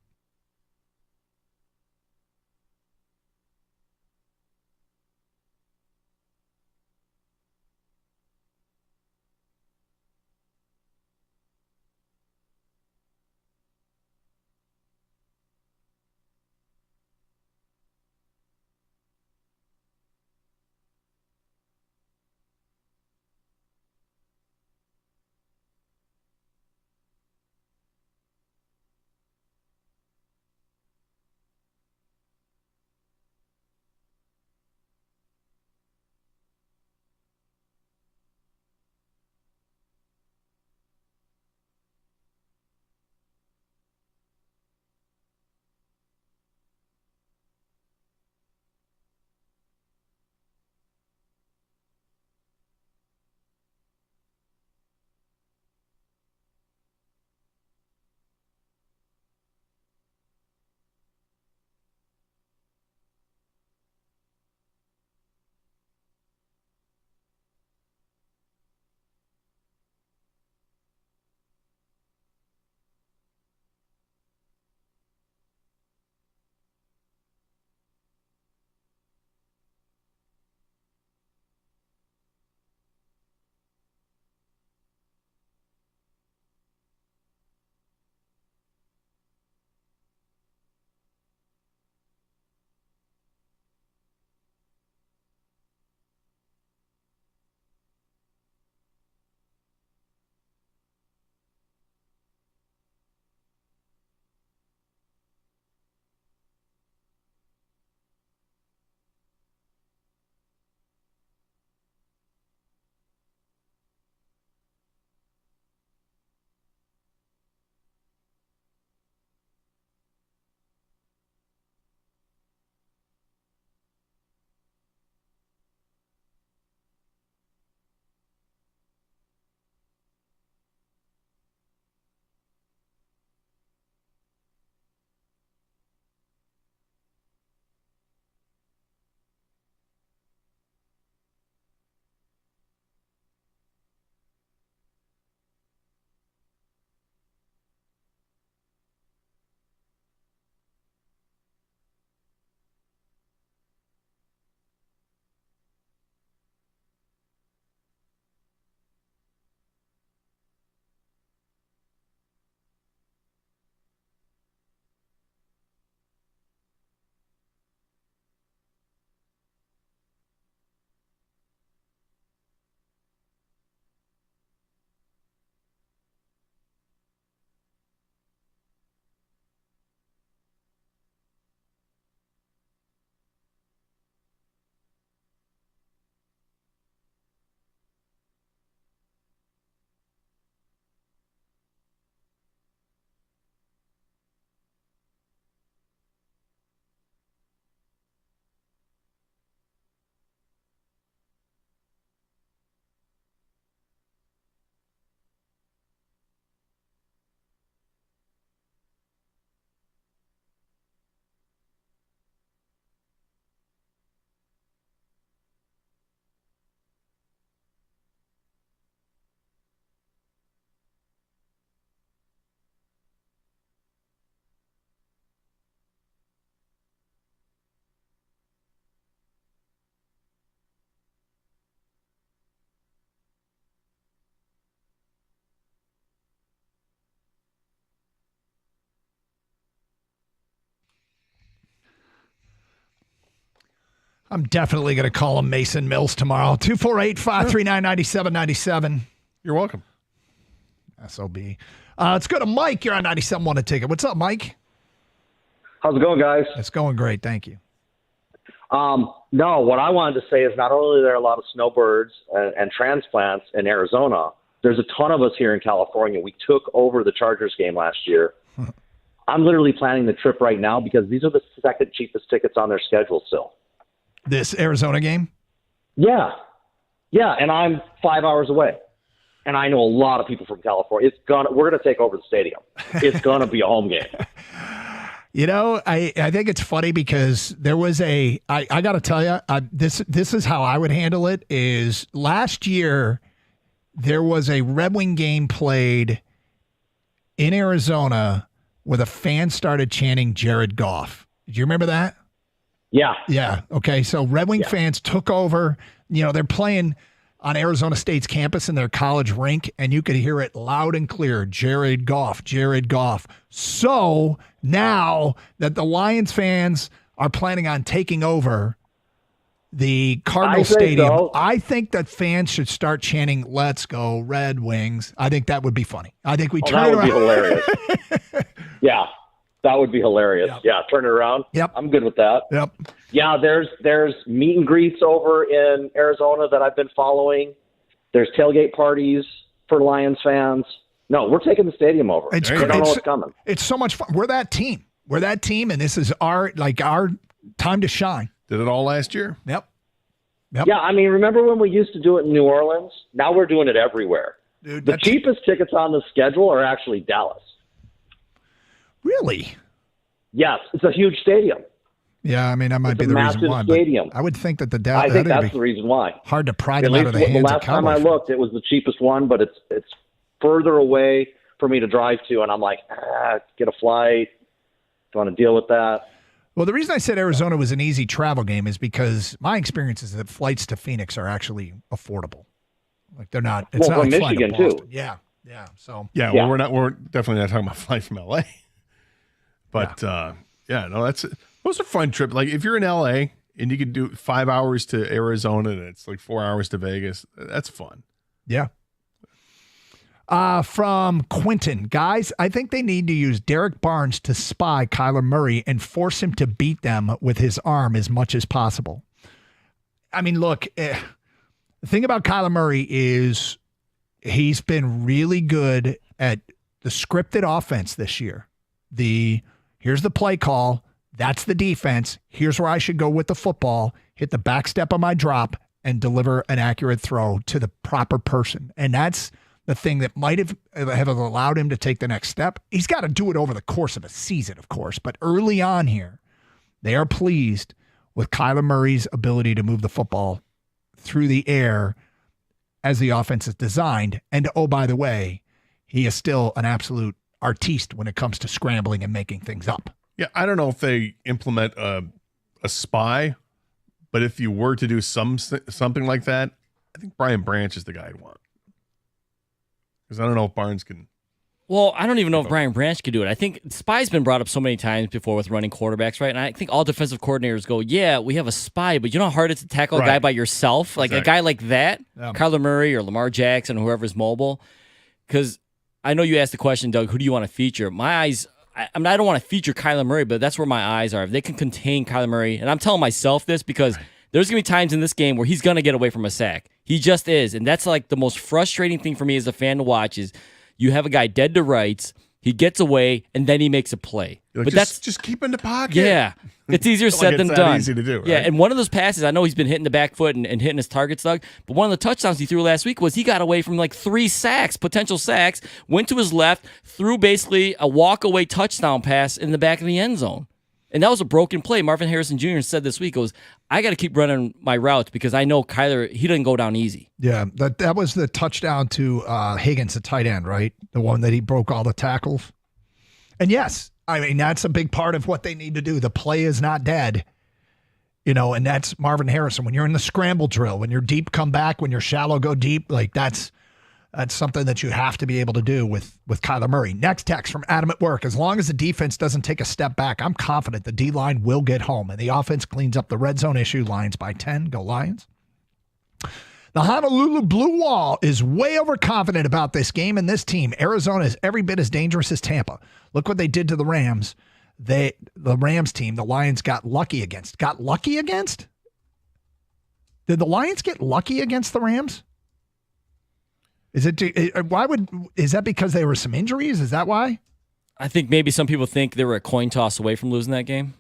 I'm definitely going to call him Mason Mills tomorrow. 248-539-9797. You're welcome. SOB. Let's go to Mike. You're on 97.1 A Ticket. What's up, Mike? How's it going, guys? It's going great. Thank you. No, what I wanted to say is not only are there a lot of snowbirds and transplants in Arizona, there's a ton of us here in California. We took over the Chargers game last year. I'm literally planning the trip right now because these are the second cheapest tickets on their schedule still. This Arizona game? Yeah. Yeah, and I'm 5 hours away. And I know a lot of people from California. We're gonna take over the stadium. It's gonna be a home game. You know, I think it's funny because there was I got to tell you, this is how I would handle it. Is last year there was a Red Wing game played in Arizona where the fans started chanting Jared Goff. Do you remember that? Yeah. Yeah. Okay. So Red Wing fans took over. You know, they're playing on Arizona State's campus in their college rink, and you could hear it loud and clear, Jared Goff, Jared Goff. So now that the Lions fans are planning on taking over the Cardinals stadium, I think that fans should start chanting, "Let's go Red Wings." I think that would be funny. I think we turn it around. That would be hilarious. Yeah, that would be hilarious. Yep. Yeah, turn it around. Yep. I'm good with that. Yep. Yeah, there's meet and greets over in Arizona that I've been following. There's tailgate parties for Lions fans. No, we're taking the stadium over. I don't know what's coming. It's so much fun. We're that team. We're that team, and this is our time to shine. Did it all last year? Yep. Yeah, I mean, remember when we used to do it in New Orleans? Now we're doing it everywhere. Dude, the cheapest tickets on the schedule are actually Dallas. Really? Yes, it's a huge stadium. Yeah, I mean, that might be the reason why. Stadium. I would think that I think that's the reason why. Hard to pry them out of the hands of the last time I looked, it was the cheapest one, but it's further away for me to drive to, and I'm like, get a flight. Do you want to deal with that? Well, the reason I said Arizona was an easy travel game is because my experience is that flights to Phoenix are actually affordable. Like they're not. It's not from like Michigan flying to too. Yeah. So well, we're definitely not talking about flying from LA. But those are fun trips. Like if you're in LA and you could do 5 hours to Arizona and it's like 4 hours to Vegas, that's fun. Yeah. From Quentin, guys, I think they need to use Derek Barnes to spy Kyler Murray and force him to beat them with his arm as much as possible. I mean, look, the thing about Kyler Murray is he's been really good at the scripted offense this year. Here's the play call. That's the defense. Here's where I should go with the football, hit the back step of my drop, and deliver an accurate throw to the proper person. And that's the thing that might have allowed him to take the next step. He's got to do it over the course of a season, of course. But early on here, they are pleased with Kyler Murray's ability to move the football through the air as the offense is designed. And, oh, by the way, he is still an absolute artiste when it comes to scrambling and making things up. Yeah, I don't know if they implement a spy, but if you were to do something like that, I think Brian Branch is the guy I'd want. Because I don't know if Barnes can. Well, I don't even know if Brian Branch could do it. I think spy's been brought up so many times before with running quarterbacks, right? And I think all defensive coordinators go, yeah, we have a spy, but you know how hard it is to tackle a guy by yourself? Like a guy like that, Kyler Murray or Lamar Jackson, whoever's mobile. Because I know you asked the question, Doug, who do you want to feature? My eyes, I don't want to feature Kyler Murray, but that's where my eyes are. If they can contain Kyler Murray, and I'm telling myself this because there's going to be times in this game where he's going to get away from a sack. He just is. And that's like the most frustrating thing for me as a fan to watch is you have a guy dead to rights, he gets away, and then he makes a play. Like, but that's just keep in the pocket. Yeah. It's easier said than done. Easy to do, right? Yeah, and one of those passes, I know he's been hitting the back foot and hitting his targets, Doug, but one of the touchdowns he threw last week was he got away from like 3 sacks, potential sacks, went to his left, threw basically a walk-away touchdown pass in the back of the end zone. And that was a broken play. Marvin Harrison Jr. said this week, goes, I got to keep running my routes because I know Kyler, he doesn't go down easy. Yeah, that was the touchdown to Higgins, the tight end, right? The one that he broke all the tackles. And yes, I mean, that's a big part of what they need to do. The play is not dead, and that's Marvin Harrison. When you're in the scramble drill, when you're deep, come back. When you're shallow, go deep. Like that's That's something that you have to be able to do with Kyler Murray. Next text from Adam at work. As long as the defense doesn't take a step back, I'm confident the D-line will get home, and the offense cleans up the red zone issue. Lions by 10. Go Lions. The Honolulu Blue Wall is way overconfident about this game and this team. Arizona is every bit as dangerous as Tampa. Look what they did to the Rams. The Rams team, the Lions got lucky against. Got lucky against? Did the Lions get lucky against the Rams? Is that because there were some injuries? Is that why? I think maybe some people think they were a coin toss away from losing that game.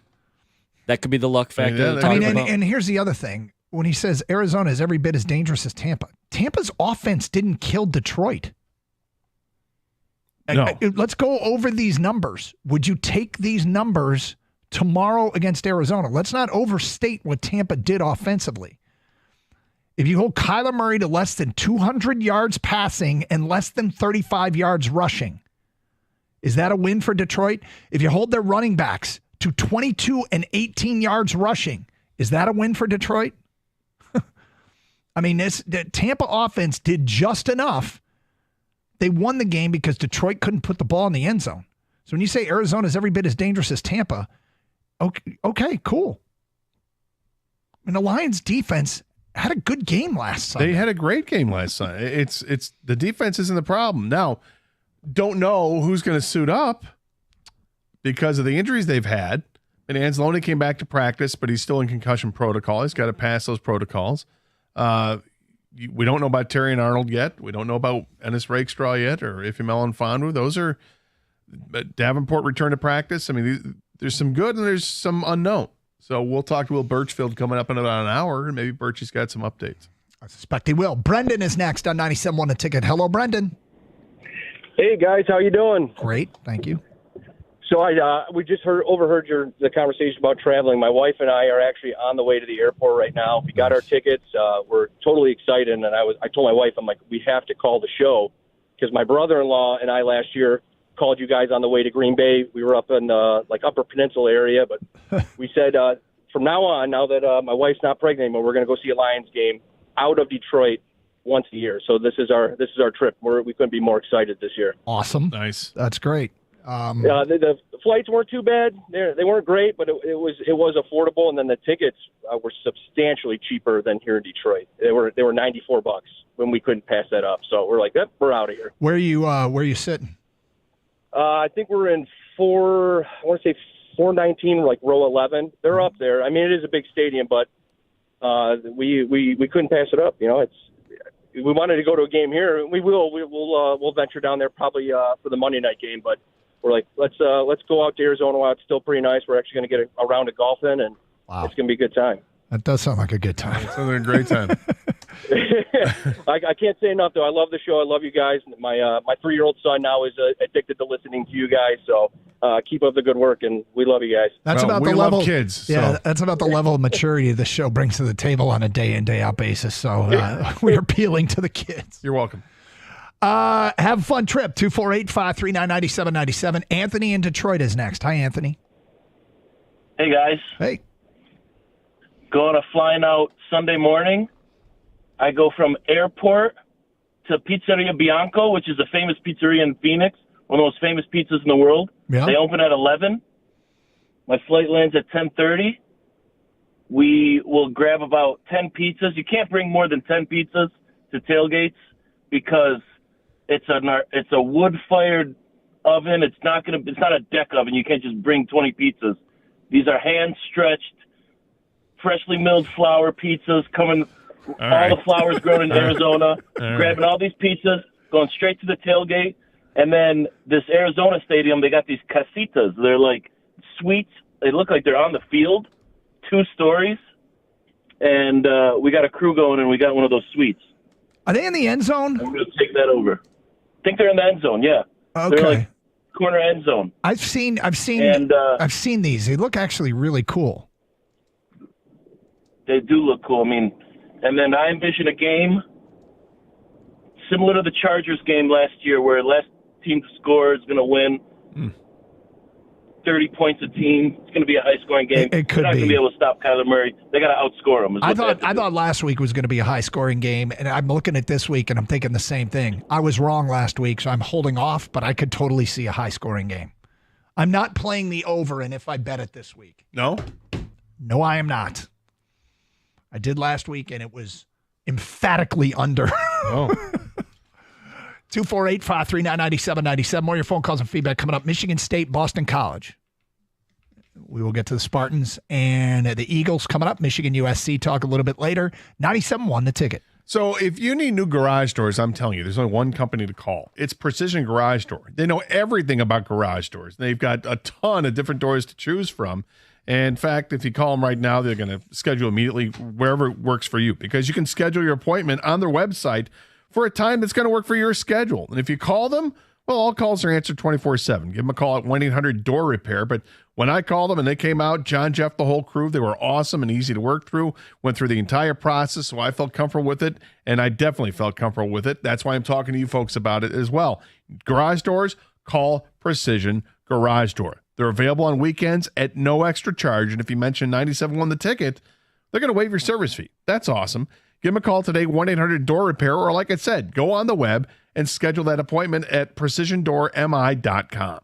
That could be the luck factor. And here's the other thing. When he says Arizona is every bit as dangerous as Tampa, Tampa's offense didn't kill Detroit. No. Let's go over these numbers. Would you take these numbers tomorrow against Arizona? Let's not overstate what Tampa did offensively. If you hold Kyler Murray to less than 200 yards passing and less than 35 yards rushing, is that a win for Detroit? If you hold their running backs to 22 and 18 yards rushing, is that a win for Detroit? I mean, the Tampa offense did just enough. They won the game because Detroit couldn't put the ball in the end zone. So when you say Arizona is every bit as dangerous as Tampa, okay, cool. And the Lions defense had a good game last Sunday. They had a great game last Sunday. It's the defense isn't the problem. Now, don't know who's going to suit up because of the injuries they've had. And Anzalone came back to practice, but he's still in concussion protocol. He's got to pass those protocols. We don't know about Terry and Arnold yet. We don't know about Ennis Rakestraw yet or Ifeanyi Melifonwu. Those are Davenport returned to practice. I mean, there's some good and there's some unknown. So we'll talk to Will Birchfield coming up in about an hour, and maybe Birchie's got some updates. I suspect he will. Brendan is next on 97.1 The Ticket. Hello, Brendan. Hey, guys. How you doing? Great. Thank you. So we just overheard the conversation about traveling. My wife and I are actually on the way to the airport right now. We got our tickets. We're totally excited, and I told my wife, I'm like, we have to call the show because my brother-in-law and I last year called you guys on the way to Green Bay. We were up in Upper Peninsula area, but we said from now on, now that my wife's not pregnant anymore, we're going to go see a Lions game out of Detroit once a year. So this is our trip. We couldn't be more excited this year. Awesome. Nice. That's great. The flights weren't too bad. They weren't great, but it was affordable. And then the tickets were substantially cheaper than here in Detroit. They were $94 when we couldn't pass that up. So we're like, yep, we're out of here. Where are you sitting? I think we're in 419, like row 11. They're up there. I mean, it is a big stadium, but we couldn't pass it up. You know, we wanted to go to a game here. We'll venture down there probably for the Monday night game, but we're like, let's go out to Arizona while it's still pretty nice. We're actually going to get a round of golf in, and it's going to be a good time. That does sound like a good time. It sounds like a great time. I can't say enough, though. I love the show. I love you guys. My 3-year-old son now is addicted to listening to you guys. So keep up the good work, and we love you guys. That's about we the love level. Kids. Yeah, so. That's about the level of maturity the show brings to the table on a day in, day out basis. So we're appealing to the kids. You're welcome. Have a fun trip. 248-539-9797. Anthony in Detroit is next. Hi, Anthony. Hey, guys. Hey. Flying out Sunday morning. I go from airport to Pizzeria Bianco, which is a famous pizzeria in Phoenix, one of the most famous pizzas in the world. Yeah. They open at 11. My flight lands at 10:30. We will grab about 10 pizzas. You can't bring more than 10 pizzas to tailgates because it's a wood-fired oven. It's not a deck oven. You can't just bring 20 pizzas. These are hand-stretched, freshly milled flour pizzas coming. All the flowers grown in Arizona, grabbing all these pizzas, going straight to the tailgate. And then this Arizona stadium, they got these casitas. They're like suites. They look like they're on the field, 2 stories. And we got a crew going, and we got one of those suites. Are they in the end zone? I'm going to take that over. I think they're in the end zone, yeah. Okay. They're like corner end zone. I've seen these. They look actually really cool. They do look cool. I mean, and then I envision a game similar to the Chargers game last year where last team to score is going to win. 30 points a team. It's going to be a high-scoring game. It could They're not going to be. be able to stop Kyler Murray. They got to outscore him. I thought last week was going to be a high-scoring game, and I'm looking at this week, and I'm thinking the same thing. I was wrong last week, so I'm holding off, but I could totally see a high-scoring game. I'm not playing the over, and if I bet it this week. No? No, I am not. I did last week, and it was emphatically under. Oh. 248-539-9797. More of your phone calls and feedback coming up. Michigan State, Boston College. We will get to the Spartans and the Eagles coming up. Michigan-USC talk a little bit later. 97-1 the ticket. So if you need new garage doors, I'm telling you, there's only one company to call. It's Precision Garage Door. They know everything about garage doors. They've got a ton of different doors to choose from. And in fact, if you call them right now, they're going to schedule immediately wherever it works for you, because you can schedule your appointment on their website for a time that's going to work for your schedule. And if you call them, well, all calls are answered 24/7. Give them a call at 1-800-DOOR-REPAIR. But when I called them and they came out, John, Jeff, the whole crew, they were awesome and easy to work through, went through the entire process, so I felt comfortable with it, and I definitely felt comfortable with it. That's why I'm talking to you folks about it as well. Garage doors, call Precision Garage Door. They're available on weekends at no extra charge, and if you mention 97-1 the ticket, they're going to waive your service fee. That's awesome. Give them a call today, 1-800-DOOR-REPAIR, or like I said, go on the web and schedule that appointment at precisiondoormi.com.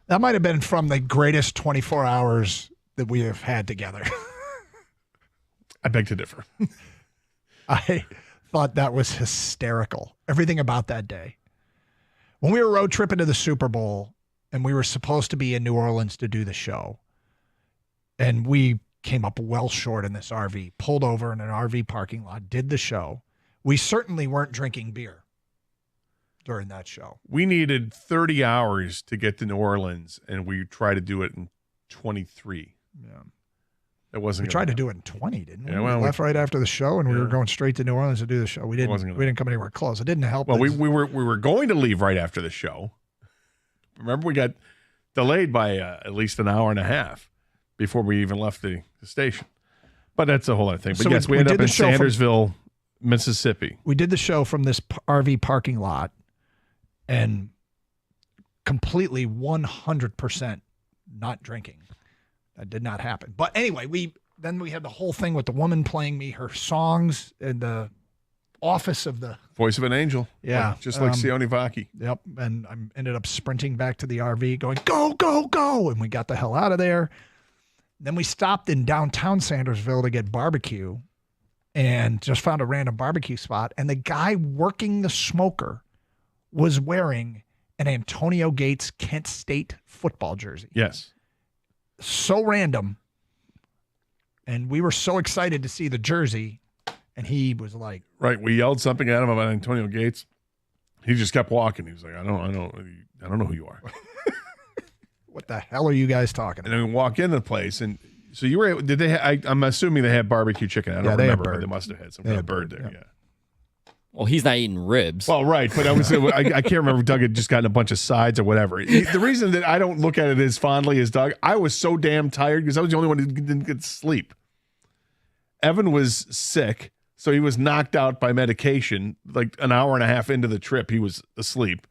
That might have been from the greatest 24 hours that we have had together. I beg to differ. I thought that was hysterical. Everything about that day. When we were road tripping to the Super Bowl and we were supposed to be in New Orleans to do the show, and we came up well short in this RV, pulled over in an RV parking lot, did the show. We certainly weren't drinking beer during that show. We needed 30 hours to get to New Orleans, and we tried to do it in 23. Yeah. It wasn't. We tried to do it in 20, didn't we? Yeah, well, we left right after the show, and we were going straight to New Orleans to do the show. We didn't come anywhere close. It didn't help. Well, we were going to leave right after the show. Remember, we got delayed by at least an hour and a half before we even left the station. But that's a whole other thing. But So yes, we ended up in show from- Sandersville, Mississippi. We did the show from this RV parking lot, and completely 100% not drinking. That did not happen. But anyway, then we had the whole thing with the woman playing me her songs in the office of the Voice of an angel. Yeah. Just like Sione Vaki. Yep. And I ended up sprinting back to the RV going, go, go, go. And we got the hell out of there. Then we stopped in downtown Sandersville to get barbecue and just found a random barbecue spot. And the guy working the smoker was wearing an Antonio Gates Kent State football jersey. Yes. So random. And we were so excited to see the jersey. And he was like, Right. We yelled something at him about Antonio Gates. He just kept walking. He was like, I don't know who you are. what the hell are you guys talking And about? then we walk into the place, and so you were. Did they? I'm assuming they had barbecue chicken. I don't they had remember, but bird. they must have had some They kind had of bird bird, there. yeah. Yeah. Well, he's not eating ribs. Well, right, but I can't remember if Doug had just gotten a bunch of sides or whatever. The reason that I don't look at it as fondly as Doug, I was so damn tired because I was the only one who didn't get sleep. Evan was sick, so he was knocked out by medication. Like an hour and a half into the trip, he was asleep.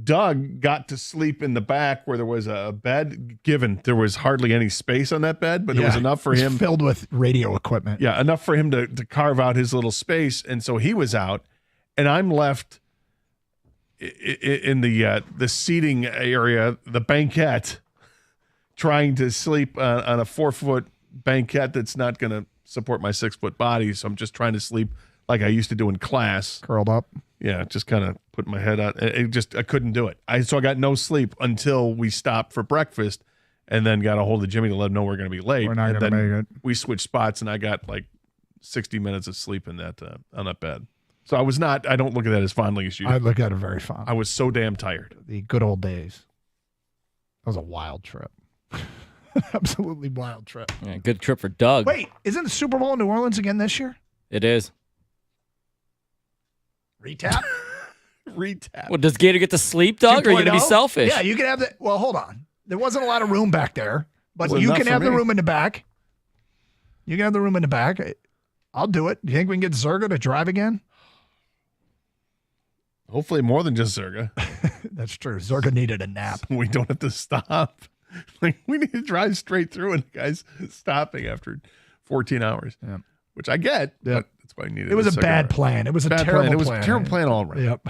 Doug got to sleep in the back where there was a bed given. There was hardly any space on that bed, but it was enough for It was him. filled with radio equipment. Yeah, enough for him to carve out his little space. And so he was out, and I'm left in the seating area, the banquette, trying to sleep on a 4-foot banquette that's not going to support my 6-foot body. So I'm just trying to sleep like I used to do in class. Curled up. Yeah, just kind of put my head out. I couldn't do it. So I got no sleep until we stopped for breakfast, and then got a hold of Jimmy to let him know we're going to be late. We're not And going to then make it. we switched spots, and I got like 60 minutes of sleep in that on that bed. So I don't look at that as fondly as you. I look at it very fond. I was so damn tired. The good old days. That was a wild trip. Absolutely wild trip. Yeah, good trip for Doug. Wait, isn't the Super Bowl in New Orleans again this year? It is. Retap? Retap. Well, does Gator get to sleep, Doug, or are you going to be 2.0? selfish? Yeah, you can have the. Well, hold on. There wasn't a lot of room back there, but Well, you enough can for have the me. room in the back. You can have the room in the back. I'll do it. Do you think we can get Zerga to drive again? Hopefully more than just Zerga. That's true. Zerga needed a nap. We don't have to stop. Like, we need to drive straight through, and the guy's stopping after 14 hours. Yeah. Which I get. Yeah. But that's why I needed It was a second bad hour. plan. It was a Bad terrible plan. It was plan. a terrible plan all around. Yep.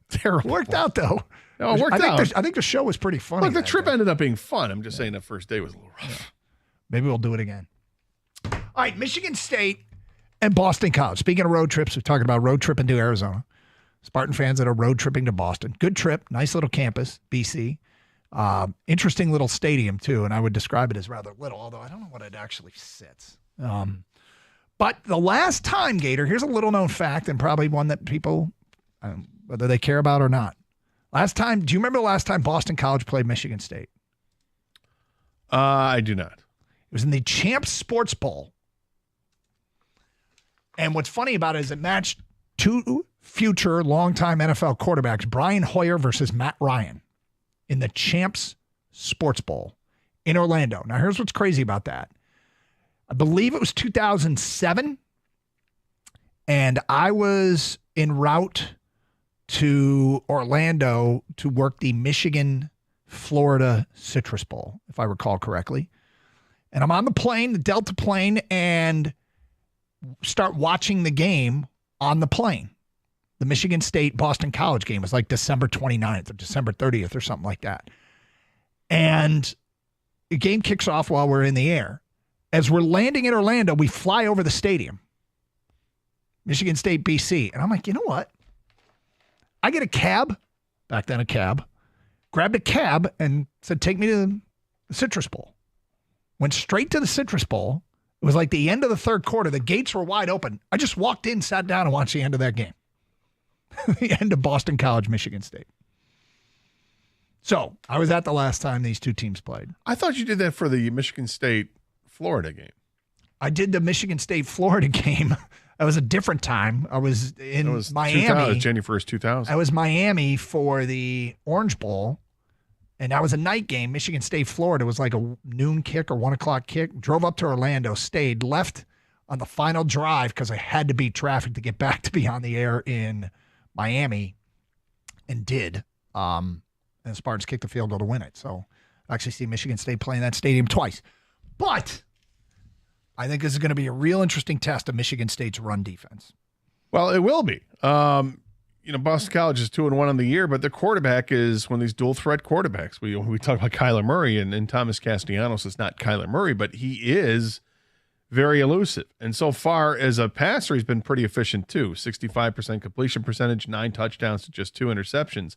Terrible. Worked out though. No, it worked out. I think the show was pretty funny. Look, the that trip day. ended up being fun. I'm just saying that first day was a little rough. Maybe we'll do it again. All right, Michigan State and Boston College. Speaking of road trips, we're talking about road tripping to Arizona. Spartan fans that are road tripping to Boston. Good trip. Nice little campus, BC. Interesting little stadium, too, and I would describe it as rather little, although I don't know what it actually sits. But the last time, Gator, here's a little-known fact, and probably one that people, whether they care about or not. Last time, do you remember the last time Boston College played Michigan State? I do not. It was in the Champs Sports Bowl. And what's funny about it is it matched two future longtime NFL quarterbacks, Brian Hoyer versus Matt Ryan, in the Champs Sports Bowl in Orlando. Now, here's what's crazy about that. I believe it was 2007, and I was en route to Orlando to work the Michigan-Florida Citrus Bowl, if I recall correctly. And I'm on the plane, the Delta plane, and start watching the game on the plane. The Michigan State-Boston College game was like December 29th or December 30th or something like that. And the game kicks off while we're in the air. As we're landing in Orlando, we fly over the stadium. Michigan State, BC. And I'm like, you know what? I get a cab, back then a cab, grabbed a cab and said, take me to the Citrus Bowl. Went straight to the Citrus Bowl. It was like the end of the third quarter. The gates were wide open. I just walked in, sat down, and watched the end of that game. The end of Boston College, Michigan State. So I was at the last time these two teams played. I thought you did that for the Michigan State-Florida game. I did the Michigan State-Florida game. That was a different time. I was in Miami. 2000, January 1st, 2000. I was Miami for the Orange Bowl, and that was a night game. Michigan State-Florida was like a noon kick or 1 o'clock kick. Drove up to Orlando, stayed, left on the final drive because I had to beat traffic to get back to be on the air in Miami, and did. And the Spartans kicked the field goal to win it. So I actually see Michigan State playing that stadium twice. But I think this is going to be a real interesting test of Michigan State's run defense. Well, it will be. Boston College is 2-1 on the year, but their quarterback is one of these dual threat quarterbacks. We talk about Kyler Murray and Thomas Castellanos is not Kyler Murray, but he is very elusive. And so far as a passer, he's been pretty efficient too. 65% completion percentage, 9 touchdowns to just 2 interceptions.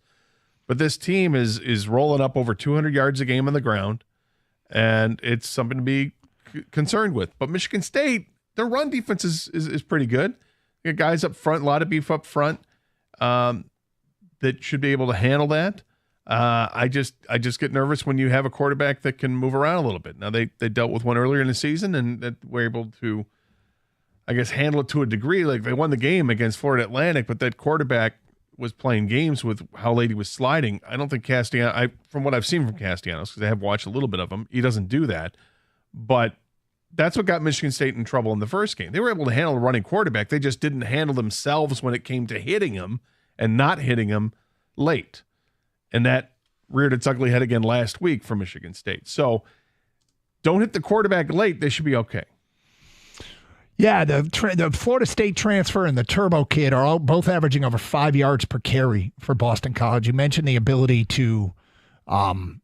But this team is rolling up over 200 yards a game on the ground, and it's something to be concerned with. But Michigan State, their run defense is pretty good. They got guys up front, a lot of beef up front that should be able to handle that. I just get nervous when you have a quarterback that can move around a little bit. Now they dealt with one earlier in the season and that were able to, I guess, handle it to a degree. Like they won the game against Florida Atlantic, but that quarterback was playing games with how late he was sliding. I don't think Castellanos, from what I've seen from Castellanos, because I have watched a little bit of him, he doesn't do that. But that's what got Michigan State in trouble in the first game. They were able to handle a running quarterback. They just didn't handle themselves when it came to hitting him and not hitting him late. And that reared its ugly head again last week for Michigan State. So don't hit the quarterback late. They should be okay. Yeah, the Florida State transfer and the Turbo Kid are both averaging over 5 yards per carry for Boston College. You mentioned the ability to run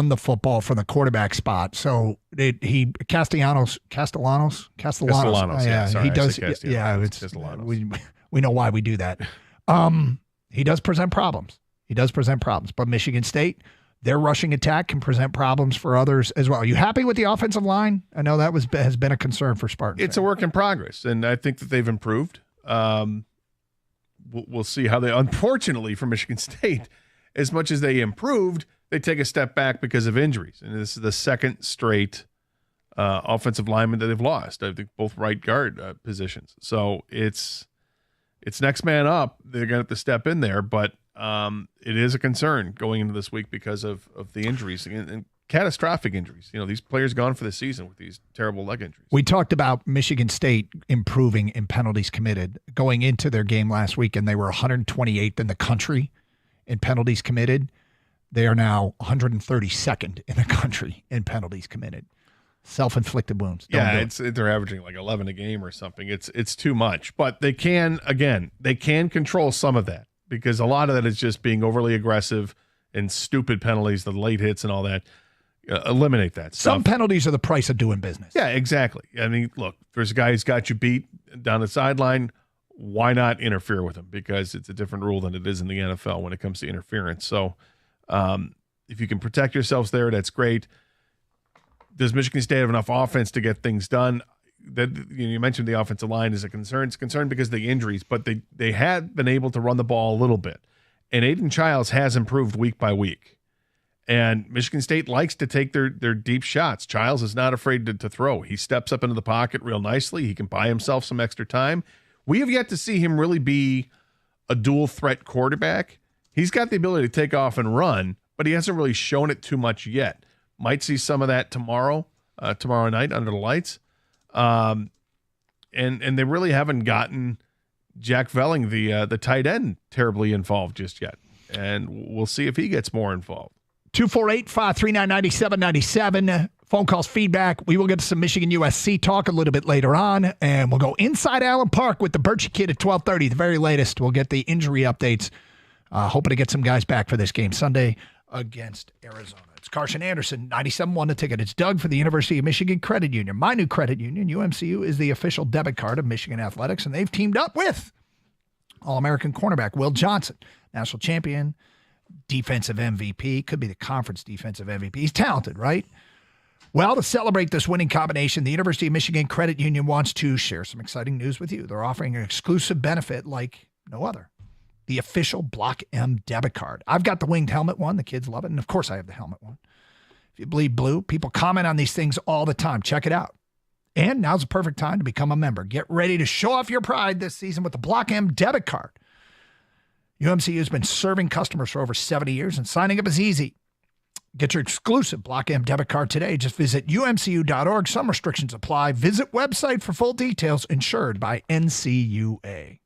the football from the quarterback spot. So Castellanos. Yeah, sorry, he does. Yeah, we know why we do that. He does present problems. But Michigan State, their rushing attack can present problems for others as well. Are you happy with the offensive line? I know that has been a concern for Spartans. It's a work in progress, and I think that they've improved. We'll see how they. Unfortunately for Michigan State, as much as they improved, they take a step back because of injuries, and this is the second straight offensive lineman that they've lost. I think both right guard positions. So it's next man up. They're going to have to step in there, but it is a concern going into this week because of the injuries and catastrophic injuries. These players gone for the season with these terrible leg injuries. We talked about Michigan State improving in penalties committed going into their game last week, and they were 128th in the country in penalties committed. They are now 132nd in the country in penalties committed. Self-inflicted wounds. They're averaging like 11 a game or something. It's too much, but they can control some of that because a lot of that is just being overly aggressive and stupid penalties, the late hits and all that. Eliminate that stuff. Some penalties are the price of doing business. Yeah, exactly. I mean, look, there's a guy who's got you beat down the sideline. Why not interfere with him? Because it's a different rule than it is in the NFL when it comes to interference. So if you can protect yourselves there, that's great. Does Michigan State have enough offense to get things done? You mentioned the offensive line is a concern. It's a concern because of the injuries, but they had been able to run the ball a little bit. And Aiden Childs has improved week by week. And Michigan State likes to take their deep shots. Childs is not afraid to throw. He steps up into the pocket real nicely. He can buy himself some extra time. We have yet to see him really be a dual threat quarterback. He's got the ability to take off and run, but he hasn't really shown it too much yet. Might see some of that tomorrow night under the lights. And they really haven't gotten Jack Velling, the tight end, terribly involved just yet. And we'll see if he gets more involved. 248-539-9797 phone calls, feedback. We will get to some Michigan-USC talk a little bit later on, and we'll go inside Allen Park with the Birchie Kid at 12:30, the very latest. We'll get the injury updates. Hoping to get some guys back for this game Sunday against Arizona. It's Carson Anderson, 97.1 The Ticket. It's Doug for the University of Michigan Credit Union. My new credit union, UMCU, is the official debit card of Michigan Athletics, and they've teamed up with All-American cornerback Will Johnson, national champion, defensive MVP, could be the conference defensive MVP. He's talented, right? Well, to celebrate this winning combination, the University of Michigan Credit Union wants to share some exciting news with you. They're offering an exclusive benefit like no other. The official Block M debit card. I've got the winged helmet one. The kids love it. And of course I have the helmet one. If you bleed blue, people comment on these things all the time. Check it out. And now's the perfect time to become a member. Get ready to show off your pride this season with the Block M debit card. UMCU has been serving customers for over 70 years, and signing up is easy. Get your exclusive Block M debit card today. Just visit umcu.org. Some restrictions apply. Visit website for full details. Insured by NCUA.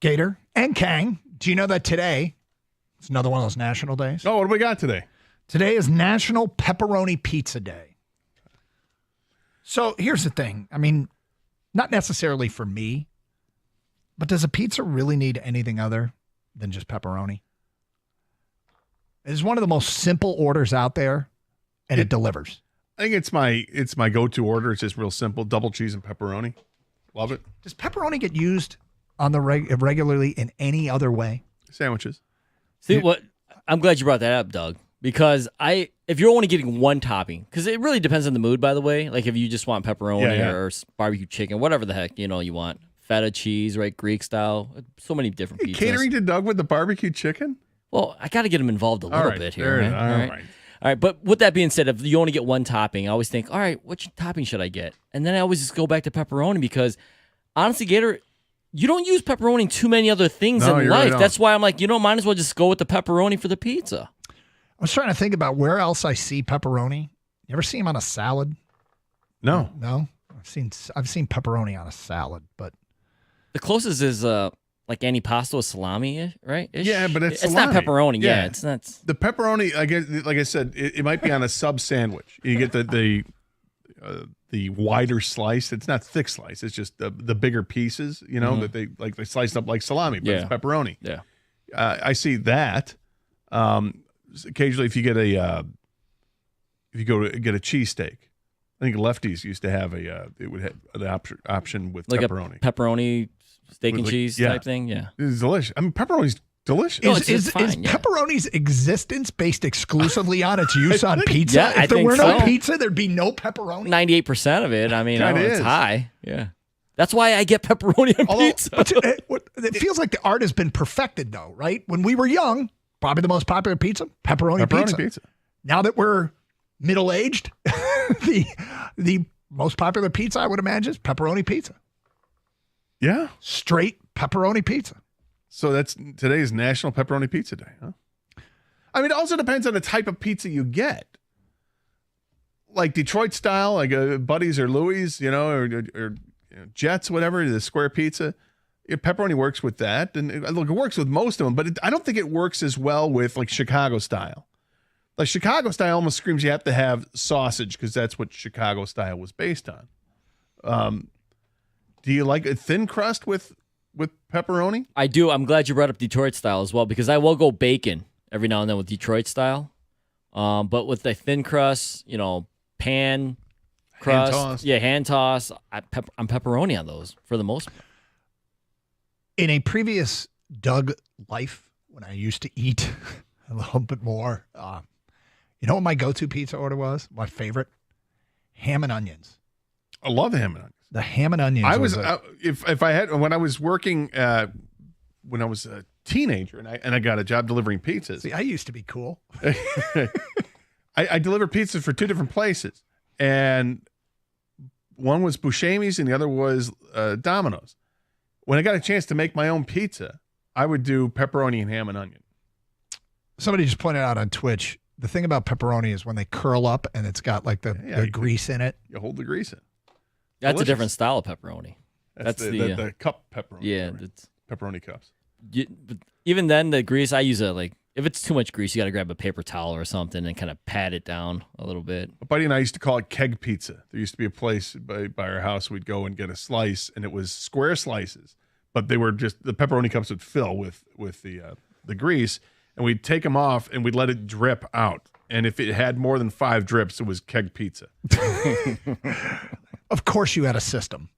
Gator and Kang, do you know that today is another one of those national days? Oh, what do we got today? Today is National Pepperoni Pizza Day. So here's the thing. I mean, Not necessarily for me, but does a pizza really need anything other than just pepperoni? It's one of the most simple orders out there, and it delivers. I think it's my go-to order. It's just real simple: double cheese and pepperoni. Love it. Does pepperoni get used on the regularly in any other way? Sandwiches. See what? I'm glad you brought that up, Doug. Because if you're only getting one topping, because it really depends on the mood, by the way. Like if you just want pepperoni or barbecue chicken, whatever the heck you want, feta cheese, right, Greek style, so many different pizzas. Catering to Doug with the barbecue chicken? Well, I got to get him involved a little bit here. Right? All right. All right, but with that being said, if you only get one topping, I always think, all right, which topping should I get? And then I always just go back to pepperoni because, honestly, Gator, you don't use pepperoni in too many other things in life. Right, that's why I'm like, might as well just go with the pepperoni for the pizza. I was trying to think about where else I see pepperoni. You ever see him on a salad? No. I've seen pepperoni on a salad, but the closest is like antipasto with salami, right? Yeah, but it's not salami. pepperoni. Yeah, it's not. The pepperoni, I guess, like I said, it might be on a sub sandwich. You get the wider slice. It's not thick slice. It's just the bigger pieces. That they sliced up like salami, but it's pepperoni. Yeah, I see that. Occasionally, if you get if you go to get a cheesesteak, I think Lefties used to have it would have the option with like pepperoni. A pepperoni steak and cheese type thing. Yeah, it's delicious. I mean, pepperoni's delicious. Is pepperoni's existence based exclusively on its use on pizza? Yeah, if there were no pizza, there'd be no pepperoni. 98% of it. I mean, it's high. Yeah. That's why I get pepperoni on pizza. But it feels like the art has been perfected, though, right? When we were young, probably the most popular pizza, pepperoni pizza. Now that we're middle-aged, the most popular pizza, I would imagine, is pepperoni pizza. Yeah. Straight pepperoni pizza. So that's today's National Pepperoni Pizza Day, huh? I mean, it also depends on the type of pizza you get. Like Detroit style, like Buddy's or Louie's, or Jets, whatever, the square pizza. Pepperoni works with that. And it works with most of them, but I don't think it works as well with like Chicago style. Like Chicago style almost screams you have to have sausage because that's what Chicago style was based on. Do you like a thin crust with pepperoni? I do. I'm glad you brought up Detroit style as well because I will go bacon every now and then with Detroit style. But with the thin crust, pan crust, hand toss. I'm pepperoni on those for the most part. In a previous Doug life, when I used to eat a little bit more, you know what my go-to pizza order was? My favorite? Ham and onions. I love ham and onions. The ham and onions. I was if I had when I was working when I was a teenager and I got a job delivering pizzas. See, I used to be cool. I delivered pizzas for two different places, and one was Buscemi's and the other was Domino's. When I got a chance to make my own pizza, I would do pepperoni and ham and onion. Somebody just pointed out on Twitch, the thing about pepperoni is when they curl up and it's got like the grease in it. You hold the grease in. That's Delicious. a different style of pepperoni. That's the cup pepperoni. Yeah, right? Pepperoni cups. But even then, the grease I use if it's too much grease, you got to grab a paper towel or something and kind of pat it down a little bit. A buddy and I used to call it keg pizza. There used to be a place by our house. We'd go and get a slice, and it was square slices, but they were just the pepperoni cups would fill with the grease, and we'd take them off and we'd let it drip out. And if it had more than 5 drips, it was keg pizza. Of course, you had a system.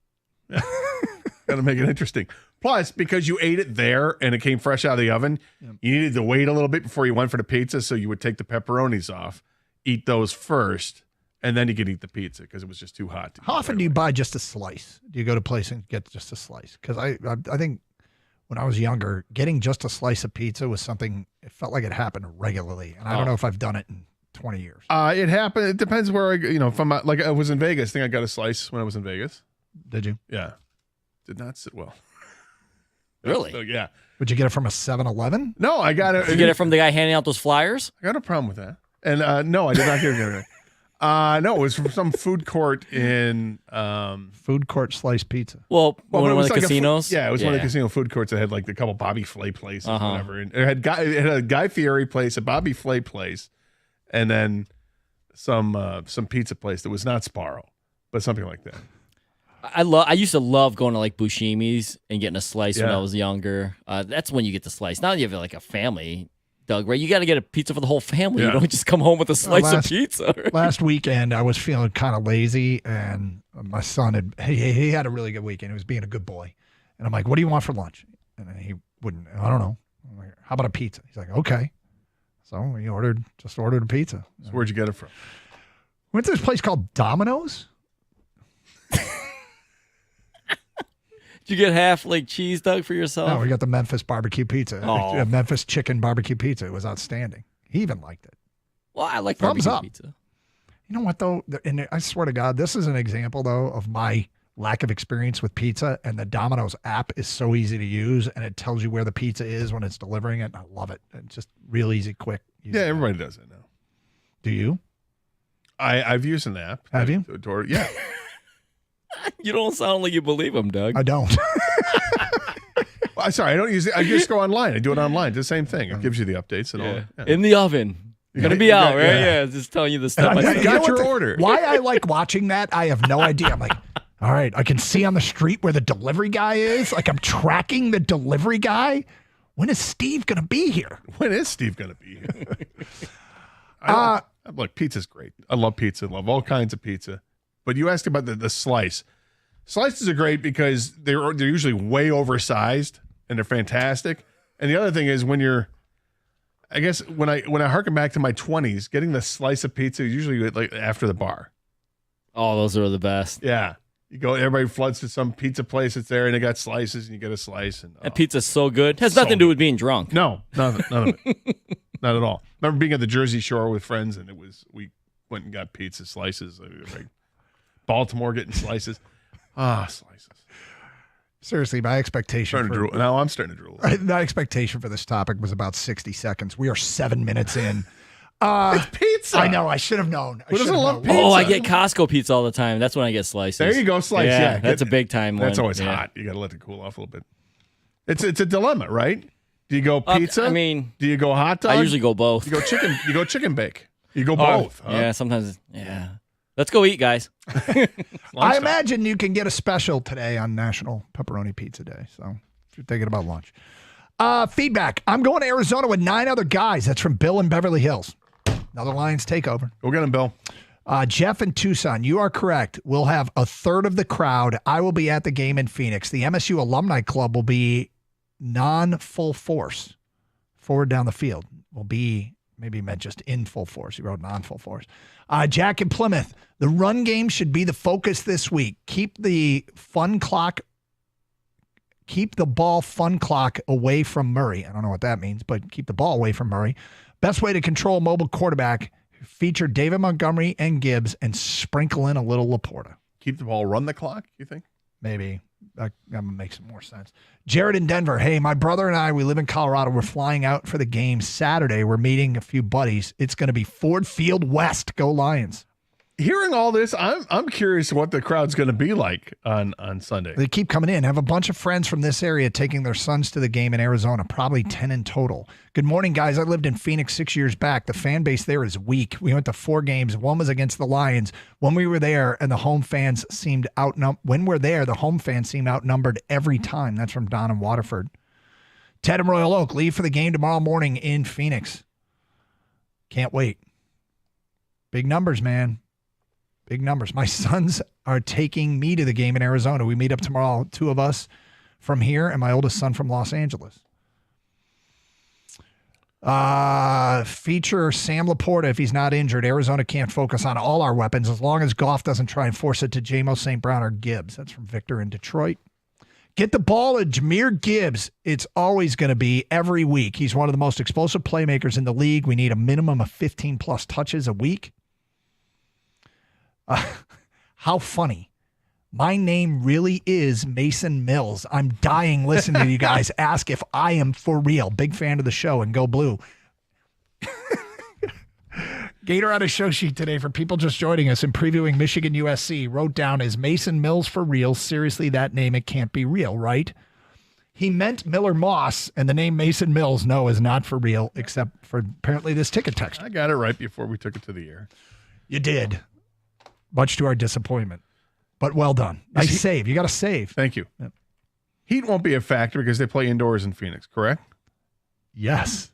Got to make it interesting. Plus, because you ate it there and it came fresh out of the oven, you needed to wait a little bit before you went for the pizza. So you would take the pepperonis off, eat those first, and then you could eat the pizza because it was just too hot. How often do you buy just a slice? Do you go to a place and get just a slice? Because I think when I was younger, getting just a slice of pizza was something, it felt like it happened regularly. And I don't know if I've done it in 20 years. It happened. It depends where if I'm like I was in Vegas. I think I got a slice when I was in Vegas. Did you? Yeah. Did not sit well. Really? So, yeah. Would you get it from a 7-Eleven? No, I got it. Did you get it from the guy handing out those flyers? I got no problem with that. And no, I did not get it. No, it was from some food court in food court sliced pizza. Well, one of the casinos. It was one of the casino food courts that had like a couple Bobby Flay places, whatever. And it had a Guy Fieri place, a Bobby Flay place, and then some pizza place that was not Sparrow, but something like that. I used to love going to like Bushimi's and getting a slice when Yeah. I was younger. That's when you get the slice. Now you have like a family, Doug, right? You got to get a pizza for the whole family. Yeah. You don't just come home with a slice of pizza. Right? Last weekend, I was feeling kind of lazy, and my son he had a really good weekend. He was being a good boy, and I'm like, "What do you want for lunch?" And then he wouldn't. I don't know. I'm like, how about a pizza? He's like, "Okay." So we ordered a pizza. So where'd you get it from? Went to this place called Domino's. Did you get half like cheese, Doug, for yourself? No, we got the Memphis barbecue pizza. Oh. Memphis chicken barbecue pizza. It was outstanding. He even liked it. Well, I like Thumbs barbecue up. pizza. You know what, though? And I swear to God, this is an example, though, of my lack of experience with pizza. And the Domino's app is so easy to use, and it tells you where the pizza is when it's delivering it. And I love it. It's just real easy, quick. Yeah, everybody does it now. Do you? I've used an app. Have you? Yeah. You don't sound like you believe him, Doug. I don't. Well, sorry, I don't use it. I just go online. I do it online. It's the same thing. It gives you the updates and all. Yeah. In the oven. Gonna be out, right? Yeah, just telling you the stuff. I got your order. Why I like watching that, I have no idea. I'm like, all right, I can see on the street where the delivery guy is. Like, I'm tracking the delivery guy. When is Steve going to be here? When is Steve going to be here? Look, pizza's great. I love pizza. I love all kinds of pizza. But you asked about the slice. Slices are great because they're usually way oversized and they're fantastic. And the other thing is when I harken back to my 20s, getting the slice of pizza is usually like after the bar. Oh, those are the best. Yeah. You go, everybody floods to some pizza place that's there and they got slices and you get a slice. And That pizza's so good. Has nothing to do with being drunk. No, none of it. Not at all. Remember being at the Jersey Shore with friends and we went and got pizza slices. Like Baltimore getting slices. Slices. Seriously, my expectation. Now I'm starting to drool. My expectation for this topic was about 60 seconds. We are 7 minutes in. It's pizza. I know. I should have known. Who doesn't love pizza? Oh, I get Costco pizza all the time. That's when I get slices. There you go, slice. Yeah, that's a big time one. That's always hot. You got to let it cool off a little bit. It's a dilemma, right? Do you go pizza? I mean, do you go hot dog? I usually go both. You go chicken. You go chicken bake. You go both. Huh? Yeah, sometimes. Yeah. Let's go eat, guys. I imagine you can get a special today on National Pepperoni Pizza Day. So if you're thinking about lunch. Feedback. I'm going to Arizona with 9 other guys. That's from Bill in Beverly Hills. Another Lions takeover. Go get him, Bill. Jeff in Tucson, you are correct. We'll have a third of the crowd. I will be at the game in Phoenix. The MSU Alumni Club will be non-full force. Forward down the field will be, maybe meant just in full force. He wrote non-full force. Jack in Plymouth, the run game should be the focus this week. Keep the ball fun clock away from Murray. I don't know what that means, but keep the ball away from Murray. Best way to control a mobile quarterback, feature David Montgomery and Gibbs and sprinkle in a little Laporta. Keep the ball, run the clock, you think? Maybe. That makes more sense. Jared in Denver. Hey, my brother and I, we live in Colorado. We're flying out for the game Saturday. We're meeting a few buddies. It's going to be Ford Field West. Go Lions. Hearing all this, I'm curious what the crowd's going to be like on Sunday. They keep coming in. I have a bunch of friends from this area taking their sons to the game in Arizona, probably 10 in total. Good morning, guys. I lived in Phoenix 6 years back. The fan base there is weak. We went to 4 games. One was against the Lions. When we were there, and the home fans seemed outnumbered. When we're there, the home fans seem outnumbered every time. That's from Don in Waterford. Ted and Royal Oak, leave for the game tomorrow morning in Phoenix. Can't wait. Big numbers, man. Big numbers. My sons are taking me to the game in Arizona. We meet up tomorrow, 2 of us from here and my oldest son from Los Angeles. Feature Sam Laporta if he's not injured. Arizona can't focus on all our weapons as long as Goff doesn't try and force it to J-Mo St. Brown or Gibbs. That's from Victor in Detroit. Get the ball to Jahmyr Gibbs. It's always going to be every week. He's one of the most explosive playmakers in the league. We need a minimum of 15-plus touches a week. How funny. My name really is Mason Mills. I'm dying listening to you guys ask if I am for real. Big fan of the show and go blue. Gator on a show sheet today for people just joining us and previewing Michigan-USC wrote down, is Mason Mills for real? Seriously, that name, it can't be real, right? He meant Miller Moss, and the name Mason Mills, no, is not for real, except for apparently this ticket text. I got it right before we took it to the air. You did. Much to our disappointment. But well done. Nice save. You got to save. Thank you. Heat won't be a factor because they play indoors in Phoenix, correct? Yes.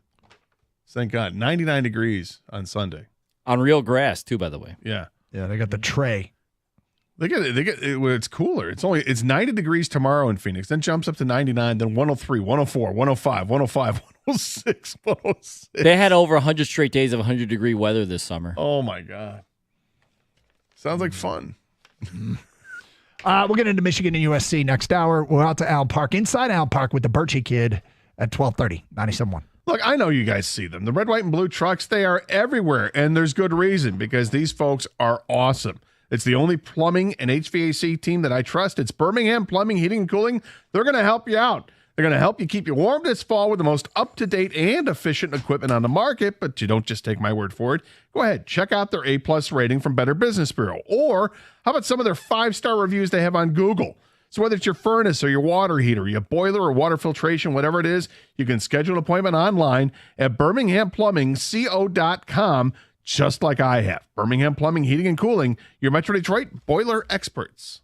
Thank God. 99 degrees on Sunday. On real grass, too, by the way. Yeah. Yeah, they got the tray. They get it's cooler. It's 90 degrees tomorrow in Phoenix, then jumps up to 99, then 103, 104, 105, 105, 106, 106. They had over 100 straight days of 100-degree weather this summer. Oh, my God. Sounds like fun. We'll get into Michigan and USC next hour. We're out to Allen Park, inside Allen Park with the Birchie Kid at 12:30, 97.1. Look, I know you guys see them. The red, white, and blue trucks, they are everywhere, and there's good reason because these folks are awesome. It's the only plumbing and HVAC team that I trust. It's Birmingham Plumbing, Heating, and Cooling. They're going to help you out. They're going to help you keep you warm this fall with the most up-to-date and efficient equipment on the market, but you don't just take my word for it. Go ahead, check out their A-plus rating from Better Business Bureau. Or how about some of their 5-star reviews they have on Google? So whether it's your furnace or your water heater, your boiler or water filtration, whatever it is, you can schedule an appointment online at birminghamplumbingco.com, just like I have. Birmingham Plumbing, Heating, and Cooling, your Metro Detroit boiler experts.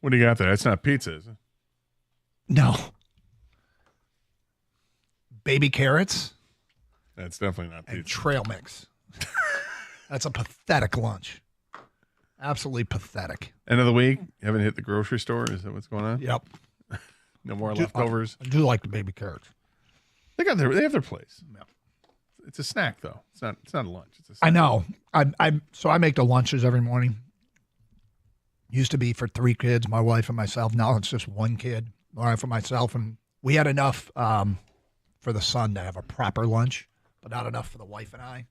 What do you got there? That's not pizza, is it? No. Baby carrots That's definitely not and pizza. trail mix. That's a pathetic lunch. Absolutely pathetic. End of the week, you haven't hit the grocery store? Is that what's going on? Yep. No more leftovers? I do like the baby carrots. They have their place. Yeah. It's a snack, though. It's not a lunch. It's a snack. I know. So I make the lunches every morning. Used to be for 3 kids, my wife and myself. Now it's just 1 kid, my wife and myself. And we had enough for the son to have a proper lunch, but not enough for the wife and I.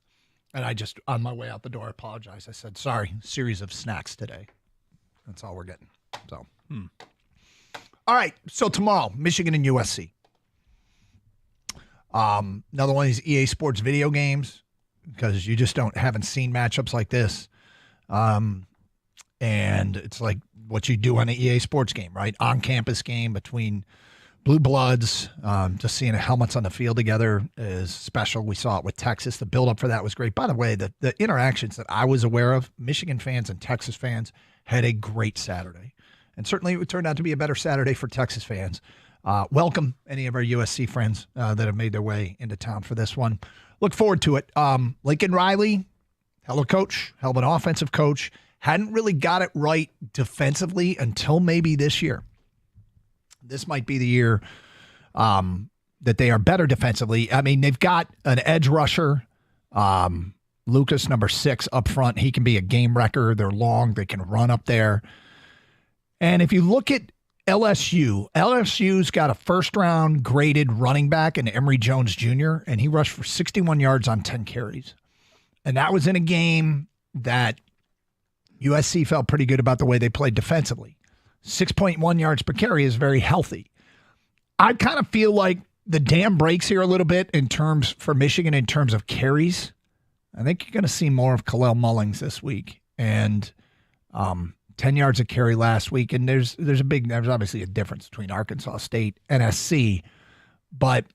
And I just, on my way out the door, apologized. I said, sorry, series of snacks today. That's all we're getting. So, All right. So tomorrow, Michigan and USC. Another one of these EA Sports video games, because you just haven't seen matchups like this. And it's like what you do on an EA Sports game, right? On-campus game between blue bloods. Just seeing helmets on the field together is special. We saw it with Texas. The build-up for that was great. By the way, the interactions that I was aware of, Michigan fans and Texas fans had a great Saturday. And certainly it turned out to be a better Saturday for Texas fans. Welcome any of our USC friends that have made their way into town for this one. Look forward to it. Lincoln Riley, hell of a coach, hell of an offensive coach. Hadn't really got it right defensively until maybe this year. This might be the year that they are better defensively. I mean, they've got an edge rusher, Lucas, number 6 up front. He can be a game wrecker. They're long. They can run up there. And if you look at LSU's got a first-round graded running back in Emory Jones Jr., and he rushed for 61 yards on 10 carries. And that was in a game that USC felt pretty good about the way they played defensively. 6.1 yards per carry is very healthy. I kind of feel like the dam breaks here a little bit for Michigan in terms of carries. I think you're going to see more of Khalil Mullings this week. And 10 yards of carry last week. And there's obviously a difference between Arkansas State and SC. But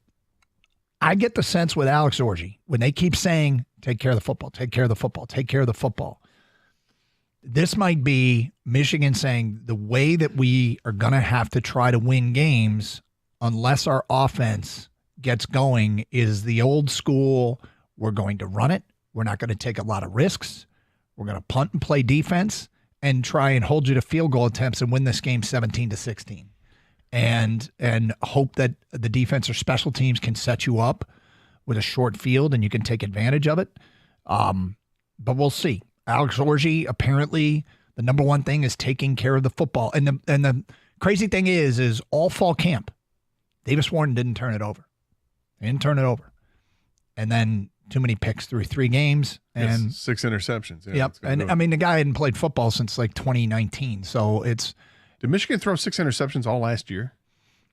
I get the sense with Alex Orji, when they keep saying, take care of the football, take care of the football, take care of the football. This might be Michigan saying the way that we are going to have to try to win games unless our offense gets going is the old school, we're going to run it. We're not going to take a lot of risks. We're going to punt and play defense and try and hold you to field goal attempts and win this game 17-16. And hope that the defense or special teams can set you up with a short field and you can take advantage of it. But we'll see. Alex Orji, apparently the number one thing is taking care of the football. And the crazy thing is all fall camp, Davis Warren didn't turn it over. He didn't turn it over. And then too many picks through 3 games. And yes, 6 interceptions. Yeah, yep. And I mean, the guy hadn't played football since like 2019. So it's. Did Michigan throw 6 interceptions all last year?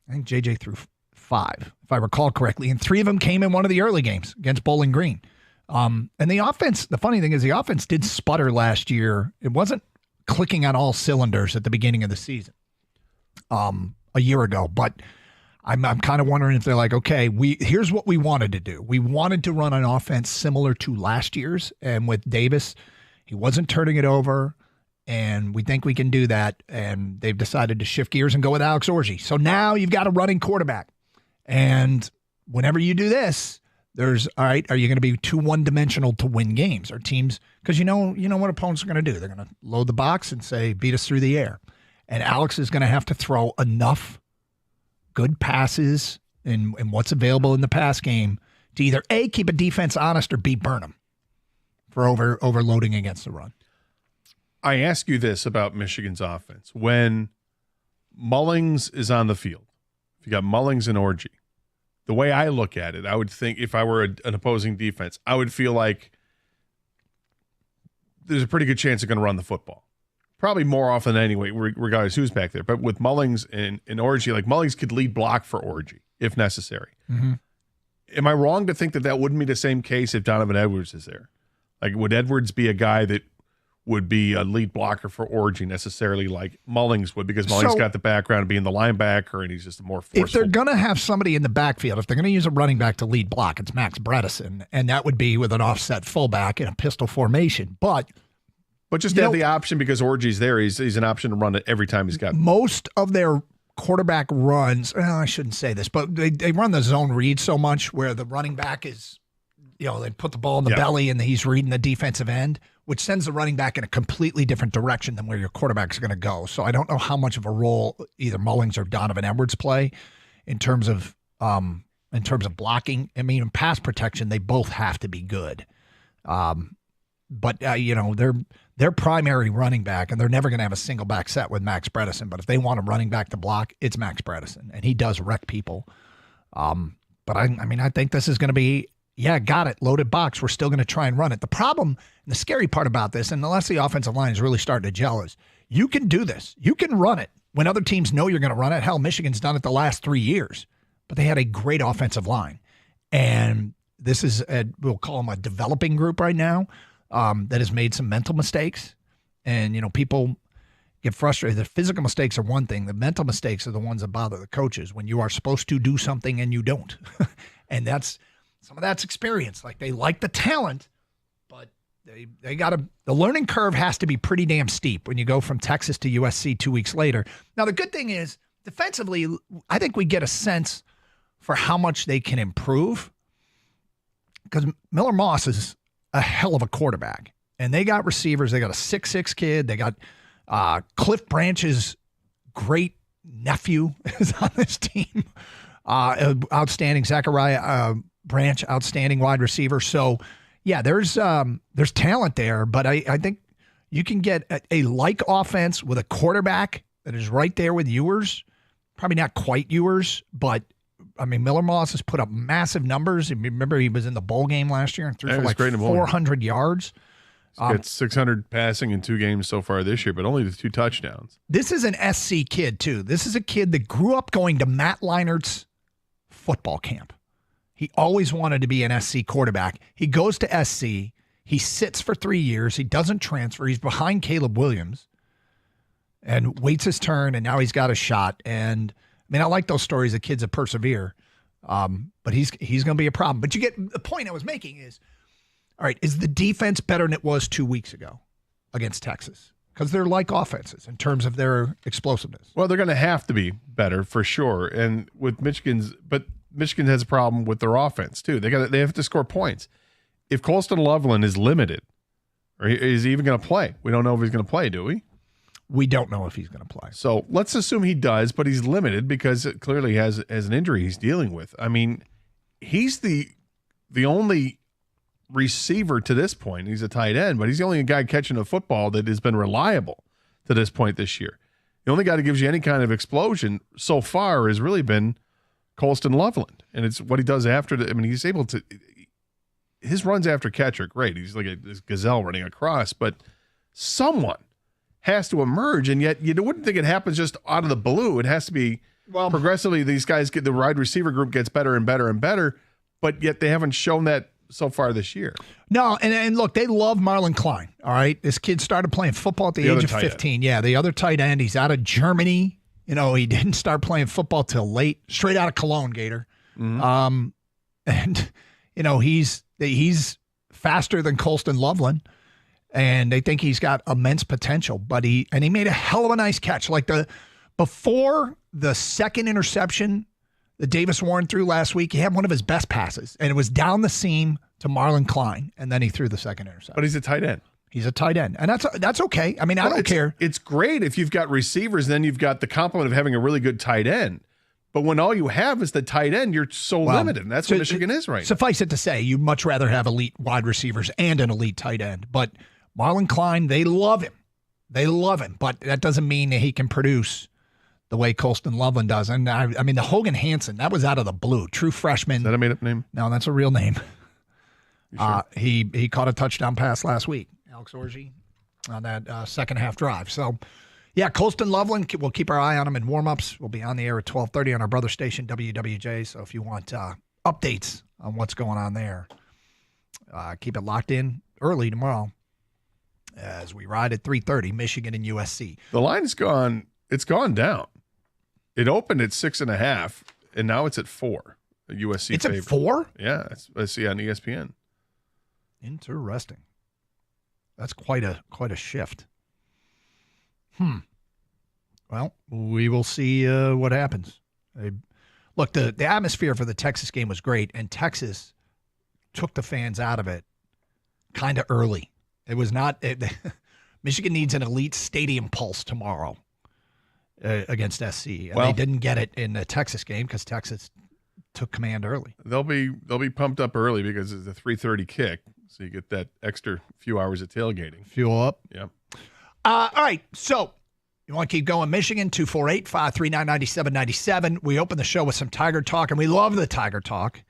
I think JJ threw 5, if I recall correctly. And 3 of them came in one of the early games against Bowling Green. And the offense, the funny thing is the offense did sputter last year. It wasn't clicking on all cylinders at the beginning of the season a year ago. But I'm kind of wondering if they're like, okay, here's what we wanted to do. We wanted to run an offense similar to last year's. And with Davis, he wasn't turning it over. And we think we can do that. And they've decided to shift gears and go with Alex Orji. So now you've got a running quarterback. And whenever you do this, all right, are you going to be too one-dimensional to win games? Or teams, because you know what opponents are going to do. They're going to load the box and say, beat us through the air. And Alex is going to have to throw enough good passes in what's available in the pass game to either A, keep a defense honest, or B, burn them for overloading against the run. I ask you this about Michigan's offense. When Mullings is on the field, if you got Mullings and Orji, the way I look at it, I would think if I were an opposing defense, I would feel like there's a pretty good chance they're going to run the football. Probably more often than anyway, regardless who's back there. But with Mullings and Orji, like Mullings could lead block for Orji if necessary. Mm-hmm. Am I wrong to think that wouldn't be the same case if Donovan Edwards is there? Like, would Edwards be a guy that would be a lead blocker for Orji necessarily like Mullings would, because Mullings got the background of being the linebacker and he's just a more forceful. If they're going to have somebody in the backfield, if they're going to use a running back to lead block, it's Max Bredesen, and that would be with an offset fullback in a pistol formation. But But just to have the option because Orgy's there, he's an option to run it every time he's got. Most of their quarterback runs, I shouldn't say this, but they run the zone read so much where the running back is, they put the ball in the belly and he's reading the defensive end, which sends the running back in a completely different direction than where your quarterback's going to go. So I don't know how much of a role either Mullings or Donovan Edwards play in terms of blocking. I mean, in pass protection, they both have to be good. But their primary running back, and they're never going to have a single back set with Max Bredesen. But if they want a running back to block, it's Max Bredesen, and he does wreck people. But I think this is going to be, got it, loaded box. We're still going to try and run it. The problem, and the scary part about this, and unless the offensive line is really starting to gel, is you can do this. You can run it when other teams know you're going to run it. Hell, Michigan's done it the last 3 years, but they had a great offensive line, and this is we'll call them a developing group right now. That has made some mental mistakes. And, people get frustrated. The physical mistakes are one thing. The mental mistakes are the ones that bother the coaches when you are supposed to do something and you don't. And some of that's experience. Like, they like the talent, but they got to – the learning curve has to be pretty damn steep when you go from Texas to USC 2 weeks later. Now, the good thing is, defensively, I think we get a sense for how much they can improve because Miller Moss is – a hell of a quarterback. And they got receivers. They got a 6'6" kid. They got Cliff Branch's great nephew is on this team. Outstanding. Zachariah Branch, outstanding wide receiver. So, there's talent there, but I think you can get a like offense with a quarterback that is right there with Ewers. Probably not quite Ewers, but Miller Moss has put up massive numbers. Remember, he was in the bowl game last year and threw for like 400 yards. He's got 600 passing in 2 games so far this year, but only the 2 touchdowns. This is an SC kid, too. This is a kid that grew up going to Matt Leinert's football camp. He always wanted to be an SC quarterback. He goes to SC. He sits for 3 years. He doesn't transfer. He's behind Caleb Williams and waits his turn, and now he's got a shot. And I like those stories of kids that persevere, but he's going to be a problem. But you get the point I was making is, all right, is the defense better than it was 2 weeks ago against Texas? Because they're like offenses in terms of their explosiveness. Well, they're going to have to be better for sure. And with Michigan has a problem with their offense too. They have to score points. If Colston Loveland is limited, or is he even going to play? We don't know if he's going to play, do we? We don't know if he's going to play. So let's assume he does, but he's limited because it clearly has an injury he's dealing with. He's the only receiver to this point. He's a tight end, but he's the only guy catching a football that has been reliable to this point this year. The only guy that gives you any kind of explosion so far has really been Colston Loveland. And it's what he does after he's able to – his runs after catch are great. He's like this gazelle running across, but someone has to emerge, and yet you wouldn't think it happens just out of the blue. It has to be progressively these guys the wide receiver group gets better and better and better, but yet they haven't shown that so far this year. No, and look, they love Marlon Klein, all right? This kid started playing football at the age of 15. Yeah, the other tight end. He's out of Germany. He didn't start playing football till late, straight out of Cologne, Gator. Mm-hmm. He's faster than Colston Loveland. And they think he's got immense potential, but he made a hell of a nice catch. Like before the second interception that Davis Warren threw last week, he had one of his best passes, and it was down the seam to Marlon Klein, and then he threw the second interception. But he's a tight end. He's a tight end, and that's okay. I don't care. It's great if you've got receivers, then you've got the complement of having a really good tight end. But when all you have is the tight end, you're so limited, and that's what Michigan is right now. Suffice it to say, you'd much rather have elite wide receivers and an elite tight end, but Marlon Klein, they love him. They love him, but that doesn't mean that he can produce the way Colston Loveland does. And the Hogan Hansen, that was out of the blue. True freshman. Is that a made-up name? No, that's a real name. Sure? He caught a touchdown pass last week, Alex Orgy, on that second half drive. So, Colston Loveland, we'll keep our eye on him in warm-ups. We'll be on the air at 12:30 on our brother station, WWJ. So if you want updates on what's going on there, keep it locked in early tomorrow as we ride at 3:30, Michigan and USC. The line's gone. It's gone down. It opened at 6.5, and now it's at 4. A USC it's favorite. At 4? Yeah, I see on ESPN. Interesting. That's quite a shift. Well, we will see what happens. Look, the atmosphere for the Texas game was great, and Texas took the fans out of it kind of early. It was not Michigan needs an elite stadium pulse tomorrow against SC, and they didn't get it in the Texas game because Texas took command early. They'll be pumped up early because it's a 3:30 kick, so you get that extra few hours of tailgating. Fuel up. Yep. All right, so you want to keep going. Michigan, 248-539-9797. We open the show with some Tiger talk, and we love the Tiger talk.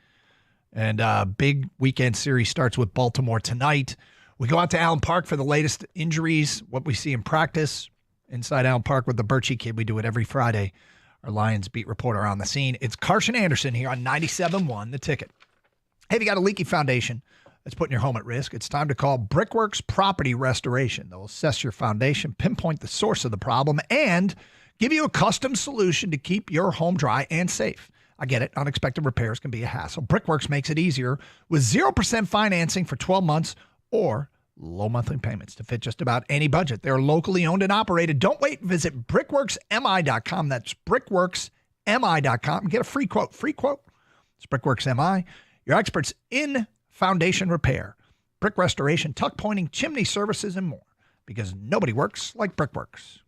And big weekend series starts with Baltimore tonight. We go out to Allen Park for the latest injuries, what we see in practice inside Allen Park with the Birchie kid. We do it every Friday. Our Lions beat reporter on the scene. It's Carson Anderson here on 97.1 The Ticket. Hey, if you got a leaky foundation that's putting your home at risk, it's time to call Brickworks Property Restoration. They'll assess your foundation, pinpoint the source of the problem, and give you a custom solution to keep your home dry and safe. I get it. Unexpected repairs can be a hassle. Brickworks makes it easier with 0% financing for 12 months or low monthly payments to fit just about any budget. They're locally owned and operated. Don't wait. Visit brickworksmi.com. That's brickworksmi.com. Get a free quote. Free quote. It's Brickworks MI. Your experts in foundation repair, brick restoration, tuck pointing, chimney services, and more. Because nobody works like Brickworks.